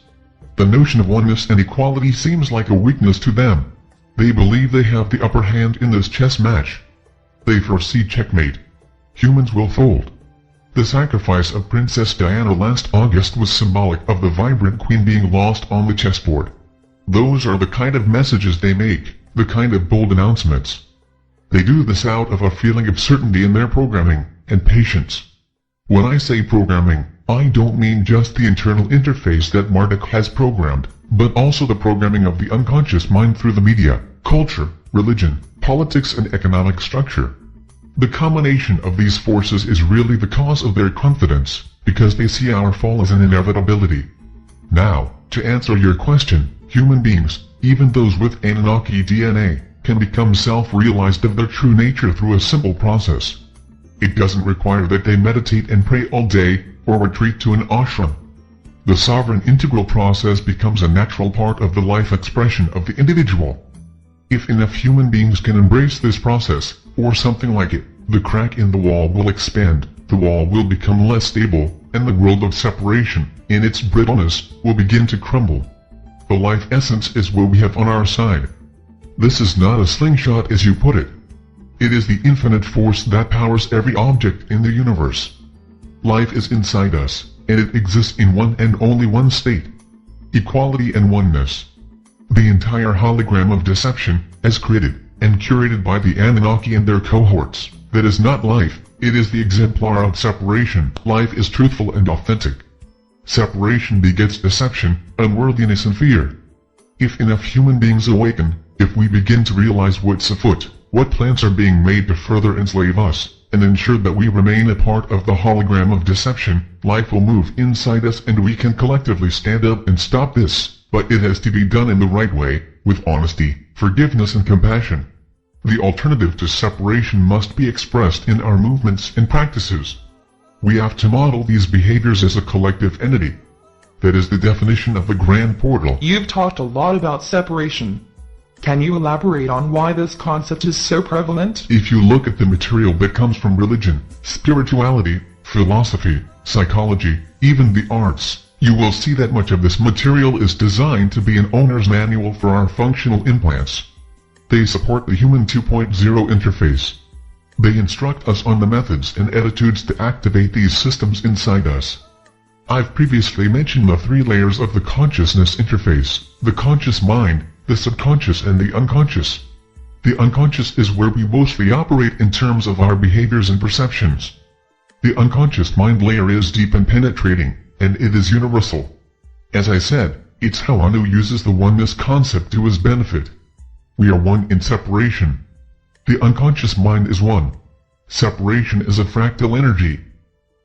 The notion of oneness and equality seems like a weakness to them. They believe they have the upper hand in this chess match. They foresee checkmate. Humans will fold. The sacrifice of Princess Diana last August was symbolic of the vibrant queen being lost on the chessboard. Those are the kind of messages they make, the kind of bold announcements. They do this out of a feeling of certainty in their programming, and patience. When I say programming, I don't mean just the internal interface that Marduk has programmed, but also the programming of the unconscious mind through the media, culture, religion, politics and economic structure. The combination of these forces is really the cause of their confidence, because they see our fall as an inevitability. Now, to answer your question, human beings, even those with Anunnaki DNA, can become self-realized of their true nature through a simple process. It doesn't require that they meditate and pray all day, or retreat to an ashram. The sovereign integral process becomes a natural part of the life expression of the individual. If enough human beings can embrace this process, or something like it, the crack in the wall will expand, the wall will become less stable, and the world of separation, in its brittleness, will begin to crumble. The life essence is what we have on our side. This is not a slingshot as you put it. It is the infinite force that powers every object in the universe. Life is inside us, and it exists in one and only one state: equality and oneness. The entire hologram of deception, as created and curated by the Anunnaki and their cohorts, that is not life, it is the exemplar of separation. Life is truthful and authentic. Separation begets deception, unworthiness and fear. If enough human beings awaken, if we begin to realize what's afoot, what plans are being made to further enslave us, and ensure that we remain a part of the hologram of deception, life will move inside us and we can collectively stand up and stop this. But it has to be done in the right way, with honesty, forgiveness and compassion. The alternative to separation must be expressed in our movements and practices. We have to model these behaviors as a collective entity. That is the definition of the grand portal. You've talked a lot about separation. Can you elaborate on why this concept is so prevalent? If you look at the material that comes from religion, spirituality, philosophy, psychology, even the arts, You will see that much of this material is designed to be an owner's manual for our functional implants. They support the Human 2.0 interface. They instruct us on the methods and attitudes to activate these systems inside us. I've previously mentioned the 3 layers of the consciousness interface: the conscious mind, the subconscious, and the unconscious. The unconscious is where we mostly operate in terms of our behaviors and perceptions. The unconscious mind layer is deep and penetrating, and it is universal. As I said, it's how Anu uses the oneness concept to his benefit. We are one in separation. The unconscious mind is one. Separation is a fractal energy.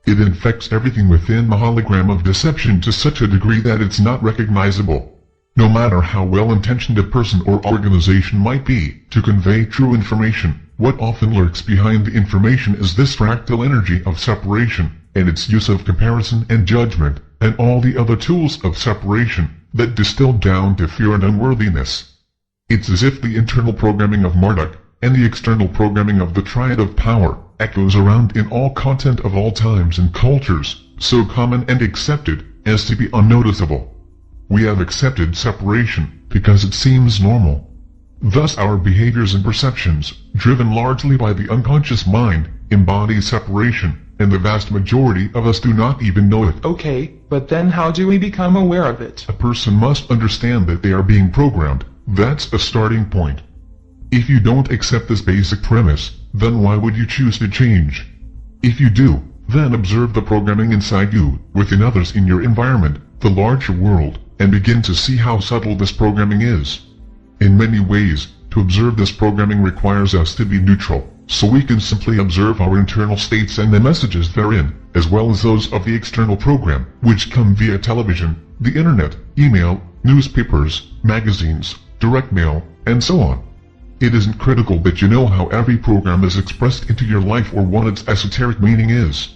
It infects everything within the hologram of deception to such a degree that it's not recognizable. No matter how well-intentioned a person or organization might be to convey true information, what often lurks behind the information is this fractal energy of separation, and its use of comparison and judgment, and all the other tools of separation that distill down to fear and unworthiness. It's as if the internal programming of Marduk, and the external programming of the triad of power, echoes around in all content of all times and cultures, so common and accepted as to be unnoticeable. We have accepted separation because it seems normal. Thus our behaviors and perceptions, driven largely by the unconscious mind, embody separation, and the vast majority of us do not even know it. Okay, but then how do we become aware of it? A person must understand that they are being programmed. That's a starting point. If you don't accept this basic premise, then why would you choose to change? If you do, then observe the programming inside you, within others in your environment, the larger world, and begin to see how subtle this programming is. In many ways, to observe this programming requires us to be neutral, so we can simply observe our internal states and the messages therein, as well as those of the external program, which come via television, the internet, email, newspapers, magazines, direct mail, and so on. It isn't critical that you know how every program is expressed into your life or what its esoteric meaning is.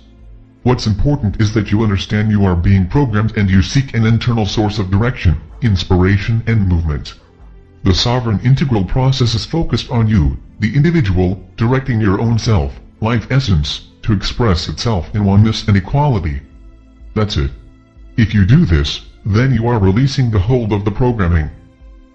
What's important is that you understand you are being programmed and you seek an internal source of direction, inspiration, and movement. The sovereign integral process is focused on you, the individual, directing your own self, life essence, to express itself in oneness and equality. That's it. If you do this, then you are releasing the hold of the programming.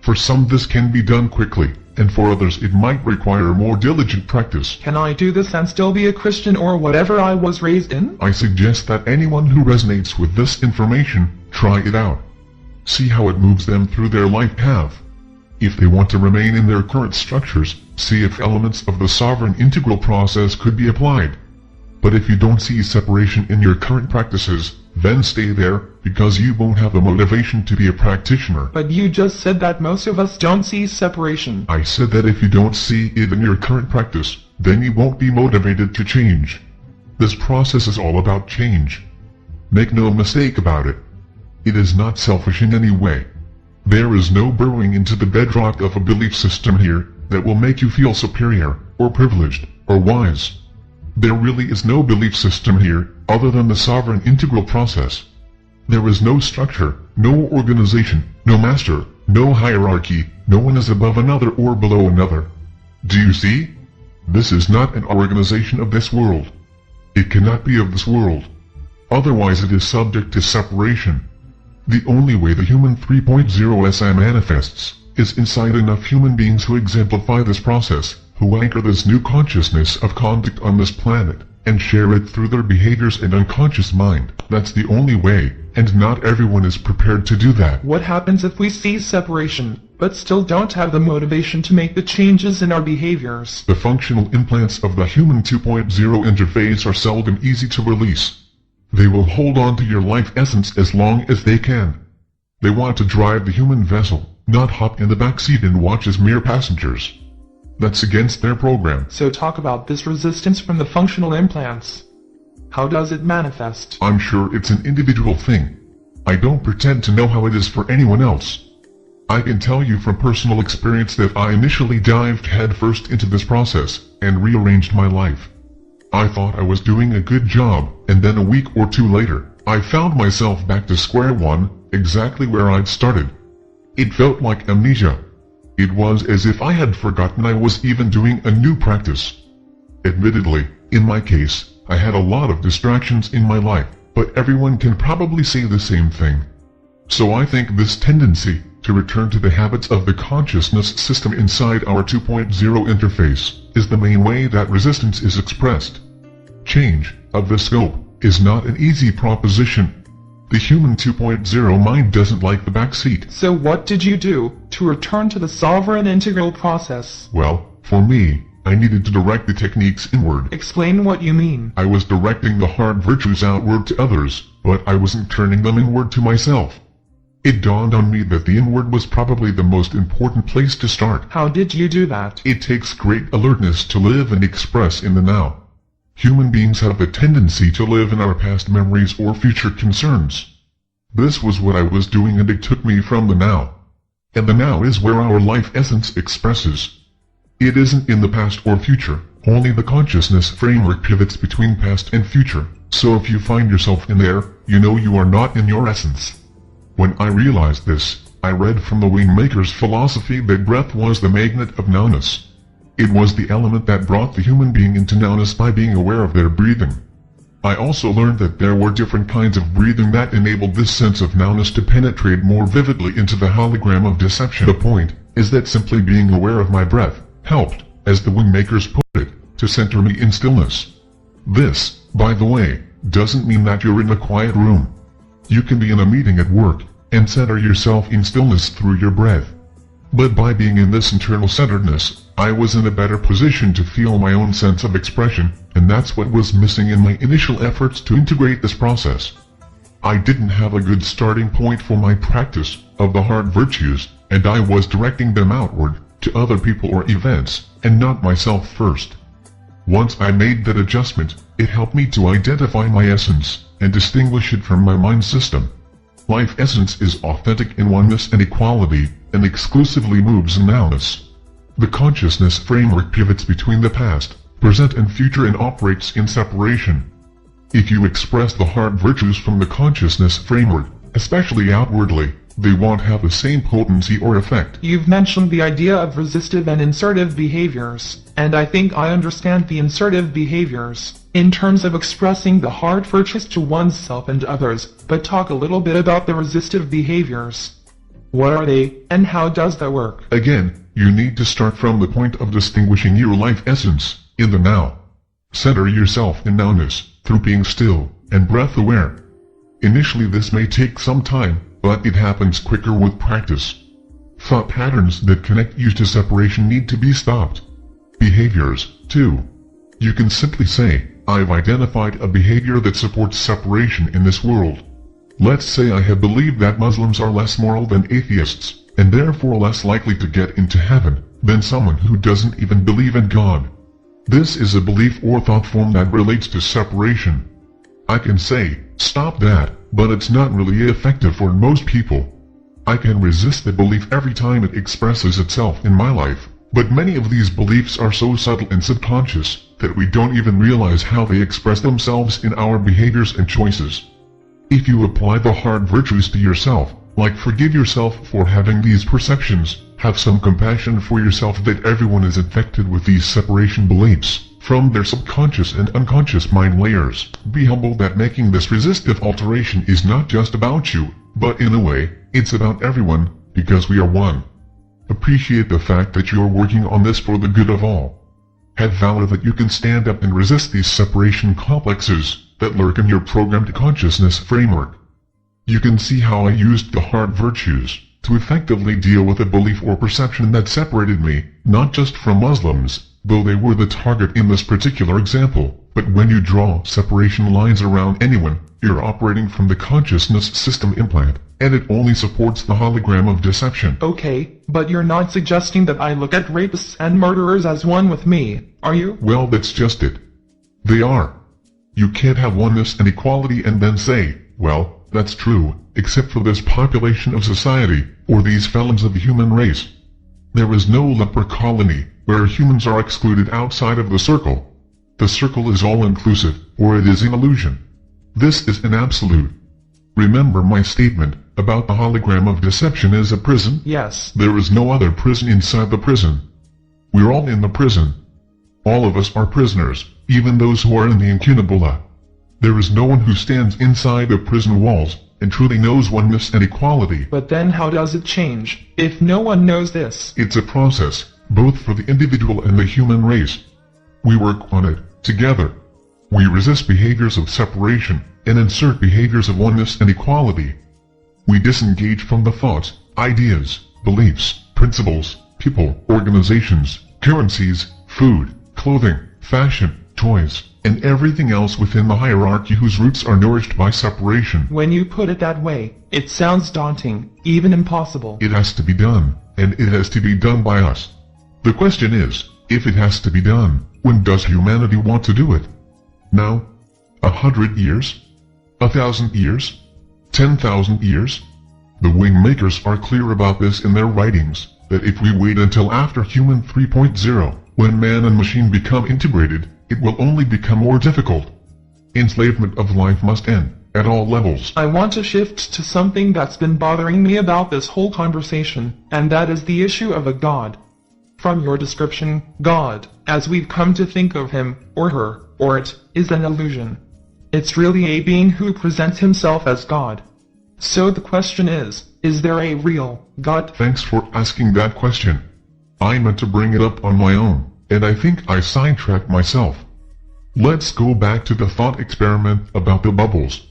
For some this can be done quickly, and for others it might require more diligent practice. Can I do this and still be a Christian or whatever I was raised in? I suggest that anyone who resonates with this information, try it out. See how it moves them through their life path. If they want to remain in their current structures, see if elements of the sovereign integral process could be applied. But if you don't see separation in your current practices, then stay there, because you won't have the motivation to be a practitioner. But you just said that most of us don't see separation. I said that if you don't see it in your current practice, then you won't be motivated to change. This process is all about change. Make no mistake about it. It is not selfish in any way. There is no burrowing into the bedrock of a belief system here that will make you feel superior, or privileged, or wise. There really is no belief system here, other than the sovereign integral process. There is no structure, no organization, no master, no hierarchy, no one is above another or below another. Do you see? This is not an organization of this world. It cannot be of this world. Otherwise it is subject to separation. The only way the human 3.0 SI manifests is inside enough human beings who exemplify this process, who anchor this new consciousness of conduct on this planet, and share it through their behaviors and unconscious mind. That's the only way, and not everyone is prepared to do that. What happens if we see separation, but still don't have the motivation to make the changes in our behaviors? The functional implants of the Human 2.0 interface are seldom easy to release. They will hold on to your life essence as long as they can. They want to drive the human vessel, not hop in the back seat and watch as mere passengers. That's against their program. So talk about this resistance from the functional implants. How does it manifest? I'm sure it's an individual thing. I don't pretend to know how it is for anyone else. I can tell you from personal experience that I initially dived headfirst into this process, and rearranged my life. I thought I was doing a good job, and then a week or two later, I found myself back to square one, exactly where I'd started. It felt like amnesia. It was as if I had forgotten I was even doing a new practice. Admittedly, in my case, I had a lot of distractions in my life, but everyone can probably say the same thing. So I think this tendency to return to the habits of the consciousness system inside our 2.0 interface is the main way that resistance is expressed. Change of the scope is not an easy proposition. The human 2.0 mind doesn't like the backseat. So what did you do to return to the sovereign integral process? Well, for me, I needed to direct the techniques inward. Explain what you mean. I was directing the hard virtues outward to others, but I wasn't turning them inward to myself. It dawned on me that the inward was probably the most important place to start. How did you do that? It takes great alertness to live and express in the now. Human beings have a tendency to live in our past memories or future concerns. This was what I was doing, and it took me from the now. And the now is where our life essence expresses. It isn't in the past or future, only the consciousness framework pivots between past and future, so if you find yourself in there, you know you are not in your essence. When I realized this, I read from the WingMakers philosophy that breath was the magnet of nowness. It was the element that brought the human being into nowness by being aware of their breathing. I also learned that there were different kinds of breathing that enabled this sense of nowness to penetrate more vividly into the hologram of deception. The point is that simply being aware of my breath helped, as the WingMakers put it, to center me in stillness. This, by the way, doesn't mean that you're in a quiet room. You can be in a meeting at work and center yourself in stillness through your breath. But by being in this internal centeredness, I was in a better position to feel my own sense of expression, and that's what was missing in my initial efforts to integrate this process. I didn't have a good starting point for my practice of the hard virtues, and I was directing them outward to other people or events, and not myself first. Once I made that adjustment, it helped me to identify my essence and distinguish it from my mind system. Life essence is authentic in oneness and equality, and exclusively moves in nowness. The consciousness framework pivots between the past, present and future, and operates in separation. If you express the hard virtues from the consciousness framework, especially outwardly, they won't have the same potency or effect. You've mentioned the idea of resistive and insertive behaviors, and I think I understand the insertive behaviors in terms of expressing the hard virtues to oneself and others, but talk a little bit about the resistive behaviors. What are they, and how does that work? Again, you need to start from the point of distinguishing your life essence in the now. Center yourself in nowness through being still and breath aware. Initially this may take some time, but it happens quicker with practice. Thought patterns that connect you to separation need to be stopped. Behaviors, too. You can simply say, I've identified a behavior that supports separation in this world. Let's say I have believed that Muslims are less moral than atheists, and therefore less likely to get into heaven than someone who doesn't even believe in God. This is a belief or thought form that relates to separation. I can say, stop that, but it's not really effective for most people. I can resist the belief every time it expresses itself in my life, but many of these beliefs are so subtle and subconscious that we don't even realize how they express themselves in our behaviors and choices. If you apply the hard virtues to yourself, like forgive yourself for having these perceptions, have some compassion for yourself that everyone is infected with these separation beliefs from their subconscious and unconscious mind layers, be humble that making this resistive alteration is not just about you, but in a way, it's about everyone, because we are one. Appreciate the fact that you are working on this for the good of all. Have valor that you can stand up and resist these separation complexes that lurk in your programmed consciousness framework. You can see how I used the hard virtues to effectively deal with a belief or perception that separated me, not just from Muslims, though they were the target in this particular example, but when you draw separation lines around anyone, you're operating from the consciousness system implant, and it only supports the hologram of deception. Okay, but you're not suggesting that I look at rapists and murderers as one with me, are you? Well, that's just it. They are. You can't have oneness and equality and then say, well, that's true, except for this population of society, or these felons of the human race. There is no leper colony where humans are excluded outside of the circle. The circle is all-inclusive, or it is an illusion. This is an absolute. Remember my statement about the hologram of deception as a prison? Yes. There is no other prison inside the prison. We're all in the prison. All of us are prisoners, even those who are in the incunabula. There is no one who stands inside the prison walls and truly knows oneness and equality. But then how does it change, if no one knows this? It's a process, both for the individual and the human race. We work on it, together. We resist behaviors of separation, and insert behaviors of oneness and equality. We disengage from the thoughts, ideas, beliefs, principles, people, organizations, currencies, food, clothing, fashion, toys, and everything else within the hierarchy whose roots are nourished by separation. When you put it that way, it sounds daunting, even impossible. It has to be done, and it has to be done by us. The question is, if it has to be done, when does humanity want to do it? Now? 100 years? 1,000 years? 10,000 years? The WingMakers are clear about this in their writings, that if we wait until after Human 3.0, when man and machine become integrated, it will only become more difficult. Enslavement of life must end, at all levels. I want to shift to something that's been bothering me about this whole conversation, and that is the issue of a God. From your description, God, as we've come to think of him, or her, or it, is an illusion. It's really a being who presents himself as God. So the question is there a real God? Thanks for asking that question. I meant to bring it up on my own, and I think I sidetracked myself. Let's go back to the thought experiment about the bubbles.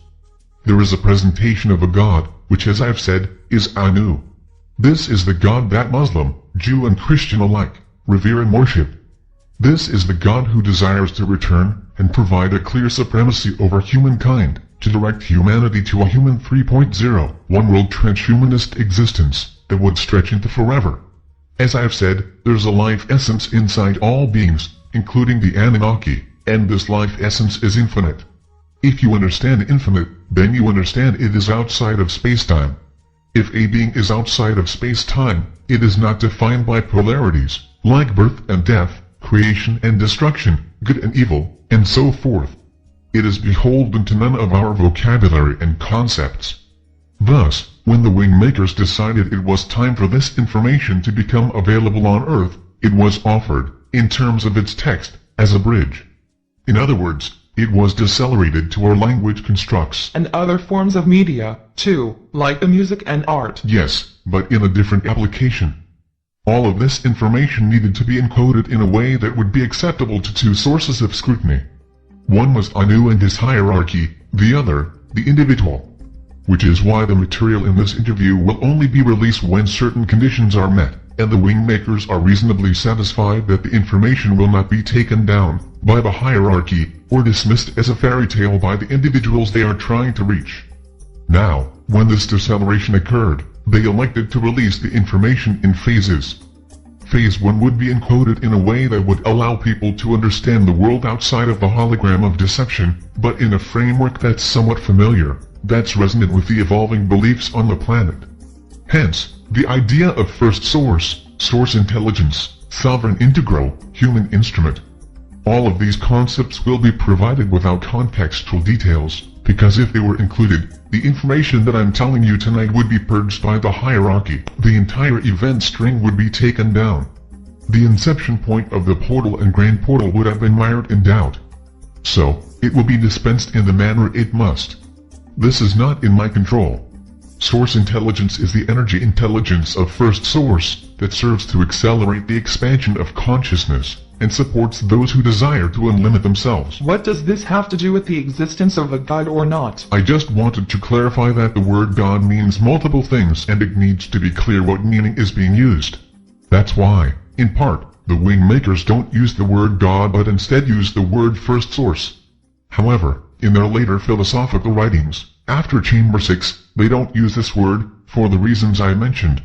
There is a presentation of a God, which as I've said, is Anu. This is the God that Muslim, Jew and Christian alike, revere and worship. This is the God who desires to return and provide a clear supremacy over humankind, to direct humanity to a human 3.0, one-world transhumanist existence that would stretch into forever. As I've said, there's a life essence inside all beings, including the Anunnaki, and this life essence is infinite. If you understand infinite, then you understand it is outside of space-time. If a being is outside of space-time, it is not defined by polarities, like birth and death, creation and destruction, good and evil, and so forth. It is beholden to none of our vocabulary and concepts. Thus, when the WingMakers decided it was time for this information to become available on Earth, it was offered, in terms of its text, as a bridge. In other words, it was decelerated to our language constructs. And other forms of media, too, like the music and art. Yes, but in a different application. All of this information needed to be encoded in a way that would be acceptable to two sources of scrutiny. One was Anu and his hierarchy, the other, the individual. Which is why the material in this interview will only be released when certain conditions are met, and the WingMakers are reasonably satisfied that the information will not be taken down by the hierarchy, or dismissed as a fairy tale by the individuals they are trying to reach. Now, when this deceleration occurred, they elected to release the information in phases. Phase 1 would be encoded in a way that would allow people to understand the world outside of the hologram of deception, but in a framework that's somewhat familiar, that's resonant with the evolving beliefs on the planet. Hence, the idea of first source, source intelligence, sovereign integral, human instrument. All of these concepts will be provided without contextual details, because if they were included, the information that I'm telling you tonight would be purged by the hierarchy. The entire event string would be taken down. The inception point of the portal and grand portal would have been mired in doubt. So, it will be dispensed in the manner it must. This is not in my control. Source intelligence is the energy intelligence of first source that serves to accelerate the expansion of consciousness and supports those who desire to unlimit themselves. What does this have to do with the existence of a God or not? I just wanted to clarify that the word God means multiple things and it needs to be clear what meaning is being used. That's why, in part, the WingMakers don't use the word God but instead use the word first source. However, in their later philosophical writings, after Chamber 6, they don't use this word, for the reasons I mentioned.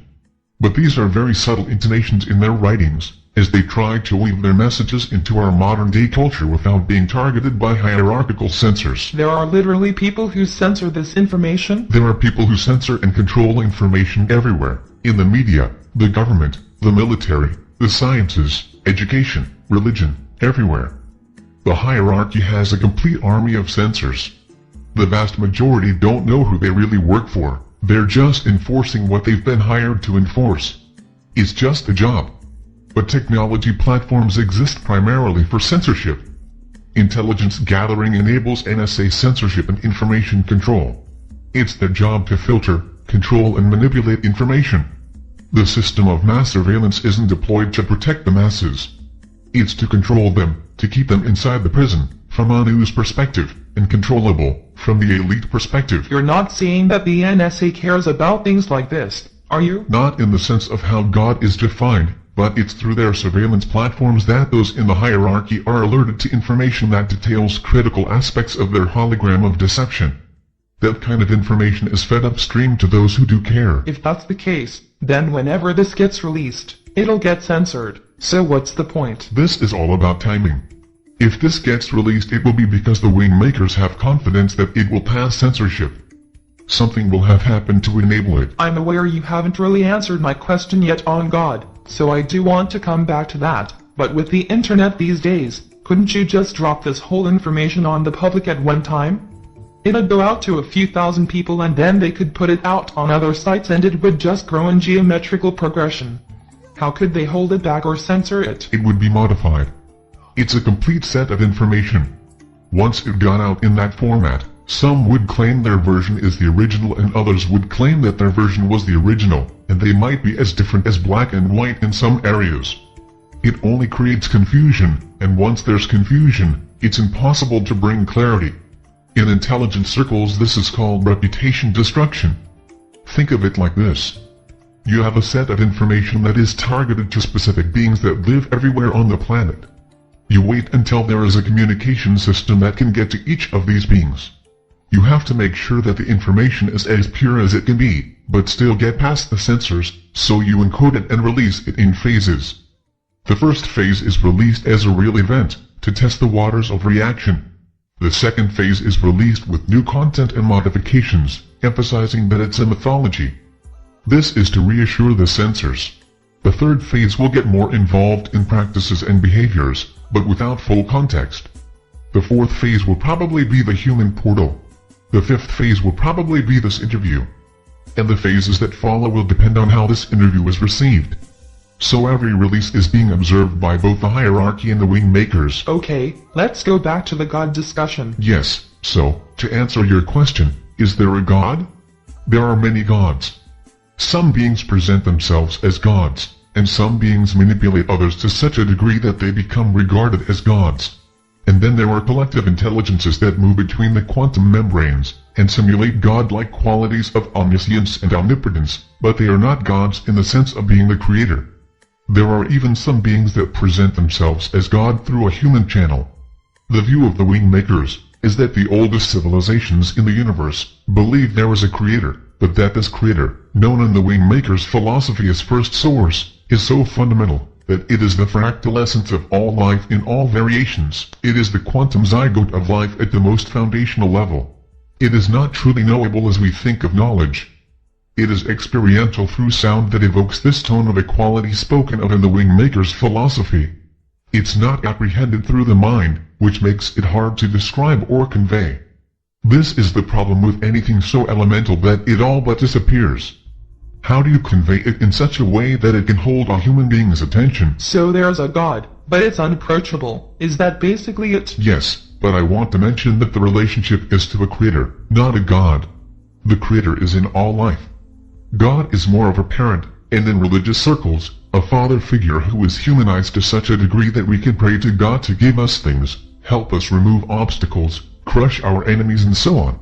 But these are very subtle intonations in their writings, as they try to weave their messages into our modern-day culture without being targeted by hierarchical censors. There are literally people who censor this information? There are people who censor and control information everywhere, in the media, the government, the military, the sciences, education, religion, everywhere. The hierarchy has a complete army of censors. The vast majority don't know who they really work for, they're just enforcing what they've been hired to enforce. It's just a job. But technology platforms exist primarily for censorship. Intelligence gathering enables NSA censorship and information control. It's their job to filter, control and manipulate information. The system of mass surveillance isn't deployed to protect the masses. It's to control them, to keep them inside the prison, from a news perspective, and controllable, from the elite perspective. You're not saying that the NSA cares about things like this, are you? Not in the sense of how God is defined, but it's through their surveillance platforms that those in the hierarchy are alerted to information that details critical aspects of their hologram of deception. That kind of information is fed upstream to those who do care. If that's the case, then whenever this gets released, it'll get censored. So what's the point? This is all about timing. If this gets released, it will be because the WingMakers have confidence that it will pass censorship. Something will have happened to enable it. I'm aware you haven't really answered my question yet on God, so I do want to come back to that. But with the internet these days, couldn't you just drop this whole information on the public at one time? It'd go out to a few thousand people and then they could put it out on other sites and it would just grow in geometrical progression. How could they hold it back or censor it? It would be modified. It's a complete set of information. Once it got out in that format, some would claim their version is the original and others would claim that their version was the original, and they might be as different as black and white in some areas. It only creates confusion, and once there's confusion, it's impossible to bring clarity. In intelligence circles this is called reputation destruction. Think of it like this. You have a set of information that is targeted to specific beings that live everywhere on the planet. You wait until there is a communication system that can get to each of these beings. You have to make sure that the information is as pure as it can be, but still get past the censors, so you encode it and release it in phases. The first phase is released as a real event, to test the waters of reaction. The second phase is released with new content and modifications, emphasizing that it's a mythology. This is to reassure the censors. The third phase will get more involved in practices and behaviors, but without full context. The fourth phase will probably be the human portal. The fifth phase will probably be this interview. And the phases that follow will depend on how this interview is received. So every release is being observed by both the hierarchy and the WingMakers. Okay, let's go back to the God discussion. Yes, so, to answer your question, is there a God? There are many gods. Some beings present themselves as gods, and some beings manipulate others to such a degree that they become regarded as gods. And then there are collective intelligences that move between the quantum membranes, and simulate godlike qualities of omniscience and omnipotence, but they are not gods in the sense of being the creator. There are even some beings that present themselves as God through a human channel. The view of the WingMakers is that the oldest civilizations in the universe believe there is a creator, but that this creator, known in the WingMakers' philosophy as first source, is so fundamental that it is the fractal essence of all life in all variations. It is the quantum zygote of life at the most foundational level. It is not truly knowable as we think of knowledge. It is experiential through sound that evokes this tone of equality spoken of in the WingMakers' philosophy. It's not apprehended through the mind, which makes it hard to describe or convey. This is the problem with anything so elemental that it all but disappears. How do you convey it in such a way that it can hold a human being's attention? So there's a God, but it's unapproachable. Is that basically it? Yes, but I want to mention that the relationship is to a creator, not a God. The creator is in all life. God is more of a parent, and in religious circles, a father figure who is humanized to such a degree that we can pray to God to give us things, help us remove obstacles, crush our enemies and so on.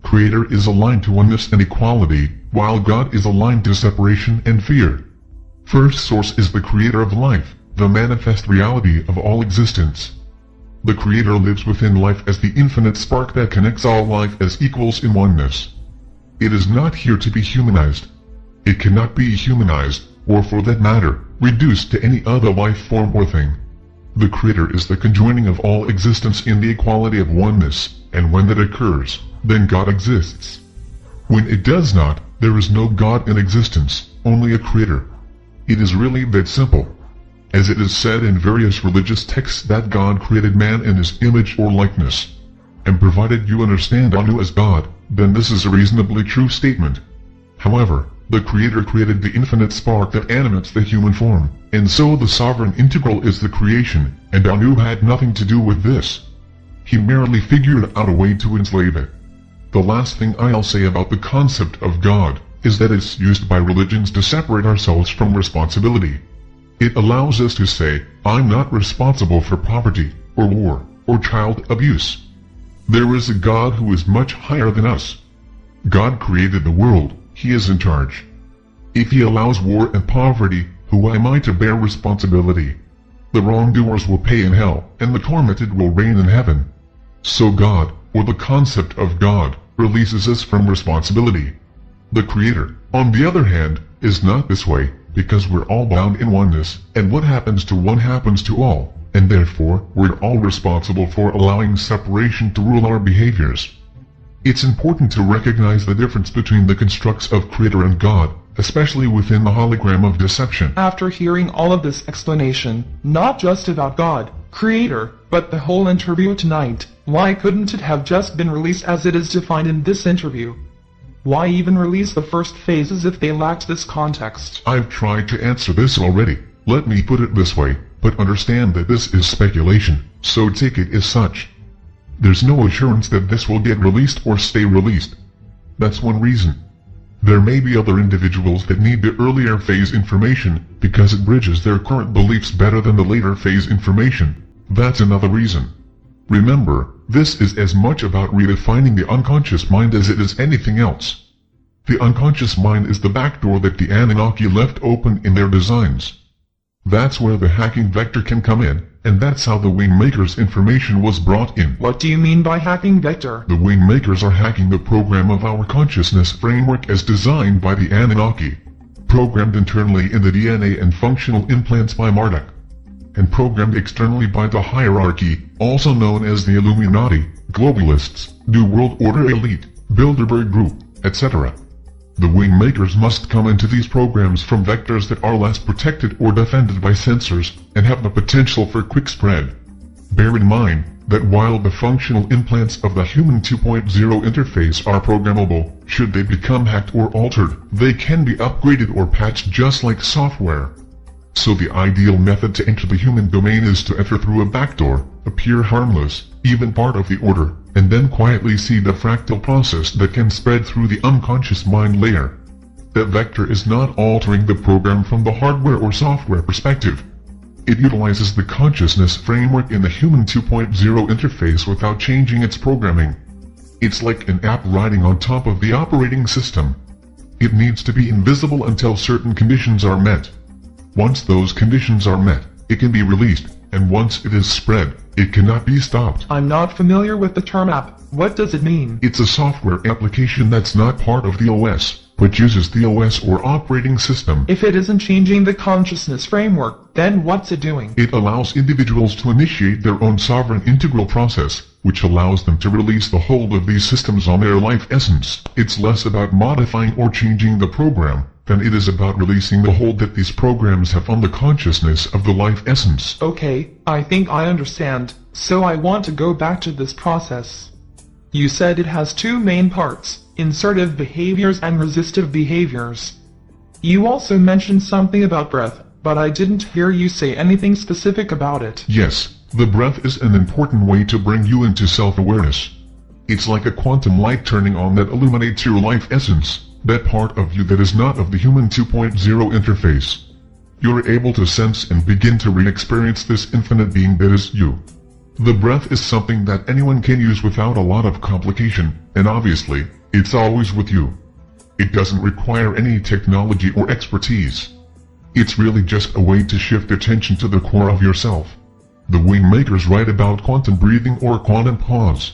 Creator is aligned to oneness and equality, while God is aligned to separation and fear. First source is the creator of life, the manifest reality of all existence. The creator lives within life as the infinite spark that connects all life as equals in oneness. It is not here to be humanized. It cannot be humanized, or for that matter, reduced to any other life form or thing. The creator is the conjoining of all existence in the equality of oneness, and when that occurs, then God exists. When it does not, there is no God in existence, only a creator. It is really that simple. As it is said in various religious texts that God created man in his image or likeness. And provided you understand Anu as God, then this is a reasonably true statement. However, the Creator created the infinite spark that animates the human form, and so the sovereign integral is the creation, and Anu had nothing to do with this. he merely figured out a way to enslave it. The last thing I'll say about the concept of God is that it's used by religions to separate ourselves from responsibility. It allows us to say, I'm not responsible for poverty, or war, or child abuse. There is a God who is much higher than us. God created the world, He is in charge. If He allows war and poverty, who am I to bear responsibility? The wrongdoers will pay in hell, and the tormented will reign in heaven. So God, or the concept of God, releases us from responsibility. The Creator, on the other hand, is not this way, because we're all bound in oneness, and what happens to one happens to all, and therefore we're all responsible for allowing separation to rule our behaviors. It's important to recognize the difference between the constructs of Creator and God, especially within the hologram of deception. After hearing all of this explanation, not just about God, Creator, but the whole interview tonight, why couldn't it have just been released as it is defined in this interview? Why even release the first phases if they lacked this context? I've tried to answer this already. Let me put it this way, but understand that this is speculation, so take it as such. There's no assurance that this will get released or stay released. That's one reason. There may be other individuals that need the earlier phase information because it bridges their current beliefs better than the later phase information. That's another reason. Remember, this is as much about redefining the unconscious mind as it is anything else. The unconscious mind is the back door that the Anunnaki left open in their designs. That's where the hacking vector can come in, and that's how the WingMakers information was brought in. What do you mean by hacking vector? The WingMakers are hacking the program of our consciousness framework as designed by the Anunnaki, programmed internally in the DNA and functional implants by Marduk, and programmed externally by the hierarchy, also known as the Illuminati, globalists, New World Order elite, Bilderberg Group, etc. The WingMakers must come into these programs from vectors that are less protected or defended by sensors, and have the potential for quick spread. Bear in mind that while the functional implants of the Human 2.0 interface are programmable, should they become hacked or altered, they can be upgraded or patched just like software. So the ideal method to enter the human domain is to enter through a backdoor, appear harmless, even part of the order, and then quietly see the fractal process that can spread through the unconscious mind layer. That vector is not altering the program from the hardware or software perspective. It utilizes the consciousness framework in the Human 2.0 interface without changing its programming. It's like an app riding on top of the operating system. It needs to be invisible until certain conditions are met. Once those conditions are met, it can be released, and once it is spread, it cannot be stopped. I'm not familiar with the term app. What does it mean? It's a software application that's not part of the OS, but uses the OS or operating system. If it isn't changing the consciousness framework, then what's it doing? It allows individuals to initiate their own sovereign integral process, which allows them to release the hold of these systems on their life essence. It's less about modifying or changing the program than it is about releasing the hold that these programs have on the consciousness of the life essence. Okay, I think I understand, so I want to go back to this process. You said it has two main parts, insertive behaviors and resistive behaviors. You also mentioned something about breath, but I didn't hear you say anything specific about it. Yes, the breath is an important way to bring you into self-awareness. It's like a quantum light turning on that illuminates your life essence, that part of you that is not of the Human 2.0 interface. You're able to sense and begin to re-experience this infinite being that is you. The breath is something that anyone can use without a lot of complication, and obviously, it's always with you. It doesn't require any technology or expertise. It's really just a way to shift attention to the core of yourself. The WingMakers write about quantum breathing or quantum pause.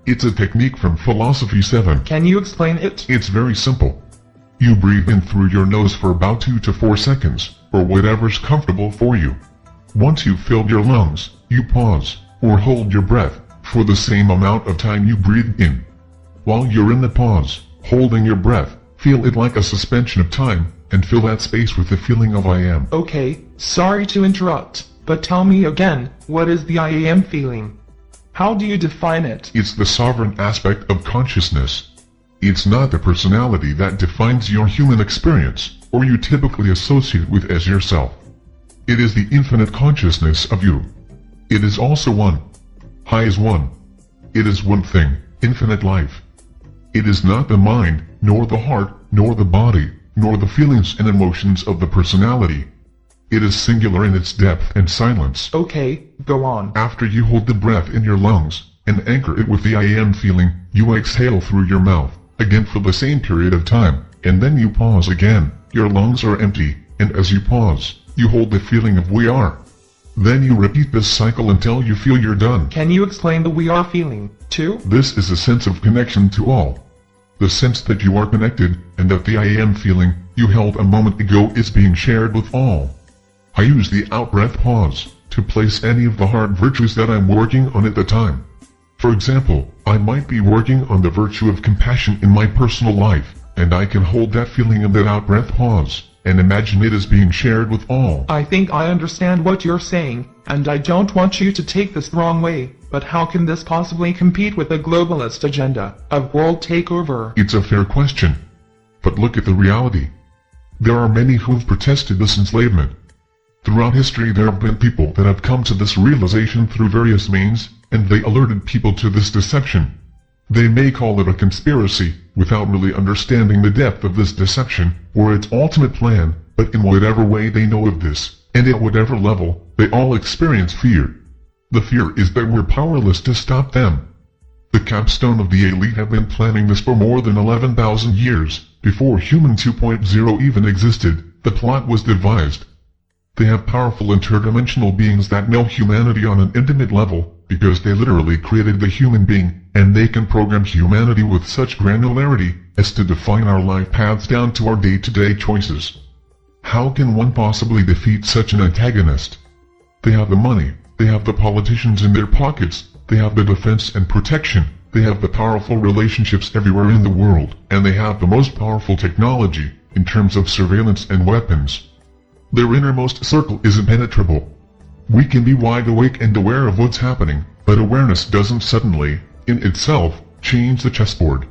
It's a technique from Philosophy 7. Can you explain it? It's very simple. You breathe in through your nose for about 2 to 4 seconds, or whatever's comfortable for you. Once you've filled your lungs, you pause, or hold your breath, for the same amount of time you breathed in. While you're in the pause, holding your breath, feel it like a suspension of time, and fill that space with the feeling of I am. Okay, sorry to interrupt, but tell me again, what is the I am feeling? How do you define it? It's the sovereign aspect of consciousness. It's not the personality that defines your human experience, or you typically associate with as yourself. It is the infinite consciousness of you. It is also one. High is one. It is one thing, infinite life. It is not the mind, nor the heart, nor the body, nor the feelings and emotions of the personality. It is singular in its depth and silence. Okay, go on. After you hold the breath in your lungs, and anchor it with the I am feeling, you exhale through your mouth, again for the same period of time, and then you pause again. Your lungs are empty, and as you pause, you hold the feeling of we are. Then you repeat this cycle until you feel you're done. Can you explain the we are feeling, too? This is a sense of connection to all. The sense that you are connected, and that the I am feeling you held a moment ago is being shared with all. I use the out-breath pause to place any of the hard virtues that I'm working on at the time. For example, I might be working on the virtue of compassion in my personal life, and I can hold that feeling in that out-breath pause, and imagine it as being shared with all. I think I understand what you're saying, and I don't want you to take this the wrong way, but how can this possibly compete with the globalist agenda of world takeover? It's a fair question. But look at the reality. There are many who've protested this enslavement. Throughout history there have been people that have come to this realization through various means, and they alerted people to this deception. They may call it a conspiracy, without really understanding the depth of this deception, or its ultimate plan, but in whatever way they know of this, and at whatever level, they all experience fear. The fear is that we're powerless to stop them. The capstone of the elite have been planning this for more than 11,000 years. Before Human 2.0 even existed, the plot was devised. They have powerful interdimensional beings that know humanity on an intimate level, because they literally created the human being, and they can program humanity with such granularity as to define our life paths down to our day-to-day choices. How can one possibly defeat such an antagonist? They have the money, they have the politicians in their pockets, they have the defense and protection, they have the powerful relationships everywhere in the world, and they have the most powerful technology, in terms of surveillance and weapons. Their innermost circle is impenetrable. We can be wide awake and aware of what's happening, but awareness doesn't suddenly, in itself, change the chessboard.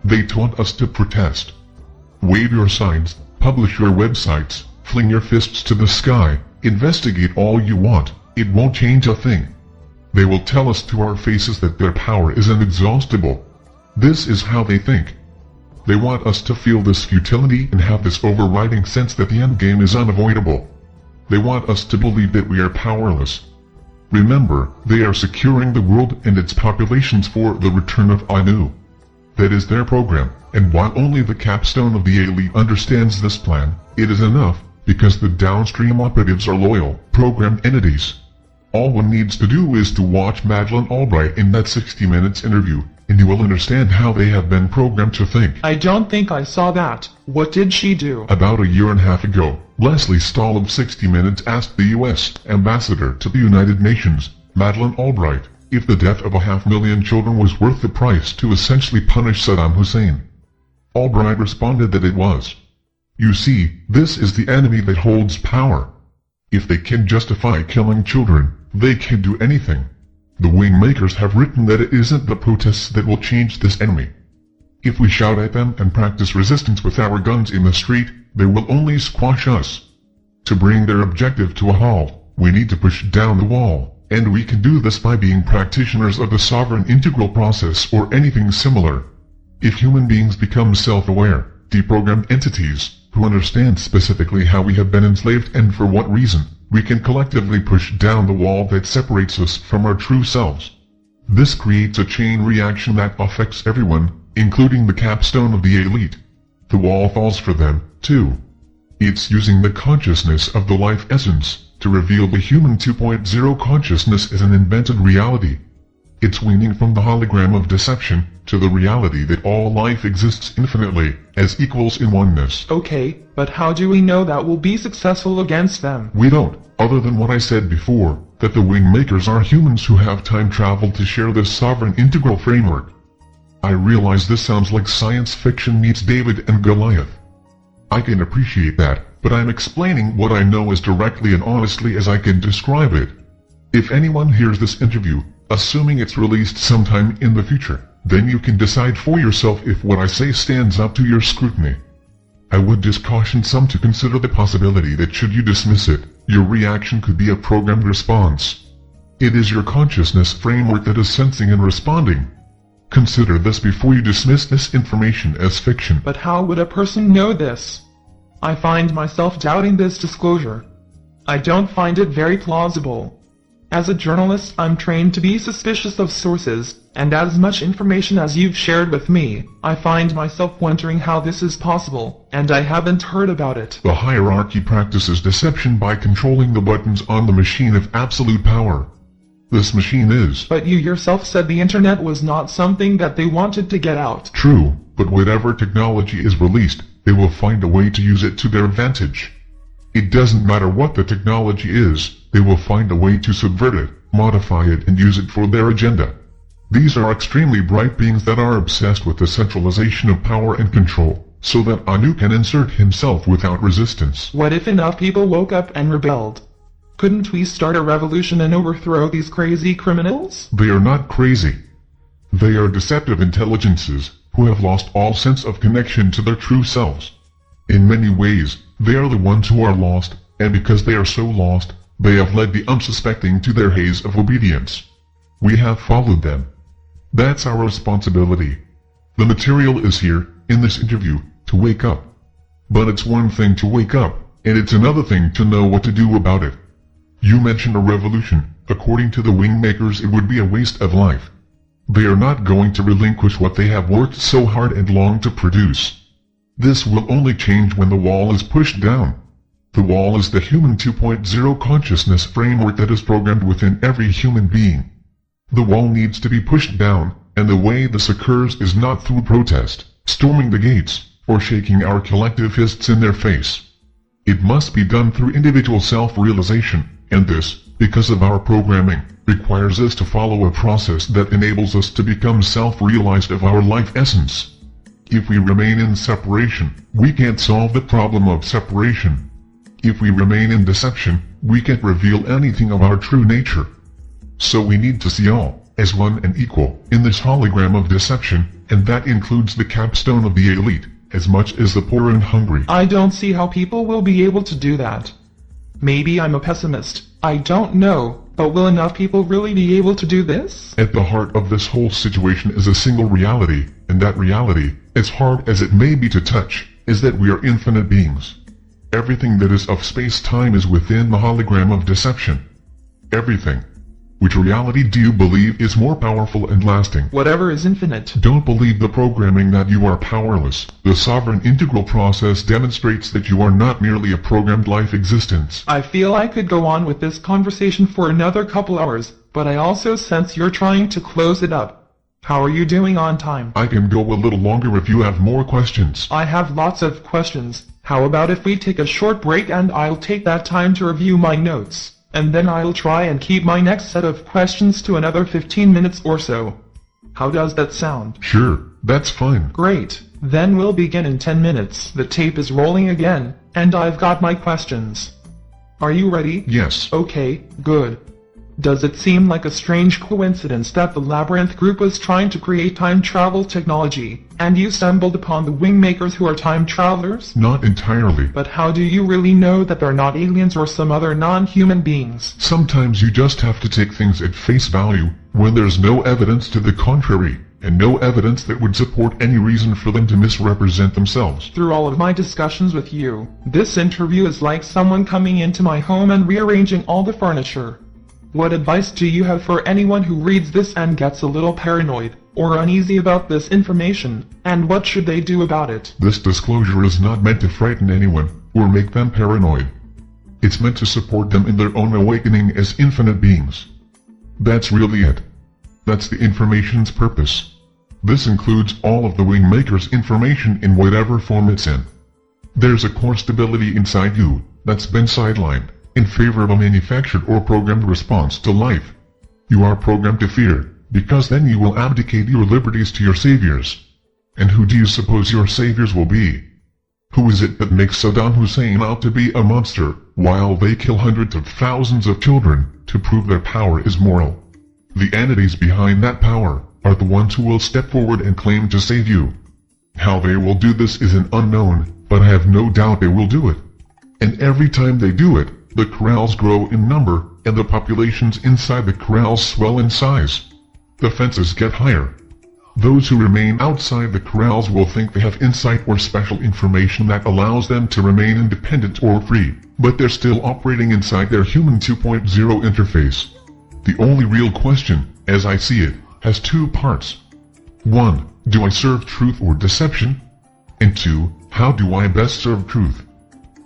They taunt us to protest. Wave your signs, publish your websites, fling your fists to the sky, investigate all you want, it won't change a thing. They will tell us to our faces that their power is inexhaustible. This is how they think. They want us to feel this futility and have this overriding sense that the endgame is unavoidable. They want us to believe that we are powerless. Remember, they are securing the world and its populations for the return of Anu. That is their program, and while only the capstone of the elite understands this plan, it is enough, because the downstream operatives are loyal, programmed entities. All one needs to do is to watch Madeleine Albright in that 60 Minutes interview, and you will understand how they have been programmed to think. I don't think I saw that. What did she do? About a year and a half ago, Leslie Stahl of 60 Minutes asked the U.S. ambassador to the United Nations, Madeleine Albright, if the death of 500,000 children was worth the price to essentially punish Saddam Hussein. Albright responded that it was. You see, this is the enemy that holds power. If they can justify killing children, they can do anything. The WingMakers have written that it isn't the protests that will change this enemy. If we shout at them and practice resistance with our guns in the street, they will only squash us. To bring their objective to a halt, we need to push down the wall, and we can do this by being practitioners of the sovereign integral process or anything similar. If human beings become self-aware, deprogrammed entities, who understand specifically how we have been enslaved and for what reason, we can collectively push down the wall that separates us from our true selves. This creates a chain reaction that affects everyone, including the capstone of the elite. The wall falls for them, too. It's using the consciousness of the life essence to reveal the human 2.0 consciousness as an invented reality. It's weaning from the hologram of deception to the reality that all life exists infinitely, as equals in oneness. Okay, but how do we know that we'll be successful against them? We don't, other than what I said before, that the WingMakers are humans who have time traveled to share this sovereign integral framework. I realize this sounds like science fiction meets David and Goliath. I can appreciate that, but I'm explaining what I know as directly and honestly as I can describe it. If anyone hears this interview, assuming it's released sometime in the future, then you can decide for yourself if what I say stands up to your scrutiny. I would just caution some to consider the possibility that should you dismiss it, your reaction could be a programmed response. It is your consciousness framework that is sensing and responding. Consider this before you dismiss this information as fiction. But how would a person know this? I find myself doubting this disclosure. I don't find it very plausible. As a journalist, I'm trained to be suspicious of sources, and as much information as you've shared with me, I find myself wondering how this is possible, and I haven't heard about it. The hierarchy practices deception by controlling the buttons on the machine of absolute power. This machine is. But you yourself said the internet was not something that they wanted to get out. True, but whatever technology is released, they will find a way to use it to their advantage. It doesn't matter what the technology is, they will find a way to subvert it, modify it, and use it for their agenda. These are extremely bright beings that are obsessed with the centralization of power and control, so that Anu can insert himself without resistance. What if enough people woke up and rebelled? Couldn't we start a revolution and overthrow these crazy criminals? They are not crazy. They are deceptive intelligences, who have lost all sense of connection to their true selves. In many ways, they are the ones who are lost, and because they are so lost, they have led the unsuspecting to their haze of obedience. We have followed them. That's our responsibility. The material is here, in this interview, to wake up. But it's one thing to wake up, and it's another thing to know what to do about it. You mentioned a revolution. According to the WingMakers, it would be a waste of life. They are not going to relinquish what they have worked so hard and long to produce. This will only change when the wall is pushed down. The wall is the human 2.0 consciousness framework that is programmed within every human being. The wall needs to be pushed down, and the way this occurs is not through protest, storming the gates, or shaking our collective fists in their face. It must be done through individual self-realization, and this, because of our programming, requires us to follow a process that enables us to become self-realized of our life essence. If we remain in separation, we can't solve the problem of separation. If we remain in deception, we can't reveal anything of our true nature. So we need to see all, as one and equal, in this hologram of deception, and that includes the capstone of the elite, as much as the poor and hungry. I don't see how people will be able to do that. Maybe I'm a pessimist, I don't know, but will enough people really be able to do this? At the heart of this whole situation is a single reality, and that reality, as hard as it may be to touch, is that we are infinite beings. Everything that is of space-time is within the hologram of deception. Everything. Which reality do you believe is more powerful and lasting? Whatever is infinite. Don't believe the programming that you are powerless. The sovereign integral process demonstrates that you are not merely a programmed life existence. I feel I could go on with this conversation for another couple hours, but I also sense you're trying to close it up. How are you doing on time? I can go a little longer if you have more questions. I have lots of questions. How about if we take a short break and I'll take that time to review my notes? And then I'll try and keep my next set of questions to another 15 minutes or so. How does that sound? Sure, that's fine. Great. Then we'll begin in 10 minutes. The tape is rolling again, and I've got my questions. Are you ready? Yes. Okay, good. Does it seem like a strange coincidence that the Labyrinth group was trying to create time travel technology, and you stumbled upon the WingMakers who are time travelers? Not entirely. But how do you really know that they're not aliens or some other non-human beings? Sometimes you just have to take things at face value, when there's no evidence to the contrary, and no evidence that would support any reason for them to misrepresent themselves. Through all of my discussions with you, this interview is like someone coming into my home and rearranging all the furniture. What advice do you have for anyone who reads this and gets a little paranoid, or uneasy about this information, and what should they do about it? This disclosure is not meant to frighten anyone, or make them paranoid. It's meant to support them in their own awakening as infinite beings. That's really it. That's the information's purpose. This includes all of the WingMakers' information in whatever form it's in. There's a core stability inside you, that's been sidelined, in favor of a manufactured or programmed response to life. You are programmed to fear, because then you will abdicate your liberties to your saviors. And who do you suppose your saviors will be? Who is it that makes Saddam Hussein out to be a monster, while they kill hundreds of thousands of children, to prove their power is moral? The entities behind that power are the ones who will step forward and claim to save you. How they will do this is an unknown, but I have no doubt they will do it. And every time they do it, the corrals grow in number, and the populations inside the corrals swell in size. The fences get higher. Those who remain outside the corrals will think they have insight or special information that allows them to remain independent or free, but they're still operating inside their human 2.0 interface. The only real question, as I see it, has two parts. 1. Do I serve truth or deception? And 2. How do I best serve truth?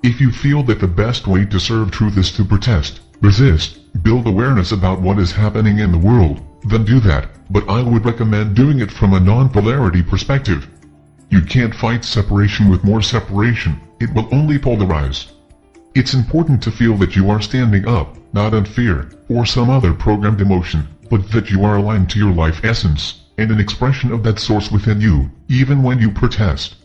If you feel that the best way to serve truth is to protest, resist, build awareness about what is happening in the world, then do that, but I would recommend doing it from a non-polarity perspective. You can't fight separation with more separation, it will only polarize. It's important to feel that you are standing up, not in fear, or some other programmed emotion, but that you are aligned to your life essence, and an expression of that source within you, even when you protest.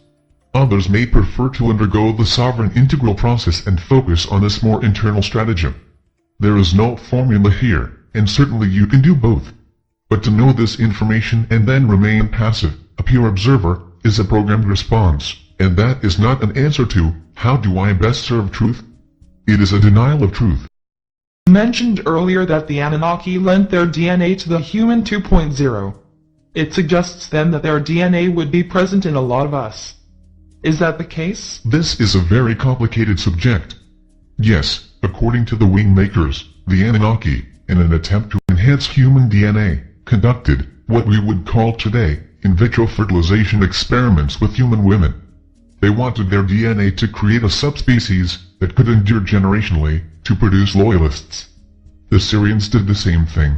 Others may prefer to undergo the sovereign integral process and focus on this more internal stratagem. There is no formula here, and certainly you can do both. But to know this information and then remain passive, a pure observer, is a programmed response, and that is not an answer to, how do I best serve truth? It is a denial of truth. You mentioned earlier that the Anunnaki lent their DNA to the human 2.0. It suggests then that their DNA would be present in a lot of us. Is that the case? This is a very complicated subject. Yes, according to the WingMakers, the Anunnaki, in an attempt to enhance human DNA, conducted what we would call today in vitro fertilization experiments with human women. They wanted their DNA to create a subspecies that could endure generationally to produce loyalists. The Syrians did the same thing.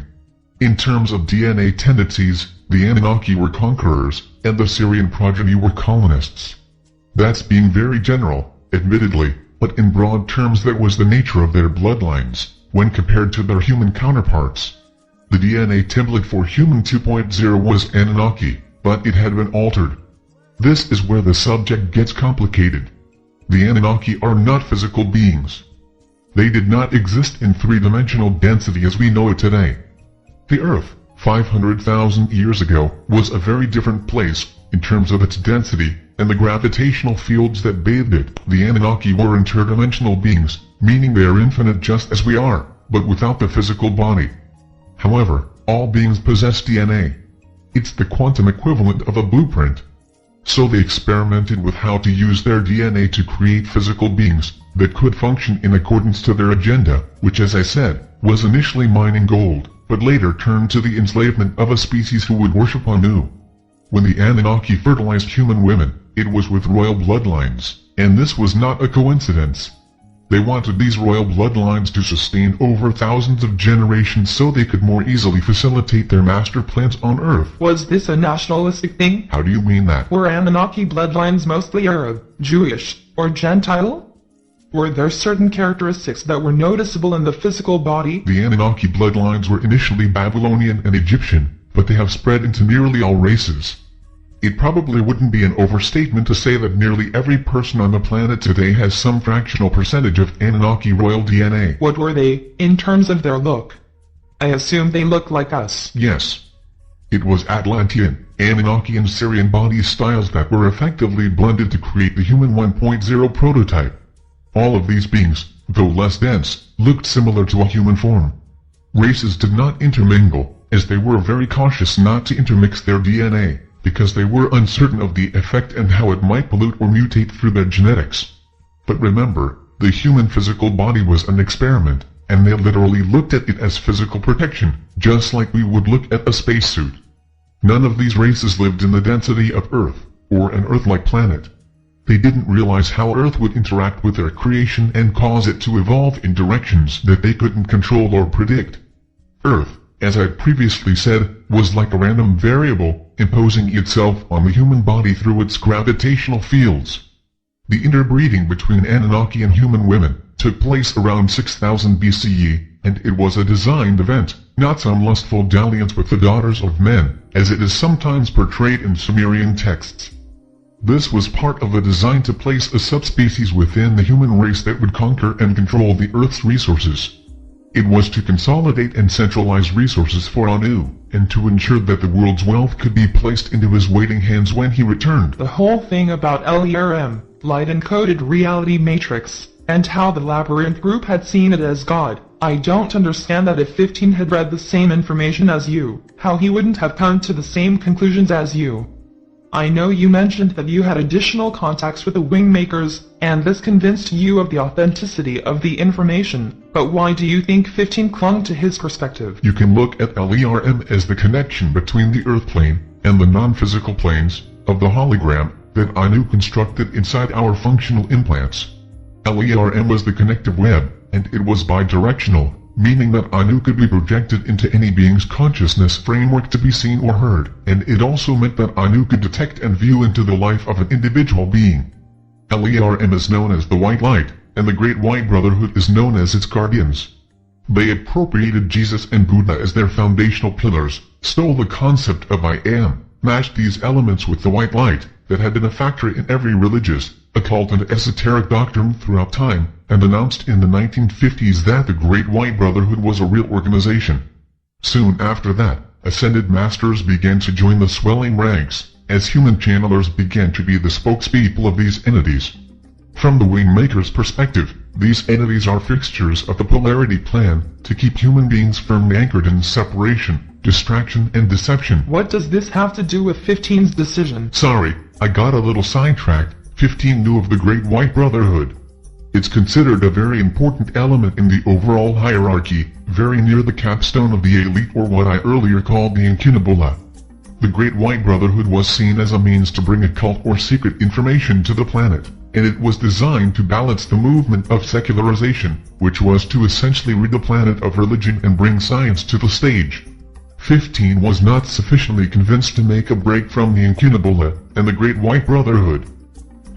In terms of DNA tendencies, the Anunnaki were conquerors, and the Syrian progeny were colonists. That's being very general, admittedly, but in broad terms that was the nature of their bloodlines, when compared to their human counterparts. The DNA template for human 2.0 was Anunnaki, but it had been altered. This is where the subject gets complicated. The Anunnaki are not physical beings. They did not exist in three-dimensional density as we know it today. The Earth, 500,000 years ago, was a very different place, in terms of its density, and the gravitational fields that bathed it. The Anunnaki were interdimensional beings, meaning they are infinite just as we are, but without the physical body. However, all beings possess DNA. It's the quantum equivalent of a blueprint. So they experimented with how to use their DNA to create physical beings that could function in accordance to their agenda, which as I said, was initially mining gold, but later turned to the enslavement of a species who would worship Anu. When the Anunnaki fertilized human women, it was with royal bloodlines, and this was not a coincidence. They wanted these royal bloodlines to sustain over thousands of generations so they could more easily facilitate their master plans on Earth. Was this a nationalistic thing? How do you mean that? Were Anunnaki bloodlines mostly Arab, Jewish, or Gentile? Were there certain characteristics that were noticeable in the physical body? The Anunnaki bloodlines were initially Babylonian and Egyptian, but they have spread into nearly all races. It probably wouldn't be an overstatement to say that nearly every person on the planet today has some fractional percentage of Anunnaki royal DNA. What were they, in terms of their look? I assume they look like us. Yes. It was Atlantean, Anunnaki and Syrian body styles that were effectively blended to create the human 1.0 prototype. All of these beings, though less dense, looked similar to a human form. Races did not intermingle, as they were very cautious not to intermix their DNA, because they were uncertain of the effect and how it might pollute or mutate through their genetics. But remember, the human physical body was an experiment, and they literally looked at it as physical protection, just like we would look at a spacesuit. None of these races lived in the density of Earth, or an Earth-like planet. They didn't realize how Earth would interact with their creation and cause it to evolve in directions that they couldn't control or predict. Earth, as I previously said, was like a random variable, imposing itself on the human body through its gravitational fields. The interbreeding between Anunnaki and human women took place around 6000 BCE, and it was a designed event, not some lustful dalliance with the daughters of men, as it is sometimes portrayed in Sumerian texts. This was part of a design to place a subspecies within the human race that would conquer and control the Earth's resources. It was to consolidate and centralize resources for Anu, and to ensure that the world's wealth could be placed into his waiting hands when he returned. The whole thing about LERM, light encoded reality matrix, and how the Labyrinth group had seen it as God, I don't understand that if 15 had read the same information as you, how he wouldn't have come to the same conclusions as you. I know you mentioned that you had additional contacts with the WingMakers, and this convinced you of the authenticity of the information, but why do you think 15 clung to his perspective? You can look at LERM as the connection between the Earth plane and the non-physical planes of the hologram that Anu constructed inside our functional implants. LERM was the connective web, and it was bidirectional, meaning that Anu could be projected into any being's consciousness framework to be seen or heard, and it also meant that Anu could detect and view into the life of an individual being. LERM is known as the White Light, and the Great White Brotherhood is known as its guardians. They appropriated Jesus and Buddha as their foundational pillars, stole the concept of I Am, matched these elements with the White Light that had been a factor in every religious, occult and esoteric doctrine throughout time, and announced in the 1950s that the Great White Brotherhood was a real organization. Soon after that, Ascended Masters began to join the swelling ranks, as human channelers began to be the spokespeople of these entities. From the WingMakers' perspective, these entities are fixtures of the polarity plan to keep human beings firmly anchored in separation, distraction and deception. What does this have to do with 15's decision? Sorry, I got a little sidetracked. 15 knew of the Great White Brotherhood. It's considered a very important element in the overall hierarchy, very near the capstone of the elite, or what I earlier called the incunabula. The Great White Brotherhood was seen as a means to bring occult or secret information to the planet, and it was designed to balance the movement of secularization, which was to essentially rid the planet of religion and bring science to the stage. 15 was not sufficiently convinced to make a break from the incunabula and the Great White Brotherhood.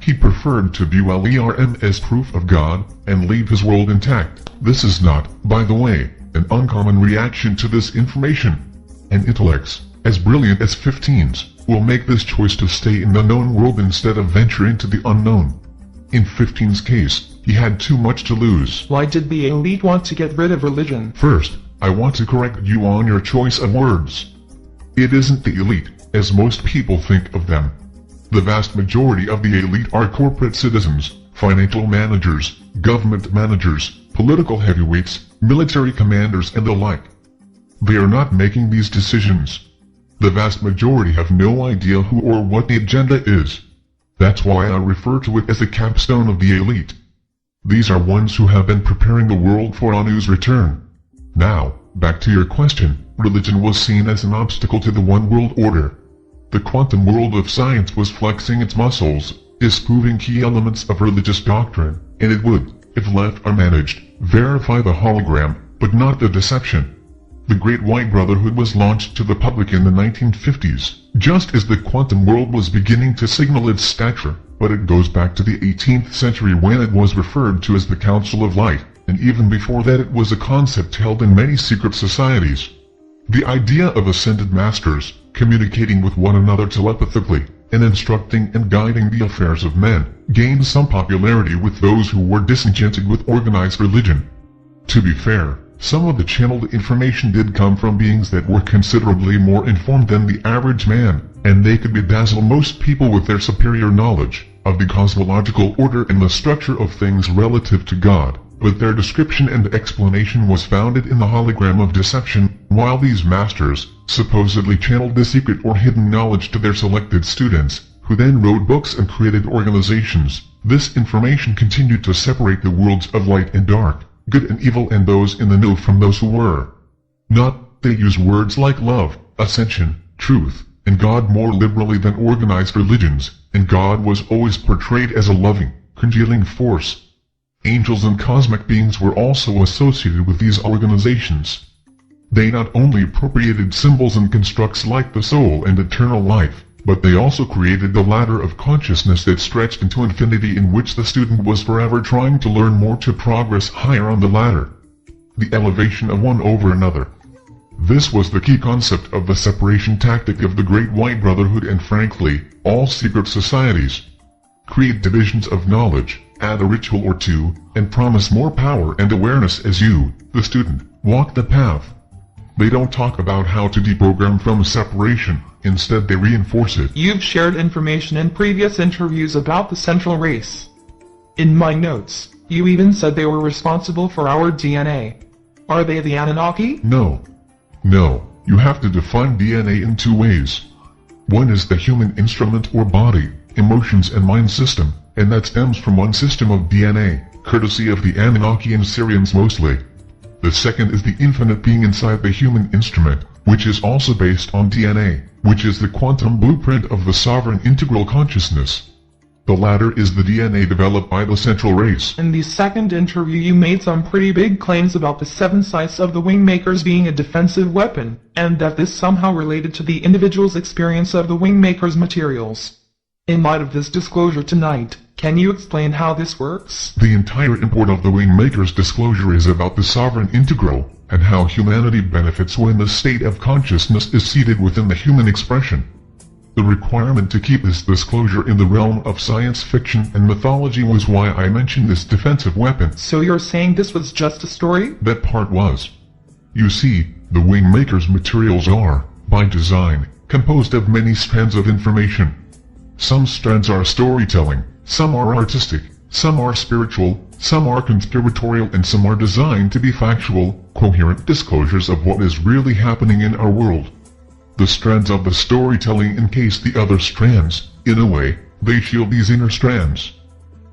He preferred to view LERM as proof of God and leave his world intact. This is not, by the way, an uncommon reaction to this information. And intellects, as brilliant as 15's, will make this choice to stay in the known world instead of venture into the unknown. In 15's case, he had too much to lose. Why did the elite want to get rid of religion? First, I want to correct you on your choice of words. It isn't the elite, as most people think of them. The vast majority of the elite are corporate citizens, financial managers, government managers, political heavyweights, military commanders and the like. They are not making these decisions. The vast majority have no idea who or what the agenda is. That's why I refer to it as the capstone of the elite. These are ones who have been preparing the world for Anu's return. Now, back to your question, religion was seen as an obstacle to the one world order. The quantum world of science was flexing its muscles, disproving key elements of religious doctrine, and it would, if left unmanaged, verify the hologram, but not the deception. The Great White Brotherhood was launched to the public in the 1950s, just as the quantum world was beginning to signal its stature, but it goes back to the 18th century when it was referred to as the Council of Light, and even before that it was a concept held in many secret societies. The idea of Ascended Masters, communicating with one another telepathically, and instructing and guiding the affairs of men, gained some popularity with those who were disenchanted with organized religion. To be fair, some of the channeled information did come from beings that were considerably more informed than the average man, and they could bedazzle most people with their superior knowledge of the cosmological order and the structure of things relative to God. But their description and explanation was founded in the hologram of deception, while these masters supposedly channeled the secret or hidden knowledge to their selected students, who then wrote books and created organizations. This information continued to separate the worlds of light and dark, good and evil, and those in the know from those who were not. They use words like love, ascension, truth, and God more liberally than organized religions, and God was always portrayed as a loving, congealing force. Angels and cosmic beings were also associated with these organizations. They not only appropriated symbols and constructs like the soul and eternal life, but they also created the ladder of consciousness that stretched into infinity, in which the student was forever trying to learn more to progress higher on the ladder. The elevation of one over another. This was the key concept of the separation tactic of the Great White Brotherhood, and frankly, all secret societies. Create divisions of knowledge, add a ritual or two, and promise more power and awareness as you, the student, walk the path. They don't talk about how to deprogram from separation, instead they reinforce it. You've shared information in previous interviews about the central race. In my notes, you even said they were responsible for our DNA. Are they the Anunnaki? No. No, you have to define DNA in two ways. One is the human instrument or body, emotions and mind system, and that stems from one system of DNA, courtesy of the Anunnaki and Syrians mostly. The second is the infinite being inside the human instrument, which is also based on DNA, which is the quantum blueprint of the sovereign integral consciousness. The latter is the DNA developed by the central race. In the second interview you made some pretty big claims about the 7 sights of the WingMakers being a defensive weapon, and that this somehow related to the individual's experience of the WingMakers materials. In light of this disclosure tonight, can you explain how this works? The entire import of the WingMakers disclosure is about the sovereign integral, and how humanity benefits when the state of consciousness is seated within the human expression. The requirement to keep this disclosure in the realm of science fiction and mythology was why I mentioned this defensive weapon. So you're saying this was just a story? That part was. You see, the WingMakers materials are, by design, composed of many strands of information. Some strands are storytelling, some are artistic, some are spiritual, some are conspiratorial, and some are designed to be factual, coherent disclosures of what is really happening in our world. The strands of the storytelling encase the other strands. In a way, they shield these inner strands.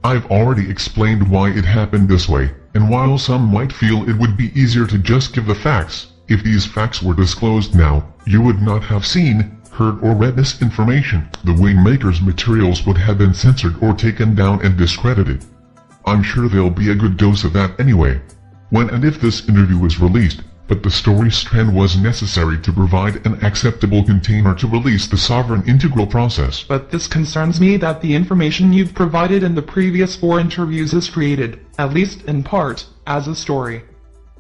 I've already explained why it happened this way, and while some might feel it would be easier to just give the facts, if these facts were disclosed now, you would not have seen, heard or read this information. The WingMakers materials would have been censored or taken down and discredited. I'm sure there'll be a good dose of that anyway. When and if this interview is released, but the story strand was necessary to provide an acceptable container to release the sovereign integral process. But this concerns me that the information you've provided in the previous 4 interviews is created, at least in part, as a story.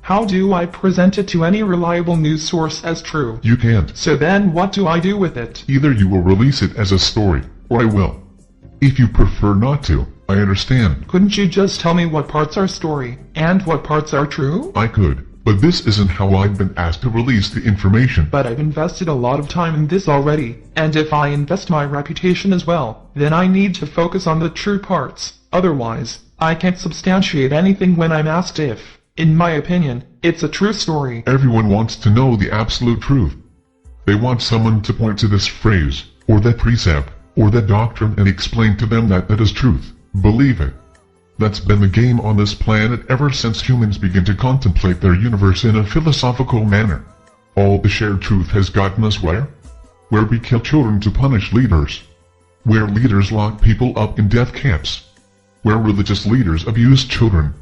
How do I present it to any reliable news source as true? You can't. So then what do I do with it? Either you will release it as a story, or I will. If you prefer not to, I understand. Couldn't you just tell me what parts are story, and what parts are true? I could. But this isn't how I've been asked to release the information. But I've invested a lot of time in this already, and if I invest my reputation as well, then I need to focus on the true parts. Otherwise, I can't substantiate anything when I'm asked if, in my opinion, it's a true story. Everyone wants to know the absolute truth. They want someone to point to this phrase, or that precept, or that doctrine and explain to them that that is truth. Believe it. That's been the game on this planet ever since humans began to contemplate their universe in a philosophical manner. All the shared truth has gotten us where? Where we kill children to punish leaders. Where leaders lock people up in death camps. Where religious leaders abuse children.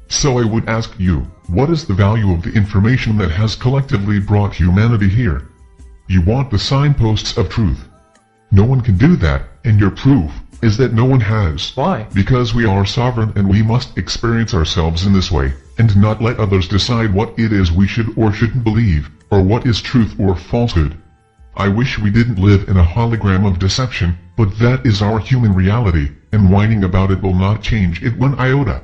So I would ask you, what is the value of the information that has collectively brought humanity here? You want the signposts of truth. No one can do that, and your proof is that no one has. Why? Because we are sovereign and we must experience ourselves in this way, and not let others decide what it is we should or shouldn't believe, or what is truth or falsehood. I wish we didn't live in a hologram of deception, but that is our human reality, and whining about it will not change it one iota.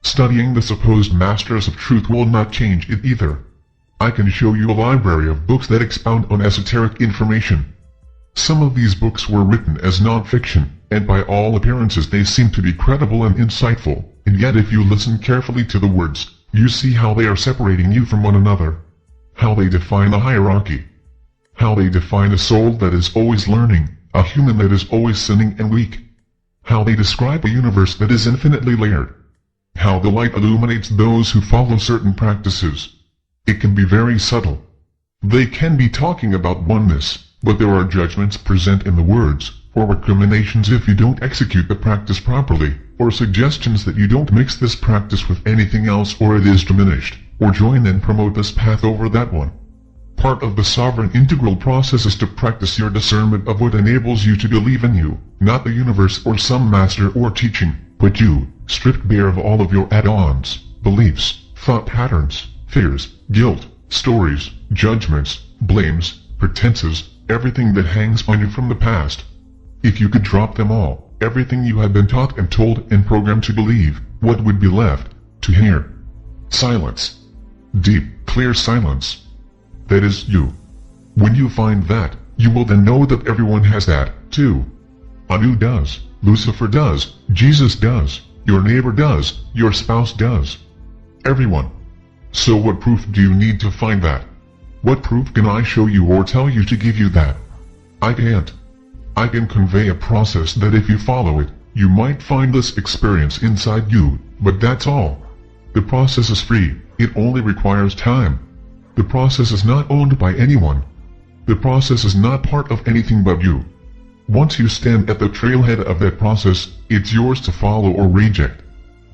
Studying the supposed masters of truth will not change it either. I can show you a library of books that expound on esoteric information. Some of these books were written as non-fiction, and by all appearances they seem to be credible and insightful, and yet if you listen carefully to the words, you see how they are separating you from one another. How they define a hierarchy. How they define a soul that is always learning, a human that is always sinning and weak. How they describe a universe that is infinitely layered. How the light illuminates those who follow certain practices. It can be very subtle. They can be talking about oneness, but there are judgments present in the words, or recriminations if you don't execute the practice properly, or suggestions that you don't mix this practice with anything else or it is diminished, or join and promote this path over that one. Part of the sovereign integral process is to practice your discernment of what enables you to believe in you, not the universe or some master or teaching, but you, stripped bare of all of your add-ons, beliefs, thought patterns, fears, guilt, stories, judgments, blames, pretenses, everything that hangs on you from the past. If you could drop them all, everything you have been taught and told and programmed to believe, what would be left to hear? Silence. Deep, clear silence. That is you. When you find that, you will then know that everyone has that, too. Anu does, Lucifer does, Jesus does, your neighbor does, your spouse does. Everyone. So what proof do you need to find that? What proof can I show you or tell you to give you that? I can't. I can convey a process that if you follow it, you might find this experience inside you, but that's all. The process is free, it only requires time. The process is not owned by anyone. The process is not part of anything but you. Once you stand at the trailhead of that process, it's yours to follow or reject.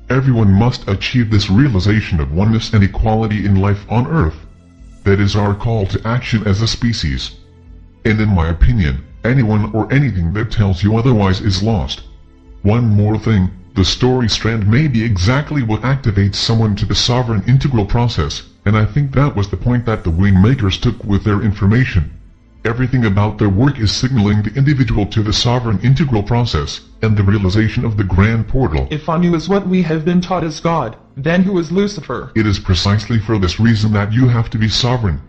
Everyone must achieve this realization of oneness and equality in life on Earth. That is our call to action as a species. And in my opinion, anyone or anything that tells you otherwise is lost. One more thing, the story strand may be exactly what activates someone to the sovereign integral process, and I think that was the point that the WingMakers took with their information. Everything about their work is signaling the individual to the sovereign integral process, and the realization of the grand portal. If Anu is what we have been taught as God, then who is Lucifer? It is precisely for this reason that you have to be sovereign.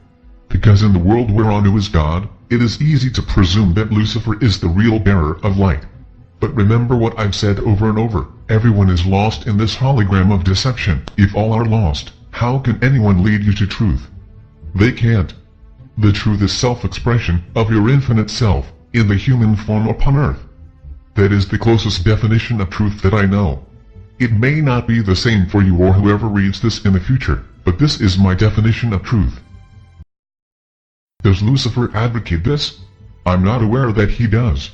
Because in the world where Anu is God, it is easy to presume that Lucifer is the real bearer of light. But remember what I've said over and over, everyone is lost in this hologram of deception. If all are lost, how can anyone lead you to truth? They can't. The truth is self-expression of your infinite self, in the human form upon earth. That is the closest definition of truth that I know. It may not be the same for you or whoever reads this in the future, but this is my definition of truth. Does Lucifer advocate this? I'm not aware that he does.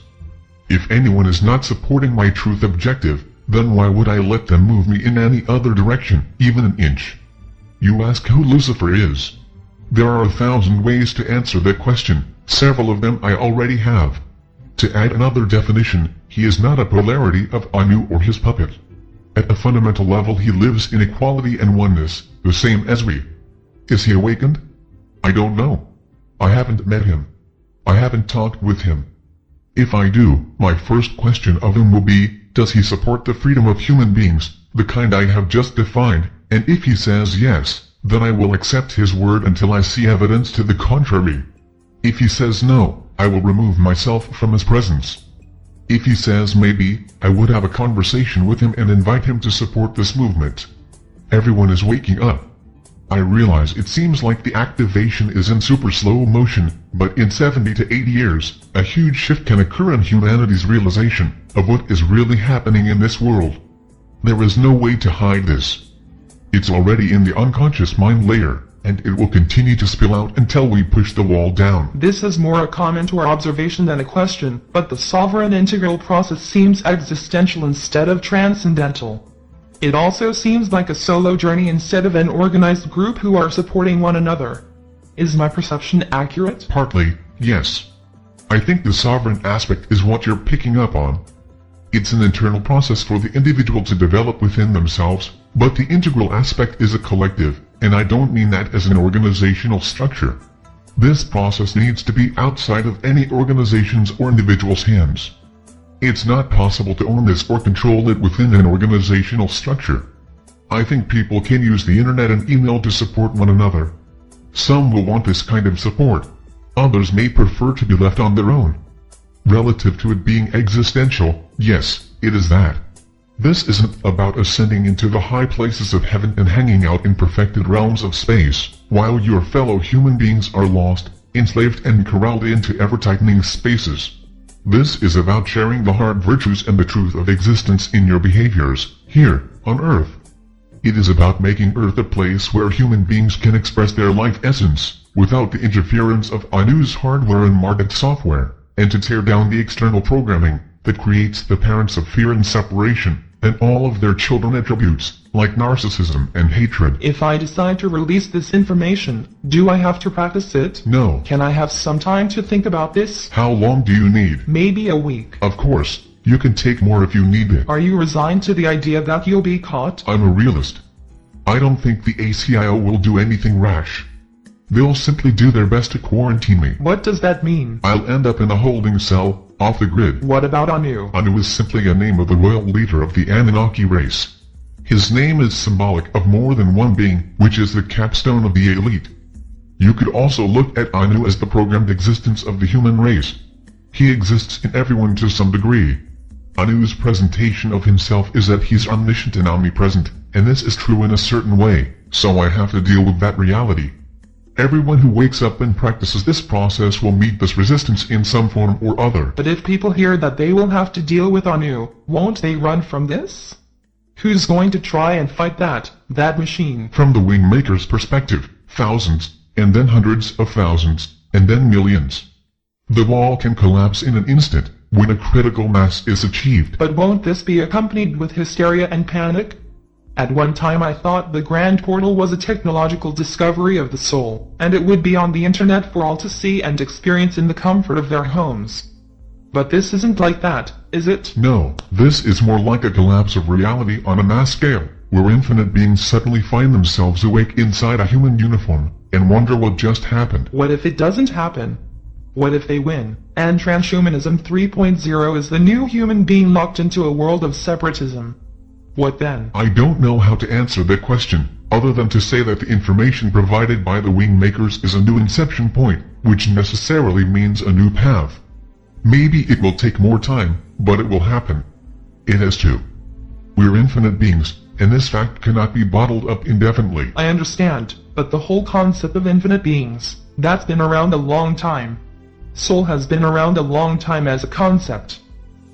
If anyone is not supporting my truth objective, then why would I let them move me in any other direction, even an inch? You ask who Lucifer is. There are 1,000 ways to answer that question, several of them I already have. To add another definition, he is not a polarity of Anu or his puppet. At a fundamental level he lives in equality and oneness, the same as we. Is he awakened? I don't know. I haven't met him. I haven't talked with him. If I do, my first question of him will be, does he support the freedom of human beings, the kind I have just defined, and if he says yes, then I will accept his word until I see evidence to the contrary. If he says no, I will remove myself from his presence. If he says maybe, I would have a conversation with him and invite him to support this movement. Everyone is waking up. I realize it seems like the activation is in super slow motion, but in 70 to 80 years, a huge shift can occur in humanity's realization of what is really happening in this world. There is no way to hide this. It's already in the unconscious mind layer, and it will continue to spill out until we push the wall down. This is more a comment or observation than a question, but the sovereign integral process seems existential instead of transcendental. It also seems like a solo journey instead of an organized group who are supporting one another. Is my perception accurate? Partly, yes. I think the sovereign aspect is what you're picking up on. It's an internal process for the individual to develop within themselves, but the integral aspect is a collective, and I don't mean that as an organizational structure. This process needs to be outside of any organization's or individual's hands. It's not possible to own this or control it within an organizational structure. I think people can use the internet and email to support one another. Some will want this kind of support. Others may prefer to be left on their own. Relative to it being existential, yes, it is that. This isn't about ascending into the high places of heaven and hanging out in perfected realms of space, while your fellow human beings are lost, enslaved and corralled into ever-tightening spaces. This is about sharing the hard virtues and the truth of existence in your behaviors, here, on Earth. It is about making Earth a place where human beings can express their life essence, without the interference of Anu's hardware and market software, and to tear down the external programming that creates the parents of fear and separation, and all of their children attributes, like narcissism and hatred. If I decide to release this information, do I have to practice it? No. Can I have some time to think about this? How long do you need? Maybe a week. Of course, you can take more if you need it. Are you resigned to the idea that you'll be caught? I'm a realist. I don't think the ACIO will do anything rash. They'll simply do their best to quarantine me. What does that mean? I'll end up in a holding cell, off the grid. What about Anu? Anu is simply a name of the royal leader of the Anunnaki race. His name is symbolic of more than one being, which is the capstone of the elite. You could also look at Anu as the programmed existence of the human race. He exists in everyone to some degree. Anu's presentation of himself is that he's omniscient and omnipresent, and this is true in a certain way, so I have to deal with that reality. Everyone who wakes up and practices this process will meet this resistance in some form or other. But if people hear that they will have to deal with Anu, won't they run from this? Who's going to try and fight that machine? From the WingMakers' perspective, thousands, and then hundreds of thousands, and then millions. The wall can collapse in an instant, when a critical mass is achieved. But won't this be accompanied with hysteria and panic? At one time I thought the Grand Portal was a technological discovery of the soul, and it would be on the internet for all to see and experience in the comfort of their homes. But this isn't like that, is it? No, this is more like a collapse of reality on a mass scale, where infinite beings suddenly find themselves awake inside a human uniform, and wonder what just happened. What if it doesn't happen? What if they win, and transhumanism 3.0 is the new human being locked into a world of separatism? What then? I don't know how to answer that question, other than to say that the information provided by the WingMakers is a new inception point, which necessarily means a new path. Maybe it will take more time, but it will happen. It has to. We're infinite beings, and this fact cannot be bottled up indefinitely. I understand, but the whole concept of infinite beings, that's been around a long time. Soul has been around a long time as a concept.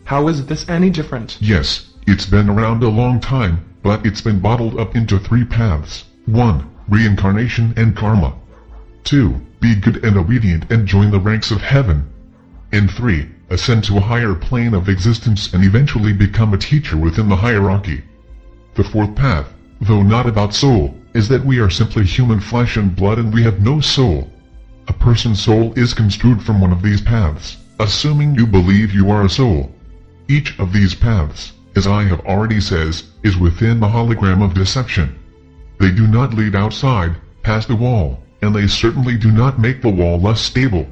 How is this any different? Yes, it's been around a long time, but it's been bottled up into 3 paths. 1. Reincarnation and karma. 2. Be good and obedient and join the ranks of heaven. And 3. Ascend to a higher plane of existence and eventually become a teacher within the hierarchy. The 4th path, though not about soul, is that we are simply human flesh and blood and we have no soul. A person's soul is construed from one of these paths, assuming you believe you are a soul. Each of these paths, as I have already said, is within the hologram of deception. They do not lead outside, past the wall, and they certainly do not make the wall less stable.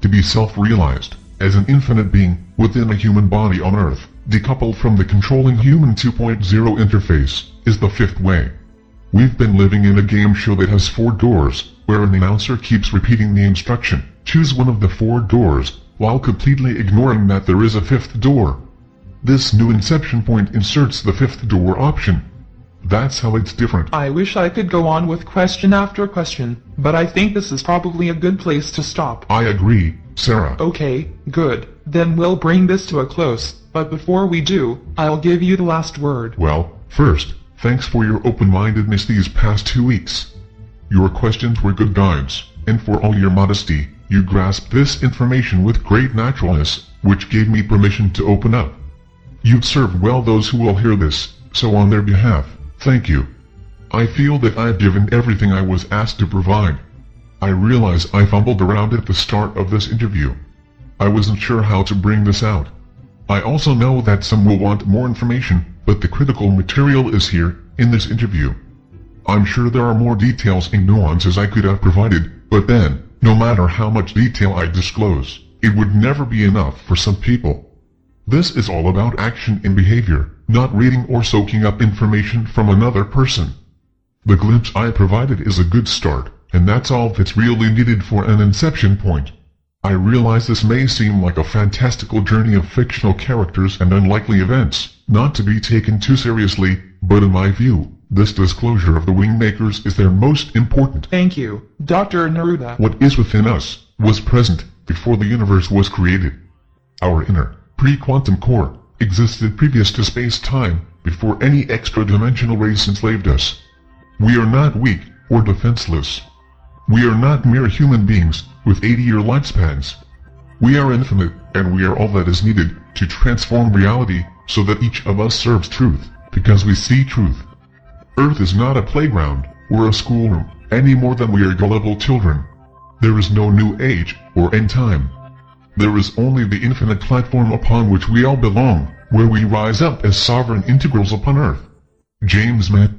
To be self-realized, as an infinite being, within a human body on Earth, decoupled from the controlling human 2.0 interface, is the 5th way. We've been living in a game show that has 4 doors, where an announcer keeps repeating the instruction, choose one of the 4 doors, while completely ignoring that there is a 5th door. This new inception point inserts the 5th door option. That's how it's different. I wish I could go on with question after question, but I think this is probably a good place to stop. I agree, Sarah. Okay, good. Then we'll bring this to a close, but before we do, I'll give you the last word. Well, first, thanks for your open-mindedness these past 2 weeks. Your questions were good guides, and for all your modesty, you grasped this information with great naturalness, which gave me permission to open up. You've served well those who will hear this, so on their behalf, thank you. I feel that I've given everything I was asked to provide. I realize I fumbled around at the start of this interview. I wasn't sure how to bring this out. I also know that some will want more information, but the critical material is here, in this interview. I'm sure there are more details and nuances I could have provided, but then, no matter how much detail I disclose, it would never be enough for some people. This is all about action and behavior, not reading or soaking up information from another person. The glimpse I provided is a good start, and that's all that's really needed for an inception point. I realize this may seem like a fantastical journey of fictional characters and unlikely events, not to be taken too seriously, but in my view, this disclosure of the WingMakers is their most important. Thank you, Dr. Neruda. What is within us was present before the universe was created. Our inner, pre-quantum core existed previous to space-time, before any extra-dimensional race enslaved us. We are not weak or defenseless. We are not mere human beings with 80-year lifespans. We are infinite, and we are all that is needed to transform reality so that each of us serves truth, because we see truth. Earth is not a playground or a schoolroom, any more than we are gullible children. There is no new age or end time. There is only the infinite platform upon which we all belong, where we rise up as sovereign integrals upon Earth. James Matt